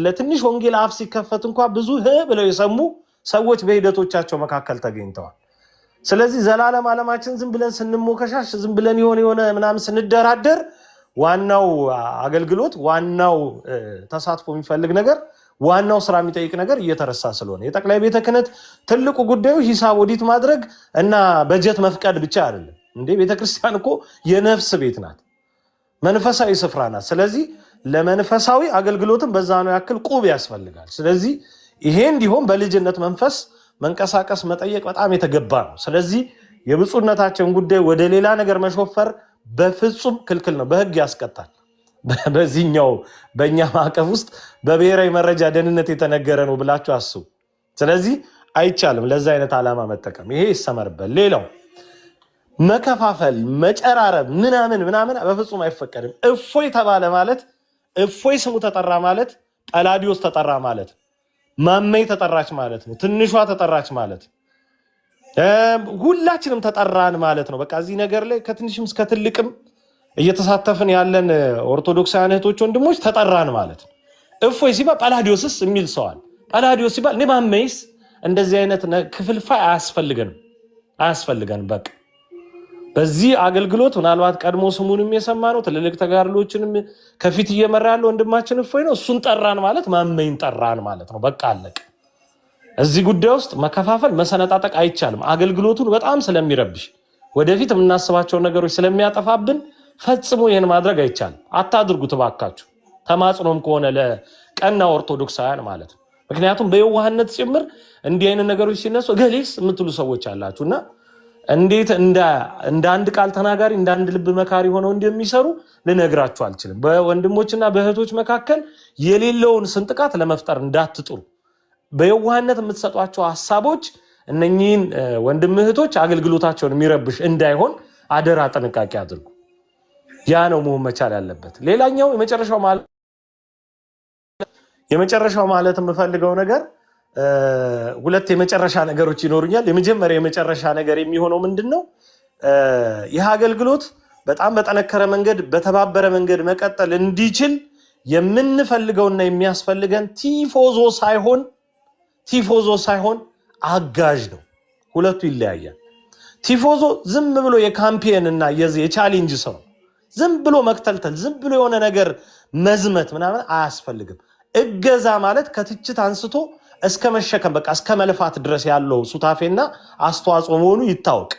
ለትንሽ ወንጌል አፍ ሲከፈት እንኳን ብዙ ብለው የሰሙ ሰዎች በሂደቶቻቸው መካከል ተገኝተዋል። ስለዚህ ዘላለም ዓለማችን ዝም ብለን ስንሞከሻሽ ዝም ብለን የሆነ ምናምን ስንደራደር ዋናው አገልግሎት ዋናው ተሳትፎ የሚፈልግ ነገር ዋናው ስራ የሚጠይቅ ነገር እየተረሳ ስለሆነ የጠቅላይ ቤተ ክህነት ትልቁ ጉዳዩ ሂሳብ ኦዲት ማድረግ እና በጀት መፍቀድ ብቻ አይደለም እንዴ። ቤተክርስቲያን እኮ የነፍስ ቤት ናት፣ መንፈሳዊ ስፍራ ናት። ስለዚህ ለመንፈሳዊ አገልግሎትም በዛ ነው ያክል ቁብ ያስፈልጋል። ስለዚህ ይሄ እንዲሆን በልጅነት መንፈስ መንቀሳቀስ መጠየቅ በጣም የተገባ ነው። ስለዚህ የብፁዕነታቸውን ጉዳይ ወደ ሌላ ነገር መሾፈር በፍጹም ክልክል ነው፣ በህግ ያስቀጣል። በዚህኛው በእኛ ማዕቀፍ ውስጥ በብሔራዊ መረጃ ደህንነት የተነገረ ነው ብላችሁ አስቡ። ስለዚህ አይቻልም ለዛ አይነት ዓላማ መጠቀም፣ ይሄ ይሰመርበት። ሌላው መከፋፈል፣ መጨራረብ ምናምን በፍጹም አይፈቀድም። እፎይ ተባለ ማለት እፎይ ስሙ ተጠራ ማለት ጳላዲዮስ ተጠራ ማለት ማመይ ተጠራች ማለት ነው። ትንሿ ተጠራች ማለት ሁላችንም ተጠራን ማለት ነው። በቃ እዚህ ነገር ላይ ከትንሽም እስከ ትልቅም እየተሳተፍን ያለን ኦርቶዶክሳውያን እህቶች ወንድሞች ተጠራን ማለት ነው። እፎይ ሲባል ጳላዲዮስስ የሚል ሰዋል። ጳላዲዮስ ሲባል እኔ ማመይስ እንደዚህ አይነት ክፍልፋይ አያስፈልገን። በቃ በዚህ አገልግሎት ምናልባት ቀድሞ ስሙንም የሰማ ነው ትልልቅ ተጋድሎችንም ከፊት እየመራ ያለው ወንድማችን እፎይ ነው። እሱን ጠራን ማለት ማመይን ጠራን ማለት ነው። በቃ አለቀ። እዚህ ጉዳይ ውስጥ መከፋፈል መሰነጣጠቅ አይቻልም። አገልግሎቱን በጣም ስለሚረብሽ ወደፊት የምናስባቸው ነገሮች ስለሚያጠፋብን ፈጽሞ ይህን ማድረግ አይቻልም። አታድርጉት እባካችሁ። ተማጽኖም ከሆነ ለቀና ኦርቶዶክሳውያን ማለት ነው። ምክንያቱም በየዋህነት ጭምር እንዲህ አይነት ነገሮች ሲነሱ ገሌስ የምትሉ ሰዎች አላችሁና እንዴት እንደ አንድ ቃል ተናጋሪ እንደ አንድ ልብ መካሪ ሆነው እንደሚሰሩ ልነግራችሁ አልችልም። በወንድሞችና በእህቶች መካከል የሌለውን ስንጥቃት ለመፍጠር እንዳትጥሩ። በየዋህነት የምትሰጧቸው ሐሳቦች እነኚህን ወንድም እህቶች አገልግሎታቸውን የሚረብሽ እንዳይሆን አደራ ጥንቃቄ አድርጉ። ያ ነው መሆን መቻል ያለበት። ሌላኛው የመጨረሻው ማለት የምፈልገው ነገር ሁለት የመጨረሻ ነገሮች ይኖሩኛል። የመጨረሻ ነገር የሚሆነው ምንድነው? ይህ አገልግሎት በጣም በጠነከረ መንገድ በተባበረ መንገድ መቀጠል እንዲችል የምንፈልገውና የሚያስፈልገን ቲፎዞ ሳይሆን አጋዥ ነው። ሁለቱ ይለያያል። ቲፎዞ ዝም ብሎ የካምፔን እና የቻሌንጅ ሰው ዝም ብሎ መክተልተል ዝም ብሎ የሆነ ነገር መዝመት ምናምን አያስፈልግም። እገዛ ማለት ከትችት አንስቶ እስከ መሸከም በቃ እስከ መልፋት ድረስ ያለው ሱታፌና አስተዋጽኦ መሆኑ ይታወቅ።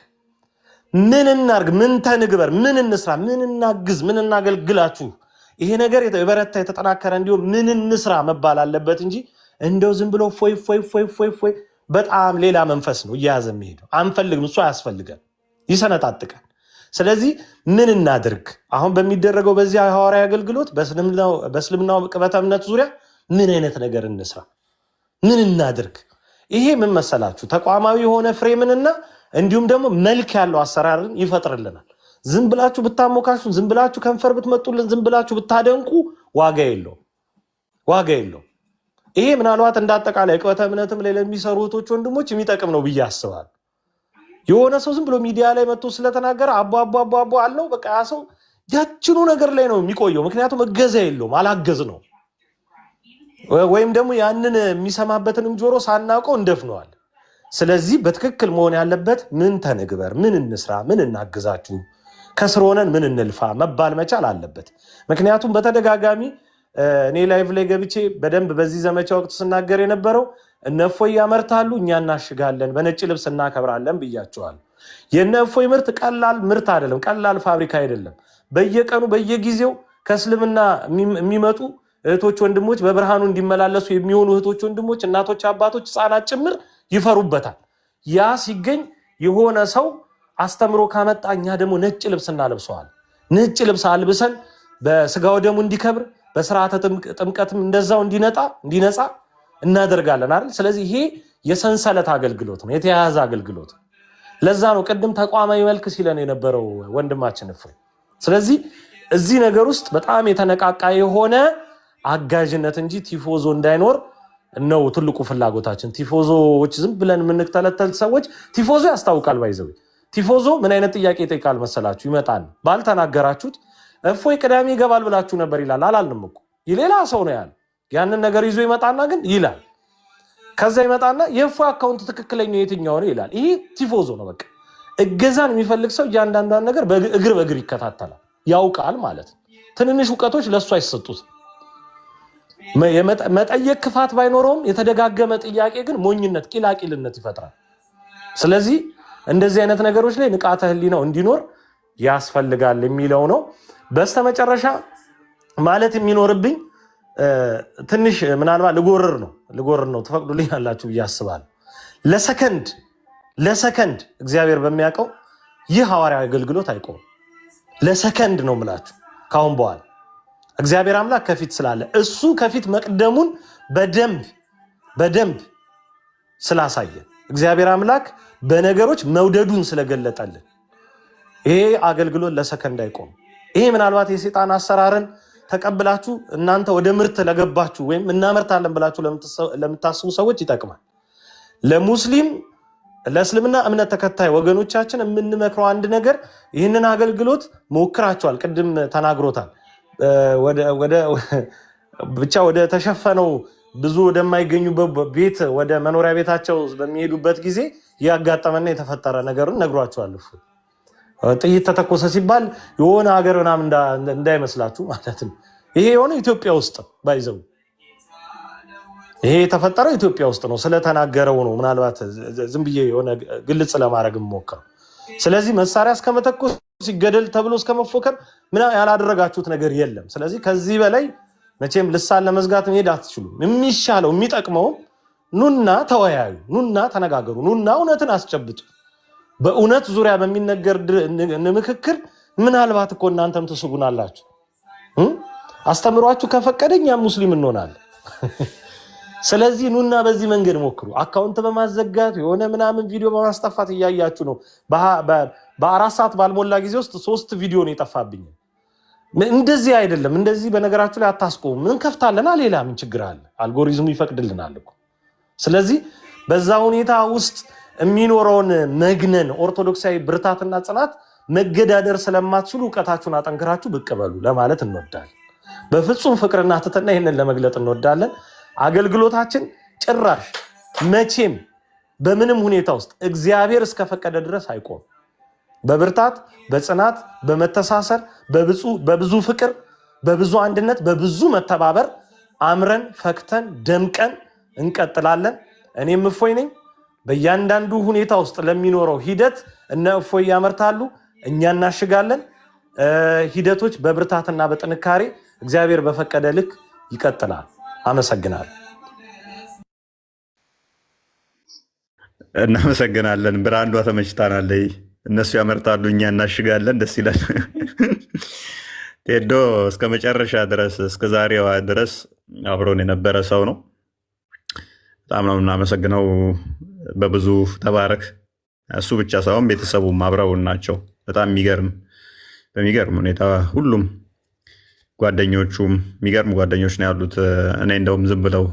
ምን እናርግ፣ ምን ተንግበር፣ ምን እንስራ፣ ምን እናግዝ፣ ምን እናገልግላችሁ፣ ይሄ ነገር የበረታ የተጠናከረ እንዲሁም ምን እንስራ መባል አለበት እንጂ እንደው ዝም ብሎ ፎይ በጣም ሌላ መንፈስ ነው እያያዘ የሚሄደው። አንፈልግም፣ እሱ አያስፈልገን፣ ይሰነጣጥቀን። ስለዚህ ምን እናድርግ? አሁን በሚደረገው በዚያ ሐዋርያዊ አገልግሎት በእስልምናው ቅበተ እምነት ዙሪያ ምን አይነት ነገር እንስራ? ምን እናድርግ? ይሄ ምን መሰላችሁ? ተቋማዊ የሆነ ፍሬምንና እንዲሁም ደግሞ መልክ ያለው አሰራርን ይፈጥርልናል። ዝም ብላችሁ ብታሞካሹ፣ ዝም ብላችሁ ከንፈር ብትመጡልን፣ ዝም ብላችሁ ብታደንቁ ዋጋ የለውም። ይሄ ምናልባት እንዳጠቃላይ ቅበተ እምነትም ላይ ለሚሰሩ እህቶች ወንድሞች የሚጠቅም ነው ብዬ አስባለሁ። የሆነ ሰው ዝም ብሎ ሚዲያ ላይ መጥቶ ስለተናገረ አቦ አለው በቃ ያ ሰው ያችኑ ነገር ላይ ነው የሚቆየው። ምክንያቱም እገዛ የለውም፣ አላገዝ ነው። ወይም ደግሞ ያንን የሚሰማበትንም ጆሮ ሳናውቀው እንደፍነዋል። ስለዚህ በትክክል መሆን ያለበት ምን ተንግበር፣ ምን እንስራ፣ ምን እናግዛችሁ፣ ከስር ሆነን ምን እንልፋ መባል መቻል አለበት። ምክንያቱም በተደጋጋሚ እኔ ላይቭ ላይ ገብቼ በደንብ በዚህ ዘመቻ ወቅት ስናገር የነበረው እነፎይ ያመርታሉ፣ እኛ እናሽጋለን፣ በነጭ ልብስ እናከብራለን ብያቸዋል። የነፎይ ምርት ቀላል ምርት አይደለም፣ ቀላል ፋብሪካ አይደለም። በየቀኑ በየጊዜው ከእስልምና የሚመጡ እህቶች ወንድሞች በብርሃኑ እንዲመላለሱ የሚሆኑ እህቶች ወንድሞች፣ እናቶች፣ አባቶች፣ ህፃናት ጭምር ይፈሩበታል። ያ ሲገኝ የሆነ ሰው አስተምሮ ካመጣ እኛ ደግሞ ነጭ ልብስ እናለብሰዋል። ነጭ ልብስ አልብሰን በስጋው ደሙ እንዲከብር በስርዓተ ጥምቀትም እንደዛው እንዲነጻ እናደርጋለን አይደል? ስለዚህ ይሄ የሰንሰለት አገልግሎት ነው፣ የተያያዘ አገልግሎት። ለዛ ነው ቅድም ተቋማዊ መልክ ሲለን የነበረው ወንድማችን እፎይ። ስለዚህ እዚህ ነገር ውስጥ በጣም የተነቃቃ የሆነ አጋዥነት እንጂ ቲፎዞ እንዳይኖር ነው ትልቁ ፍላጎታችን። ቲፎዞዎች ዝም ብለን የምንተለተል ሰዎች ቲፎዞ ያስታውቃል። ባይዘው ቲፎዞ ምን አይነት ጥያቄ ይጠይቃል መሰላችሁ? ይመጣል ባልተናገራችሁት እፎይ ቅዳሜ ይገባል ብላችሁ ነበር ይላል። አላልንም እኮ የሌላ ሰው ነው ያለው። ያንን ነገር ይዞ ይመጣና ግን ይላል። ከዛ ይመጣና የእፎይ አካውንት ትክክለኛው የትኛው ነው ይላል። ይሄ ቲፎዞ ነው። በቃ እገዛን የሚፈልግ ሰው እያንዳንዷን ነገር እግር በእግር ይከታተላል፣ ያውቃል ማለት ነው። ትንንሽ እውቀቶች ለሱ አይሰጡት። መጠየቅ ክፋት ባይኖረውም የተደጋገመ ጥያቄ ግን ሞኝነት፣ ቂላቂልነት ይፈጥራል። ስለዚህ እንደዚህ አይነት ነገሮች ላይ ንቃተ ህሊናው እንዲኖር ያስፈልጋል የሚለው ነው። በስተመጨረሻ ማለት የሚኖርብኝ ትንሽ ምናልባት ልጎርር ነው ትፈቅዱልኝ ያላችሁ ብዬ አስባለሁ። ለሰከንድ እግዚአብሔር በሚያውቀው ይህ ሐዋርያዊ አገልግሎት አይቆምም። ለሰከንድ ነው የምላችሁ። ካሁን በኋላ እግዚአብሔር አምላክ ከፊት ስላለ እሱ ከፊት መቅደሙን በደንብ ስላሳየን እግዚአብሔር አምላክ በነገሮች መውደዱን ስለገለጠልን ይሄ አገልግሎት ለሰከንድ አይቆምም። ይሄ ምናልባት የሰይጣን አሰራርን ተቀብላችሁ እናንተ ወደ ምርት ለገባችሁ ወይም እናመርታለን ብላችሁ ለምታስቡ ሰዎች ይጠቅማል። ለሙስሊም ለእስልምና እምነት ተከታይ ወገኖቻችን የምንመክረው አንድ ነገር ይህንን አገልግሎት ሞክራቸዋል። ቅድም ተናግሮታል። ብቻ ወደ ተሸፈነው ብዙ ወደማይገኙበት ቤት ወደ መኖሪያ ቤታቸው በሚሄዱበት ጊዜ ያጋጠመና የተፈጠረ ነገርን ነግሯቸዋል። ጥይት ተተኮሰ ሲባል የሆነ ሀገር ምናምን እንዳይመስላችሁ ማለት ነው። ይሄ የሆነ ኢትዮጵያ ውስጥ ባይዘው ይሄ የተፈጠረው ኢትዮጵያ ውስጥ ነው። ስለተናገረው ነው ምናልባት ዝም ብዬ የሆነ ግልጽ ለማድረግ ሞክረው። ስለዚህ መሳሪያ እስከመተኮስ ሲገደል ተብሎ እስከመፎከር ምን ያላደረጋችሁት ነገር የለም። ስለዚህ ከዚህ በላይ መቼም ልሳን ለመዝጋት መሄድ አትችሉም። የሚሻለው የሚጠቅመው ኑና ተወያዩ፣ ኑና ተነጋገሩ፣ ኑና እውነትን አስጨብጡ። በእውነት ዙሪያ በሚነገር ምክክር ምናልባት እኮ እናንተም ትስጉናላችሁ። አስተምሯችሁ ከፈቀደ እኛም ሙስሊም እንሆናለን። ስለዚህ ኑና በዚህ መንገድ ሞክሩ። አካውንት በማዘጋት የሆነ ምናምን ቪዲዮ በማስጠፋት እያያችሁ ነው። በ4 ሰዓት ባልሞላ ጊዜ ውስጥ 3 ቪዲዮ ነው የጠፋብኝ። እንደዚህ አይደለም። እንደዚህ በነገራችሁ ላይ አታስቆሙ። ምን ከፍታለና ሌላ ምን ችግር አለ? አልጎሪዝሙ ይፈቅድልናል እኮ። ስለዚህ በዛ ሁኔታ ውስጥ የሚኖረውን መግነን ኦርቶዶክሳዊ ብርታትና ጽናት መገዳደር ስለማትችሉ እውቀታችሁን አጠንክራችሁ ብቅ በሉ ለማለት እንወዳለን። በፍጹም ፍቅርና ትሕትና ይህንን ለመግለጥ እንወዳለን። አገልግሎታችን ጭራሽ መቼም በምንም ሁኔታ ውስጥ እግዚአብሔር እስከፈቀደ ድረስ አይቆም። በብርታት በጽናት በመተሳሰር በብዙ ፍቅር በብዙ አንድነት በብዙ መተባበር አምረን ፈክተን ደምቀን እንቀጥላለን። እኔም እፎይ ነኝ። በእያንዳንዱ ሁኔታ ውስጥ ለሚኖረው ሂደት እነ እፎይ ያመርታሉ፣ እኛ እናሽጋለን። ሂደቶች በብርታትና በጥንካሬ እግዚአብሔር በፈቀደ ልክ ይቀጥላል። አመሰግናለሁ። እናመሰግናለን። ብራንዷ ተመችታናለች። እነሱ ያመርታሉ፣ እኛ እናሽጋለን። ደስ ይላል። ቴዶ እስከ መጨረሻ ድረስ እስከ ዛሬዋ ድረስ አብሮን የነበረ ሰው ነው። በጣም ነው የምናመሰግነው። በብዙ ተባረክ። እሱ ብቻ ሳይሆን ቤተሰቡም አብረውን ናቸው። በጣም በሚገርም ሁኔታ ሁሉም ጓደኞቹም የሚገርሙ ጓደኞች ነው ያሉት። እኔ እንደውም ዝም ብለው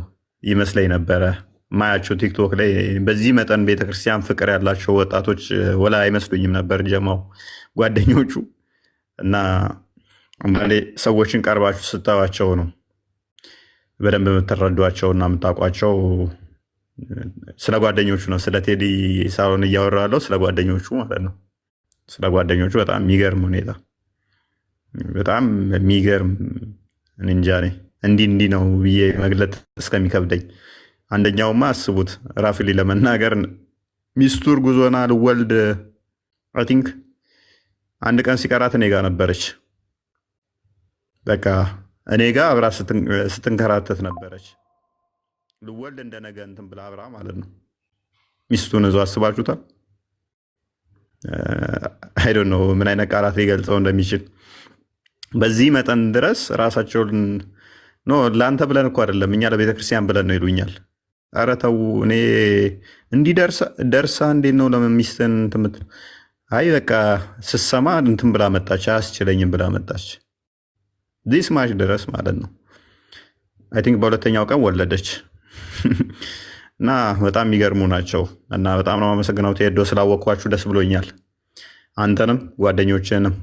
ይመስለኝ ነበረ ማያቸው ቲክቶክ ላይ በዚህ መጠን ቤተክርስቲያን ፍቅር ያላቸው ወጣቶች ወላ አይመስሉኝም ነበር ጀማው ጓደኞቹ። እና አንዳንዴ ሰዎችን ቀርባችሁ ስታዩዋቸው ነው በደንብ የምትረዷቸው እና የምታውቋቸው። ስለ ጓደኞቹ ነው፣ ስለ ቴዲ ሳይሆን እያወራለሁ፣ ስለ ጓደኞቹ ማለት ነው። ስለ ጓደኞቹ በጣም የሚገርም ሁኔታ በጣም የሚገርም እንጃ እንዲህ ነው ብዬ መግለጥ እስከሚከብደኝ። አንደኛውማ አስቡት ራፍሊ ለመናገር ሚስቱ እርጉዝ ሆና ልወልድ አይ ቲንክ አንድ ቀን ሲቀራት እኔ ጋ ነበረች። በቃ እኔ ጋ አብራ ስትንከራተት ነበረች። ልወልድ እንደነገ እንትን ብላ አብራ ማለት ነው። ሚስቱን እዞ አስባችሁታል? አይ ዶንት ኖ ምን አይነት ቃላት ሊገልጸው እንደሚችል። በዚህ መጠን ድረስ ራሳቸውን ለአንተ ብለን እኮ አይደለም እኛ ለቤተክርስቲያን ብለን ነው ይሉኛል። ኧረ ተው፣ እኔ እንዲህ ደርሳ እንዴት ነው ለሚስትን እንትን የምትለው? አይ በቃ ስሰማ እንትን ብላ መጣች፣ አያስችለኝም ብላ መጣች። ዚስ ማች ድረስ ማለት ነው። አይ ቲንክ በሁለተኛው ቀን ወለደች። እና በጣም የሚገርሙ ናቸው። እና በጣም ነው አመሰግነው ቴዶ፣ ስላወቅኳችሁ ደስ ብሎኛል። አንተንም ጓደኞችንም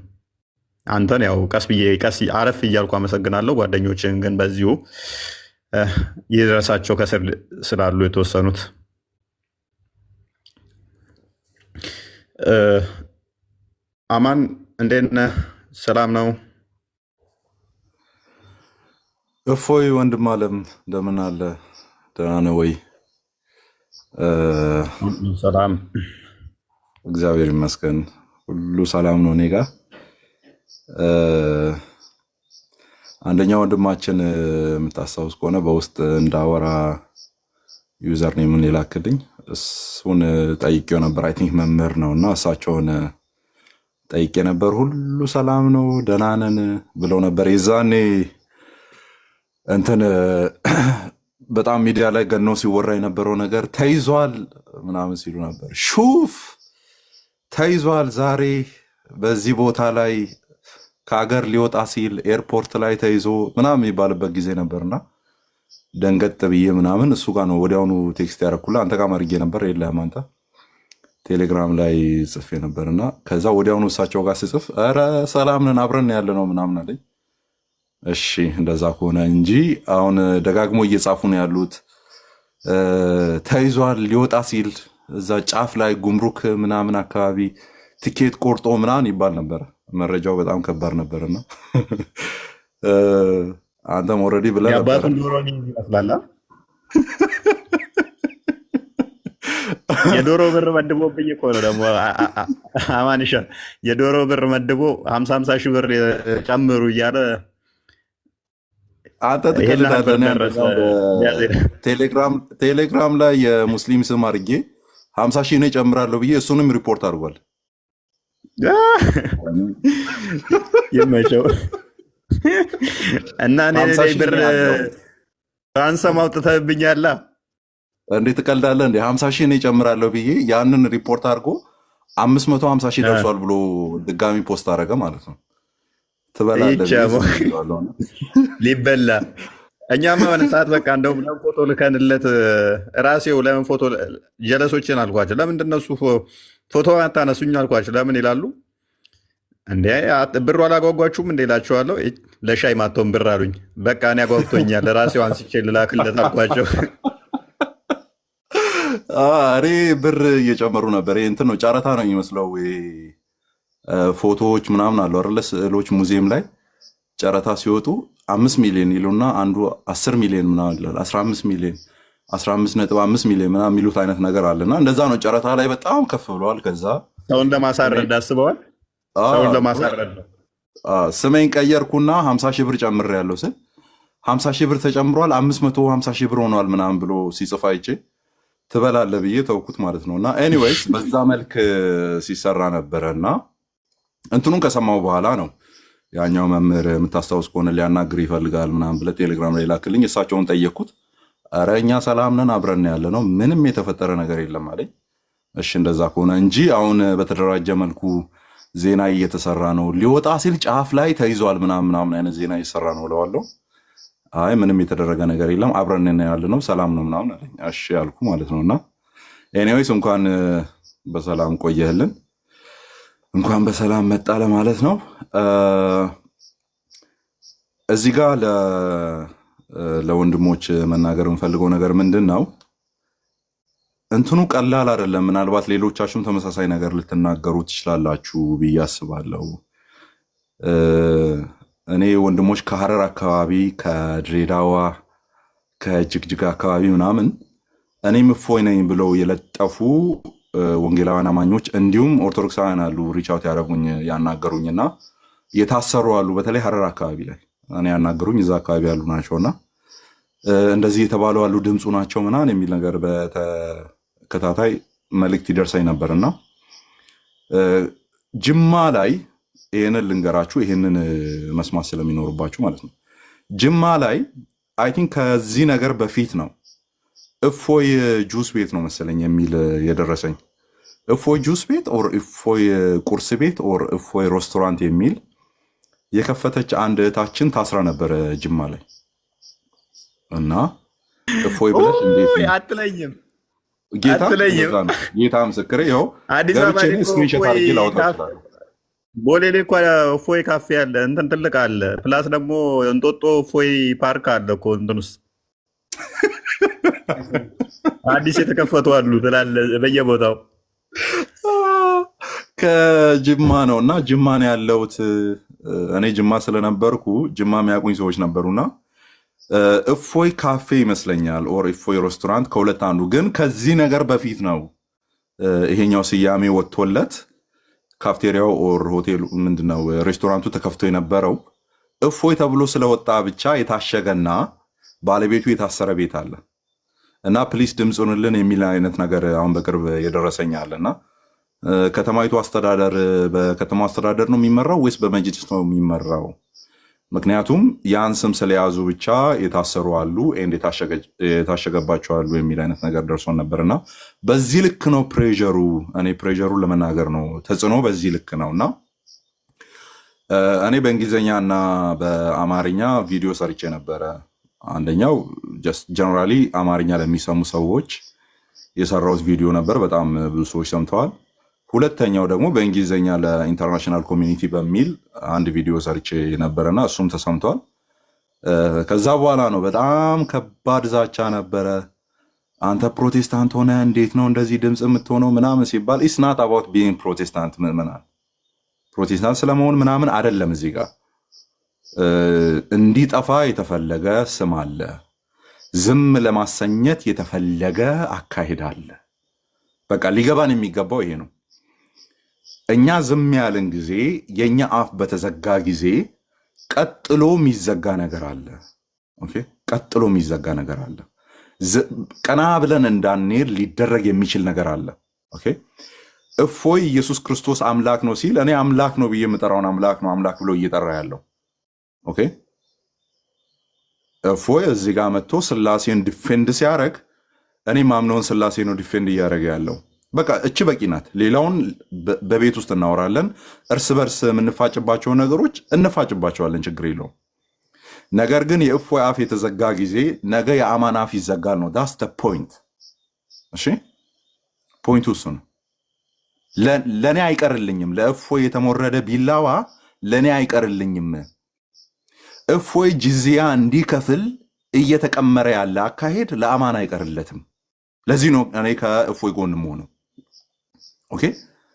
አንተን ያው ቀስ ብዬ ቀስ አረፍ እያልኩ አመሰግናለሁ። ጓደኞችን ግን በዚሁ ይድረሳቸው ከስር ስላሉ የተወሰኑት አማን እንዴት ነህ? ሰላም ነው? እፎይ ወንድም አለም እንደምን አለ? ደህና ነህ ወይ? ሰላም እግዚአብሔር ይመስገን ሁሉ ሰላም ነው እኔ ጋ። አንደኛ ወንድማችን የምታስታውስ ከሆነ በውስጥ እንዳወራ ዩዘር ኔምን የላክልኝ እሱን ጠይቄው ነበር። አይ ቲንክ መምህር ነው እና እሳቸውን ጠይቄ ነበር። ሁሉ ሰላም ነው ደህና ነን ብለው ነበር። የዛኔ እንትን በጣም ሚዲያ ላይ ገኖ ሲወራ የነበረው ነገር ተይዟል ምናምን ሲሉ ነበር። ሹፍ ተይዟል፣ ዛሬ በዚህ ቦታ ላይ ከሀገር ሊወጣ ሲል ኤርፖርት ላይ ተይዞ ምናምን የሚባልበት ጊዜ ነበርና ደንገጥ ብዬ ምናምን እሱ ጋር ነው ወዲያውኑ ቴክስት ያደረኩላ። አንተ ጋር መርጌ ነበር የለህም አንተ ቴሌግራም ላይ ጽፌ ነበርና ከዛ ወዲያውኑ እሳቸው ጋር ስጽፍ ኧረ ሰላም ነን አብረን ያለ ነው ምናምን አለኝ። እሺ እንደዛ ከሆነ እንጂ አሁን ደጋግሞ እየጻፉ ነው ያሉት ተይዟል ሊወጣ ሲል እዛ ጫፍ ላይ ጉምሩክ ምናምን አካባቢ ትኬት ቆርጦ ምናምን ይባል ነበር። መረጃው በጣም ከባድ ነበርና አንተም ኦልሬዲ ብለህ ነበር። የአባቱን ዶሮ ይመስላል። የዶሮ ብር መድቦብኝ እኮ ነው ደግሞ አማንሻ የዶሮ ብር መድቦ 50 ሺህ ብር ጨምሩ እያለ አንተ ትቀልዳለህ። ቴሌግራም ላይ የሙስሊም ስም አድርጌ 50 ሺህ ነው ይጨምራለሁ ብዬ እሱንም ሪፖርት አድርጓል። ይመቸው እና እኔ ብር አንሰም አውጥተህብኛል። እንዴት ትቀልዳለህ እንዴ? 50 ሺህ ነው ይጨምራለሁ ብዬ ያንን ሪፖርት አድርጎ 550 ሺህ ደርሷል ብሎ ድጋሚ ፖስት አደረገ ማለት ነው። ትበላለህ ሊበላ እኛም የሆነ ሰዓት በቃ እንደውም ለምን ፎቶ ልከንለት ራሴው ለምን ፎቶ ጀለሶችን አልኳቸው። ለምንድን ነው እሱ ፎቶ አታነሱኝ አልኳቸው። ለምን ይላሉ እንዴ ብሩ አላጓጓችሁም እንዴ እላቸዋለሁ። ለሻይ ማተውን ብር አሉኝ። በቃ እኔ አጓጉቶኛል ራሴው አንስቼ ልላክለት አልኳቸው። እኔ ብር እየጨመሩ ነበር። እንትን ነው ጨረታ ነው የሚመስለው። ፎቶዎች ምናምን አሉ አይደለ? ስዕሎች ሙዚየም ላይ ጨረታ ሲወጡ 5 ሚሊዮን ይሉና አንዱ 10 ሚሊዮን ምናምን ይላል። 15 ሚሊዮን 15.5 ሚሊዮን ምናምን የሚሉት አይነት ነገር አለና እንደዛ ነው። ጨረታ ላይ በጣም ከፍ ብለዋል። ከዛ ሰውን ለማሳረድ አስበዋል። ሰውን ለማሳረድ ነው። ስሜን ቀየርኩና 50 ሺህ ብር ጨምሬያለሁ ስል 50 ሺህ ብር ተጨምሯል 550 ሺህ ብር ሆኗል ምናምን ብሎ ሲጽፍ አይቼ ትበላለህ ብዬ ተውኩት ማለት ነው። እና ኤኒዌይስ በዛ መልክ ሲሰራ ነበረ እና እንትኑን ከሰማው በኋላ ነው ያኛው መምህር የምታስታውስ ከሆነ ሊያናግር ይፈልጋል ምናምን ብለህ ቴሌግራም ላይ ላክልኝ። እሳቸውን ጠየቅኩት። ኧረ እኛ ሰላም ነን አብረን ያለ ነው ምንም የተፈጠረ ነገር የለም አለኝ። እሺ እንደዛ ከሆነ እንጂ አሁን በተደራጀ መልኩ ዜና እየተሰራ ነው፣ ሊወጣ ሲል ጫፍ ላይ ተይዟል ምናምን አይነት ዜና እየሰራ ነው እለዋለሁ። አይ ምንም የተደረገ ነገር የለም አብረን ያለ ነው ሰላም ነው ምናምን አለኝ። እሺ ያልኩ ማለት ነው። እና ኤኒዌይስ እንኳን በሰላም ቆየህልን፣ እንኳን በሰላም መጣ ለማለት ነው። እዚህ ጋር ለወንድሞች መናገር የምፈልገው ነገር ምንድን ነው፣ እንትኑ ቀላል አይደለም። ምናልባት ሌሎቻችሁም ተመሳሳይ ነገር ልትናገሩ ትችላላችሁ ብዬ አስባለሁ። እኔ ወንድሞች ከሐረር አካባቢ፣ ከድሬዳዋ፣ ከጅግጅጋ አካባቢ ምናምን እኔም እፎይ ነኝ ብለው የለጠፉ ወንጌላውያን አማኞች እንዲሁም ኦርቶዶክሳውያን አሉ ሪቻውት ያደረጉኝ ያናገሩኝና የታሰሩ አሉ። በተለይ ሐረር አካባቢ ላይ እኔ ያናገሩኝ እዛ አካባቢ ያሉ ናቸውና እንደዚህ የተባሉ አሉ ድምፁ ናቸው ምናምን የሚል ነገር በተከታታይ መልእክት ይደርሰኝ ነበርና ጅማ ላይ ይህንን ልንገራችሁ፣ ይህንን መስማት ስለሚኖርባችሁ ማለት ነው። ጅማ ላይ አይ ቲንክ ከዚህ ነገር በፊት ነው እፎይ ጁስ ቤት ነው መሰለኝ የሚል የደረሰኝ። እፎይ ጁስ ቤት ኦር እፎይ ቁርስ ቤት ኦር እፎይ ሬስቶራንት የሚል የከፈተች አንድ እህታችን ታስራ ነበረ ጅማ ላይ እና እፎይ ብለሽ እንዴት አትለይም ጌታ ምስክሬ ይኸው ገብቼ ስክሪንሾት አድርጌ ላወጣ እችላለሁ። ቦሌ ላይ እኮ እፎይ ካፌ አለ፣ እንትን ትልቅ አለ። ፕላስ ደግሞ እንጦጦ እፎይ ፓርክ አለ እኮ እንትን ውስጥ አዲስ የተከፈቱ አሉ ትላለህ በየቦታው። ከጅማ ነው እና ጅማ ነው ያለሁት እኔ ጅማ ስለነበርኩ ጅማ የሚያውቁኝ ሰዎች ነበሩና እፎይ ካፌ ይመስለኛል ኦር እፎይ ሬስቶራንት ከሁለት አንዱ። ግን ከዚህ ነገር በፊት ነው ይሄኛው ስያሜ ወጥቶለት ካፍቴሪያው ኦር ሆቴሉ ምንድነው ሬስቶራንቱ ተከፍቶ የነበረው እፎይ ተብሎ ስለወጣ ብቻ የታሸገና ባለቤቱ የታሰረ ቤት አለ እና ፕሊስ ድምፁንልን የሚል አይነት ነገር አሁን በቅርብ የደረሰኝ አለና ከተማይቱ አስተዳደር በከተማው አስተዳደር ነው የሚመራው ወይስ በመጅሊስ ነው የሚመራው? ምክንያቱም ያን ስም ስለያዙ ብቻ የታሰሩ አሉ ኤንድ የታሸገባቸው አሉ የሚል አይነት ነገር ደርሶን ነበርና በዚህ ልክ ነው ፕሬሩ። እኔ ፕሬሩን ለመናገር ነው ተጽዕኖ በዚህ ልክ ነው እና እኔ በእንግሊዝኛ እና በአማርኛ ቪዲዮ ሰርቼ ነበረ። አንደኛው ጀነራሊ አማርኛ ለሚሰሙ ሰዎች የሰራሁት ቪዲዮ ነበር፣ በጣም ብዙ ሰዎች ሰምተዋል። ሁለተኛው ደግሞ በእንግሊዝኛ ለኢንተርናሽናል ኮሚኒቲ በሚል አንድ ቪዲዮ ሰርቼ ነበረና እሱም ተሰምቷል። ከዛ በኋላ ነው በጣም ከባድ ዛቻ ነበረ። አንተ ፕሮቴስታንት ሆነ እንዴት ነው እንደዚህ ድምፅ የምትሆነው ምናምን ሲባል ኢትስ ናት አባውት ቢንግ ፕሮቴስታንት ምናምን ፕሮቴስታንት ስለመሆን ምናምን አይደለም። እዚህ ጋር እንዲጠፋ የተፈለገ ስም አለ፣ ዝም ለማሰኘት የተፈለገ አካሄድ አለ። በቃ ሊገባን የሚገባው ይሄ ነው። እኛ ዝም ያልን ጊዜ የኛ አፍ በተዘጋ ጊዜ ቀጥሎ የሚዘጋ ነገር አለ። ኦኬ፣ ቀጥሎ የሚዘጋ ነገር አለ። ቀና ብለን እንዳንሄድ ሊደረግ የሚችል ነገር አለ። ኦኬ፣ እፎይ ኢየሱስ ክርስቶስ አምላክ ነው ሲል እኔ አምላክ ነው ብዬ የምጠራውን አምላክ ነው አምላክ ብሎ እየጠራ ያለው። ኦኬ፣ እፎይ እዚህ ጋር መጥቶ ስላሴን ዲፌንድ ሲያደርግ እኔ ማምነውን ስላሴ ነው ዲፌንድ እያደረገ ያለው። በቃ እቺ በቂ ናት። ሌላውን በቤት ውስጥ እናወራለን። እርስ በርስ የምንፋጭባቸውን ነገሮች እንፋጭባቸዋለን፣ ችግር የለውም። ነገር ግን የእፎይ አፍ የተዘጋ ጊዜ ነገ የአማን አፍ ይዘጋል ነው። ዳስ ፖይንት። እሺ፣ ፖይንቱ እሱ ነው። ለእኔ አይቀርልኝም። ለእፎይ የተሞረደ ቢላዋ ለእኔ አይቀርልኝም። እፎይ ጅዝያ እንዲከፍል እየተቀመረ ያለ አካሄድ ለአማን አይቀርለትም። ለዚህ ነው እኔ ከእፎይ ጎን የምሆነው። ኦኬ፣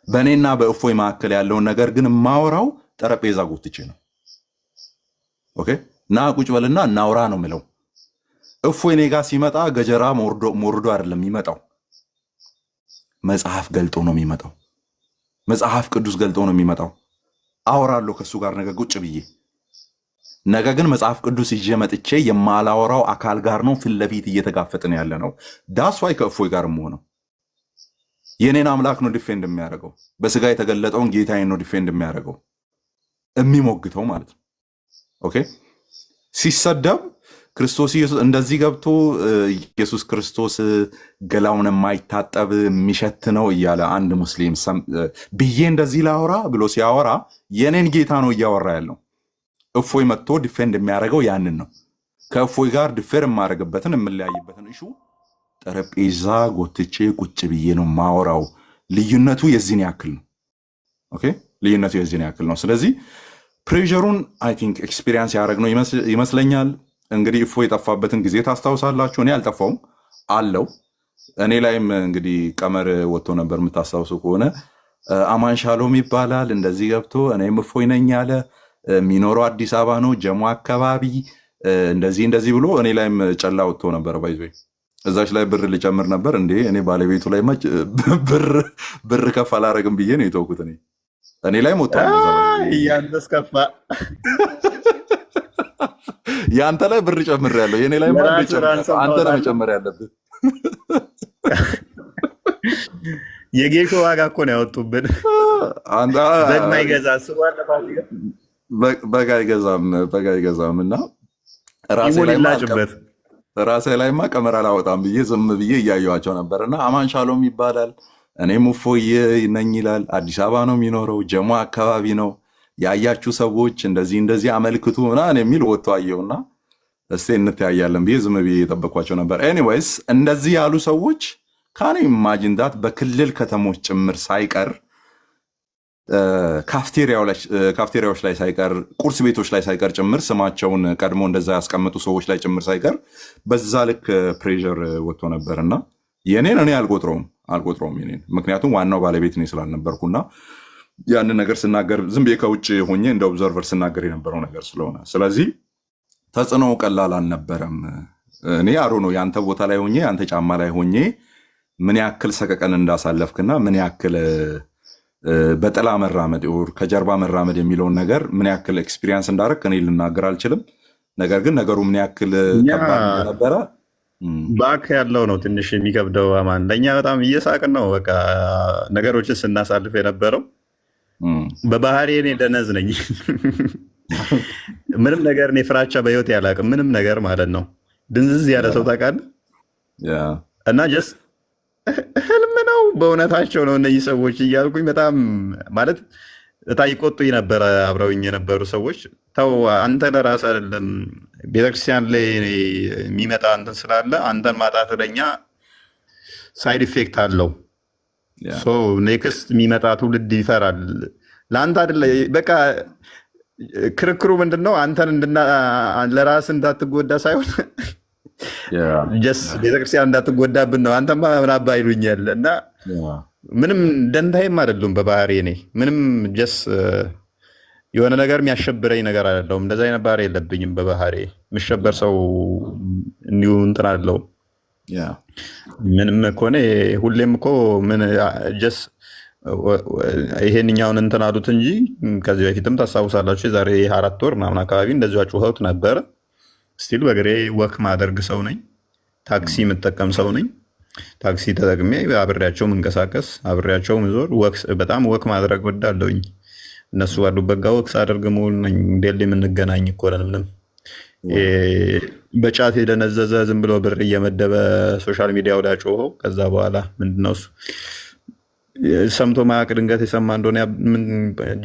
በእኔና በእፎይ መካከል ያለውን ነገር ግን የማወራው ጠረጴዛ ጎትቼ ነው። ኦኬ፣ ና ቁጭ በልና እናውራ ነው ምለው። እፎይ እኔ ጋር ሲመጣ ገጀራ ሞርዶ አይደለም የሚመጣው፣ መጽሐፍ ገልጦ ነው የሚመጣው። መጽሐፍ ቅዱስ ገልጦ ነው የሚመጣው። አወራለሁ ከሱ ጋር ነገ ቁጭ ብዬ። ነገ ግን መጽሐፍ ቅዱስ ይዤ መጥቼ የማላወራው አካል ጋር ነው ፊት ለፊት እየተጋፈጥን ያለ ነው። ዳስ ዋይ ከእፎይ ጋር የምሆነው የኔን አምላክ ነው ዲፌንድ የሚያደርገው። በስጋ የተገለጠውን ጌታዬን ነው ዲፌንድ የሚያደርገው፣ የሚሞግተው ማለት ነው። ኦኬ፣ ሲሰደብ ክርስቶስ ኢየሱስ እንደዚህ ገብቶ ኢየሱስ ክርስቶስ ገላውን የማይታጠብ የሚሸት ነው እያለ አንድ ሙስሊም ብዬ እንደዚህ ላወራ ብሎ ሲያወራ የኔን ጌታ ነው እያወራ ያለው። እፎይ መጥቶ ዲፌንድ የሚያደርገው ያንን ነው። ከእፎይ ጋር ዲፌር የማደርግበትን የምለያይበትን እሹ ጠረጴዛ ጎትቼ ቁጭ ብዬ ነው ማወራው። ልዩነቱ የዚህን ያክል ነው። ኦኬ፣ ልዩነቱ የዚህን ያክል ነው። ስለዚህ ፕሬሩን አይ ቲንክ ኤክስፒሪየንስ ያደረግነው ይመስለኛል። እንግዲህ እፎይ የጠፋበትን ጊዜ ታስታውሳላችሁ። እኔ አልጠፋውም አለው። እኔ ላይም እንግዲህ ቀመር ወጥቶ ነበር የምታስታውሱ ከሆነ አማን ሻሎም ይባላል እንደዚህ ገብቶ እኔም እፎይ ነኝ ያለ የሚኖረው አዲስ አበባ ነው ጀሞ አካባቢ እንደዚህ ብሎ እኔ ላይም ጨላ ወጥቶ ነበር። ባይዞ እዛች ላይ ብር ልጨምር ነበር እንዴ እኔ ባለቤቱ ላይ ብር ከፍ አላረግም ብዬ ነው የተውኩት። እኔ ላይም ወጥቶ ያንተስ ከፋ። ያንተ ላይ ብር ጨምር ያለው የኔ ላይ አንተ ነው መጨመር ያለብህ። የጌሾ ዋጋ እኮ ነው ያወጡብን። በጋ አይገዛም እና ራሴ ላይማ ቀመር አላወጣም ብዬ ዝም ብዬ እያየኋቸው ነበር። እና አማን ሻሎም ይባላል እኔም እፎይ ነኝ ይላል። አዲስ አበባ ነው የሚኖረው ጀሞ አካባቢ ነው። ያያችሁ ሰዎች እንደዚህ አመልክቱ ምናምን የሚል ወጥቶ አየውና እስቲ እንተያያለን ብዬ ዝም ብዬ የጠበኳቸው ነበር። ኤኒዌይስ እንደዚህ ያሉ ሰዎች ካኔ ኢማጂን ዳት በክልል ከተሞች ጭምር ሳይቀር ካፍቴሪያዎች ላይ ሳይቀር ቁርስ ቤቶች ላይ ሳይቀር ጭምር ስማቸውን ቀድሞ እንደዛ ያስቀምጡ ሰዎች ላይ ጭምር ሳይቀር በዛ ልክ ፕሬዠር ወጥቶ ነበር እና የኔን እኔ አልቆጥረውም የኔን ምክንያቱም ዋናው ባለቤት እኔ ስላልነበርኩና ያንን ነገር ስናገር ዝም ብዬ ከውጭ ሆኜ እንደ ኦብዘርቨር ስናገር የነበረው ነገር ስለሆነ ስለዚህ ተጽዕኖ ቀላል አልነበረም። እኔ አሮ ነው የአንተ ቦታ ላይ ሆኜ የአንተ ጫማ ላይ ሆኜ ምን ያክል ሰቀቀን እንዳሳለፍክና ምን ያክል በጥላ መራመድ ከጀርባ መራመድ የሚለውን ነገር ምን ያክል ኤክስፒሪየንስ እንዳደረግ እኔ ልናገር አልችልም። ነገር ግን ነገሩ ምን ያክል ከባድ እንደነበረ ባክ ያለው ነው ትንሽ የሚከብደው። አማን ለእኛ በጣም እየሳቅን ነው በቃ ነገሮችን ስናሳልፍ የነበረው። በባህሪ እኔ ደነዝ ነኝ። ምንም ነገር እኔ ፍራቻ በህይወት ያላቅም ምንም ነገር ማለት ነው። ድንዝዝ ያለ ሰው ታውቃለህ። እና ጀስት ህልም ነው በእውነታቸው ነው እነዚህ ሰዎች እያልኩኝ በጣም ማለት በጣም ይቆጡኝ ነበረ። አብረውኝ የነበሩ ሰዎች ተው አንተ ለራስህ አይደለም ቤተክርስቲያን ላይ የሚመጣ እንትን ስላለ አንተን ማጣት ለኛ ሳይድ ኢፌክት አለው። ኔክስት የሚመጣ ትውልድ ይፈራል። ለአንተ አይደለ በቃ ክርክሩ ምንድን ነው? አንተን ለራስህ እንዳትጎዳ ሳይሆን ጀስ ቤተክርስቲያን እንዳትጎዳብን ነው። አንተማ ምን አባ ይሉኛል እና ምንም ደንታይም አይደሉም በባህሪ እኔ ምንም ጀስ የሆነ ነገር የሚያሸብረኝ ነገር አይደለሁም። እንደዛ አይነት ባህሪ የለብኝም በባህሪ የምሸበር ሰው እንዲሁ እንትን አይደለሁም። ምንም ከሆነ ሁሌም እኮ ምን ጀስ ይሄንኛውን እንትን አሉት እንጂ ከዚህ በፊትም ታስታውሳላችሁ የዛሬ 4 ወር ምናምን አካባቢ እንደዚያ ጩኸውት ነበረ። ስቲል በእግሬ ወክ ማደርግ ሰው ነኝ። ታክሲ የምጠቀም ሰው ነኝ። ታክሲ ተጠቅሜ አብሬያቸው መንቀሳቀስ አብሬያቸው ምዞር በጣም ወክ ማድረግ ወዳለሁኝ። እነሱ ባሉበት ጋር ወክ ሳደርግ መሆን ነኝ። ዴሊ የምንገናኝ እኮ ነን። ምንም በጫት የደነዘዘ ዝም ብሎ ብር እየመደበ ሶሻል ሚዲያው ላይ ጮኸው ከዛ በኋላ ምንድነው እሱ ሰምቶ ማያውቅ ድንገት የሰማ እንደሆነ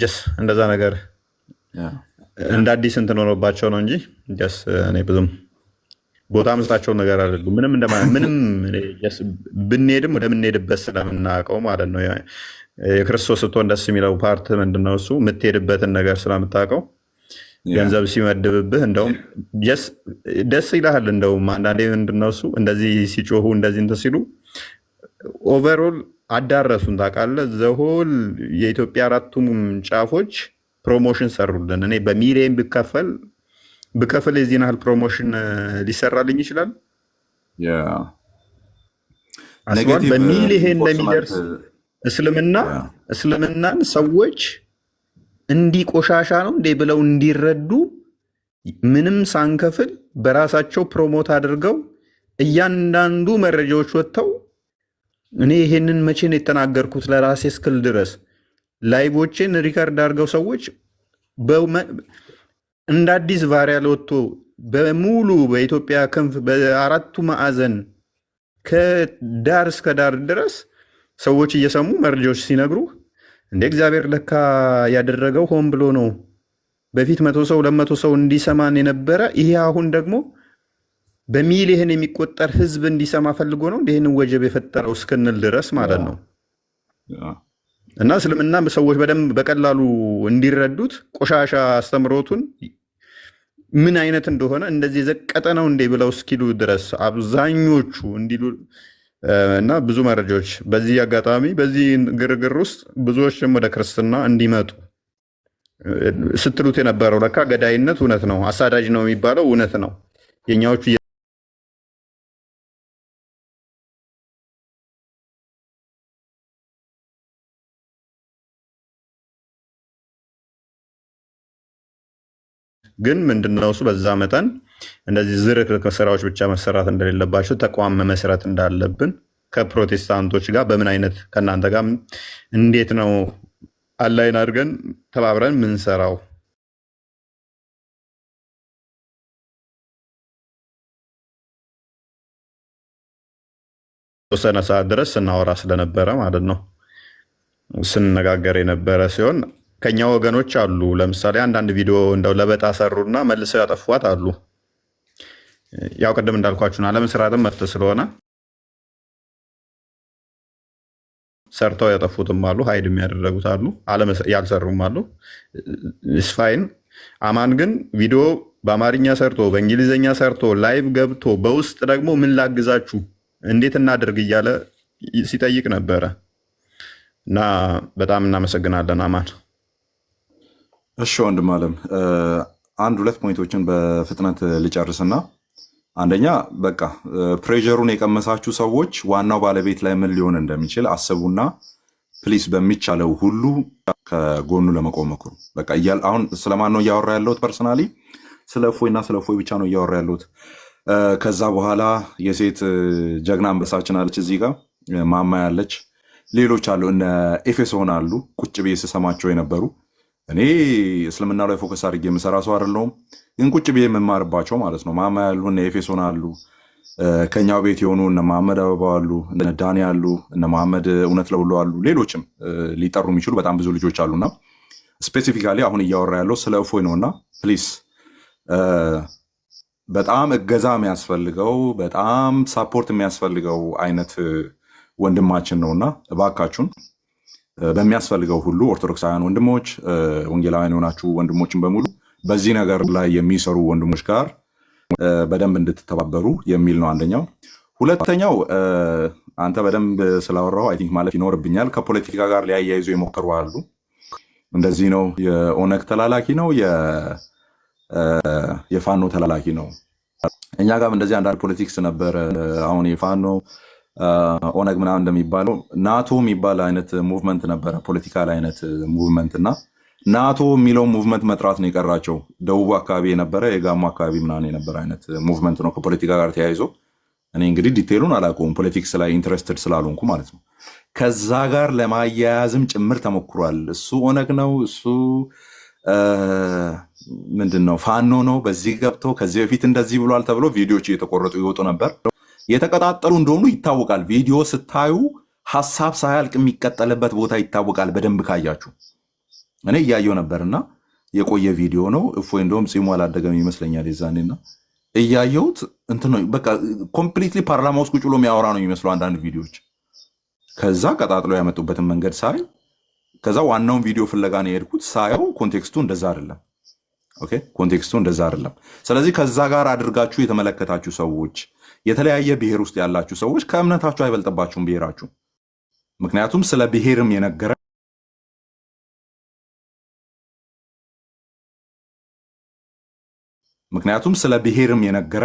ጀስ እንደዛ ነገር እንደ አዲስ እንትን ሆኖባቸው ነው እንጂ ጀስ እኔ ብዙም ቦታ መስጣቸው ነገር አይደሉም። ምንም ብንሄድም ወደምንሄድበት ስለምናውቀው ማለት ነው። የክርስቶስ ስትሆን ደስ የሚለው ፓርት ምንድነው? እሱ የምትሄድበትን ነገር ስለምታውቀው ገንዘብ ሲመድብብህ እንደውም ደስ ይልሃል። እንደውም አንዳንዴ ምንድነው እሱ እንደዚህ ሲጮሁ እንደዚህ እንትን ሲሉ ኦቨርኦል አዳረሱን ታውቃለህ። ዘሆል የኢትዮጵያ 4ቱም ጫፎች ፕሮሞሽን ሰሩልን። እኔ በሚሊየን ብከፍል የዚህን ያህል ፕሮሞሽን ሊሰራልኝ ይችላል። አስባል በሚሊየን ለሚደርስ እስልምናን ሰዎች እንዲህ ቆሻሻ ነው እንዴ ብለው እንዲረዱ ምንም ሳንከፍል በራሳቸው ፕሮሞት አድርገው እያንዳንዱ መረጃዎች ወጥተው እኔ ይሄንን መቼ ነው የተናገርኩት ለራሴ እስክል ድረስ ላይቮችን ሪከርድ አድርገው ሰዎች እንደ አዲስ ቫሪያል ወጥቶ በሙሉ በኢትዮጵያ ክንፍ በ4ቱ ማዕዘን ከዳር እስከ ዳር ድረስ ሰዎች እየሰሙ መረጃዎች ሲነግሩ እንደ እግዚአብሔር ለካ ያደረገው ሆን ብሎ ነው። በፊት 100 ሰው 200 ሰው እንዲሰማን የነበረ ይሄ አሁን ደግሞ በሚሊየን የሚቆጠር ህዝብ እንዲሰማ ፈልጎ ነው ይህን ወጀብ የፈጠረው እስክንል ድረስ ማለት ነው። እና እስልምና ሰዎች በደንብ በቀላሉ እንዲረዱት ቆሻሻ አስተምሮቱን ምን አይነት እንደሆነ እንደዚህ የዘቀጠ ነው እንዴ ብለው እስኪሉ ድረስ አብዛኞቹ እንዲሉ እና ብዙ መረጃዎች በዚህ አጋጣሚ በዚህ ግርግር ውስጥ ብዙዎችም ወደ ክርስትና እንዲመጡ ስትሉት የነበረው ለካ ገዳይነት እውነት ነው፣ አሳዳጅ ነው የሚባለው እውነት ነው። የኛዎቹ ግን ምንድነው እሱ በዛ መጠን እንደዚህ ዝርክርክ ስራዎች ብቻ መሰራት እንደሌለባቸው ተቋም መመስረት እንዳለብን ከፕሮቴስታንቶች ጋር በምን አይነት ከእናንተ ጋር እንዴት ነው አላይን አድርገን ተባብረን ምንሰራው ተወሰነ ሰዓት ድረስ ስናወራ ስለነበረ ማለት ነው ስንነጋገር የነበረ ሲሆን ከኛ ወገኖች አሉ። ለምሳሌ አንዳንድ ቪዲዮ እንደው ለበጣ ሰሩና መልሰው ያጠፏት አሉ። ያው ቅድም እንዳልኳችሁና ለመስራትም መፍትሄ ስለሆነ ሰርተው ያጠፉትም አሉ፣ ሀይድ የሚያደረጉት አሉ፣ ያልሰሩም አሉ። ስፋይን አማን ግን ቪዲዮ በአማርኛ ሰርቶ በእንግሊዝኛ ሰርቶ ላይቭ ገብቶ በውስጥ ደግሞ ምን ላግዛችሁ እንዴት እናደርግ እያለ ሲጠይቅ ነበረ እና በጣም እናመሰግናለን አማን። እሺ ወንድም አለም አንድ ሁለት ፖይንቶችን በፍጥነት ልጨርስና አንደኛ በቃ ፕሬዠሩን የቀመሳችሁ ሰዎች ዋናው ባለቤት ላይ ምን ሊሆን እንደሚችል አስቡና ፕሊስ በሚቻለው ሁሉ ከጎኑ ለመቆም ሞክሩ። በቃ አሁን ስለማን ነው እያወራ ያለሁት? ፐርሰናሊ ስለ እፎይና ስለ እፎይ ብቻ ነው እያወራ ያለሁት። ከዛ በኋላ የሴት ጀግና አንበሳችን አለች እዚህ ጋር ማማ ያለች፣ ሌሎች አሉ እነ ኤፌሶን አሉ ቁጭ ብዬ ስሰማቸው የነበሩ። እኔ እስልምና ላይ ፎከስ አድርጌ የምሰራ ሰው አይደለሁም፣ ግን ቁጭ ብዬ የምማርባቸው ማለት ነው። ማማ ያሉ እነ ኤፌሶን አሉ፣ ከኛው ቤት የሆኑ እነ መሐመድ አበባ አሉ፣ እነ ዳኒ አሉ፣ እነ መሐመድ እውነት ለሁሉ አሉ፣ ሌሎችም ሊጠሩ የሚችሉ በጣም ብዙ ልጆች አሉና ስፔሲፊካሊ አሁን እያወራ ያለው ስለ እፎይ ነውና ፕሊስ በጣም እገዛ የሚያስፈልገው በጣም ሳፖርት የሚያስፈልገው አይነት ወንድማችን ነውና እባካችሁን በሚያስፈልገው ሁሉ ኦርቶዶክሳውያን ወንድሞች፣ ወንጌላውያን የሆናችሁ ወንድሞችን በሙሉ በዚህ ነገር ላይ የሚሰሩ ወንድሞች ጋር በደንብ እንድትተባበሩ የሚል ነው አንደኛው። ሁለተኛው አንተ በደንብ ስላወራው አይ ቲንክ ማለት ይኖርብኛል። ከፖለቲካ ጋር ሊያያይዙ የሞከሩ አሉ። እንደዚህ ነው የኦነግ ተላላኪ ነው የፋኖ ተላላኪ ነው። እኛ ጋርም እንደዚህ አንዳንድ ፖለቲክስ ነበረ። አሁን የፋኖ ኦነግ ምናምን እንደሚባለው ናቶ የሚባል አይነት ሙቭመንት ነበረ፣ ፖለቲካል አይነት ሙቭመንት እና ናቶ የሚለው ሙቭመንት መጥራት ነው የቀራቸው። ደቡብ አካባቢ የነበረ የጋሞ አካባቢ ምናምን የነበረ አይነት ሙቭመንት ነው ከፖለቲካ ጋር ተያይዞ። እኔ እንግዲህ ዲቴሉን አላውቀውም ፖለቲክስ ላይ ኢንትረስትድ ስላልሆንኩ ማለት ነው። ከዛ ጋር ለማያያዝም ጭምር ተሞክሯል። እሱ ኦነግ ነው፣ እሱ ምንድን ነው ፋኖ ነው፣ በዚህ ገብቶ ከዚህ በፊት እንደዚህ ብሏል ተብሎ ቪዲዮዎች እየተቆረጡ ይወጡ ነበር። የተቀጣጠሉ እንደሆኑ ይታወቃል። ቪዲዮ ስታዩ ሀሳብ ሳያልቅ የሚቀጠልበት ቦታ ይታወቃል። በደንብ ካያችሁ እኔ እያየው ነበርና የቆየ ቪዲዮ ነው። እፎይ እንደውም ጺሙ አላደገም ይመስለኛል የዛኔና እያየሁት እንትን ነው በቃ ኮምፕሊትሊ ፓርላማ ውስጥ ቁጭ ብሎ የሚያወራ ነው የሚመስሉ አንዳንድ ቪዲዮዎች። ከዛ ቀጣጥለው ያመጡበትን መንገድ ሳይ ከዛ ዋናውን ቪዲዮ ፍለጋ ነው የሄድኩት። ሳየው ኮንቴክስቱ እንደዛ አይደለም። ኦኬ ኮንቴክስቱ እንደዛ አይደለም። ስለዚህ ከዛ ጋር አድርጋችሁ የተመለከታችሁ ሰዎች፣ የተለያየ ብሔር ውስጥ ያላችሁ ሰዎች ከእምነታችሁ አይበልጥባችሁም ብሔራችሁ። ምክንያቱም ስለ ብሔርም የነገረ ምክንያቱም ስለ ብሔርም የነገረ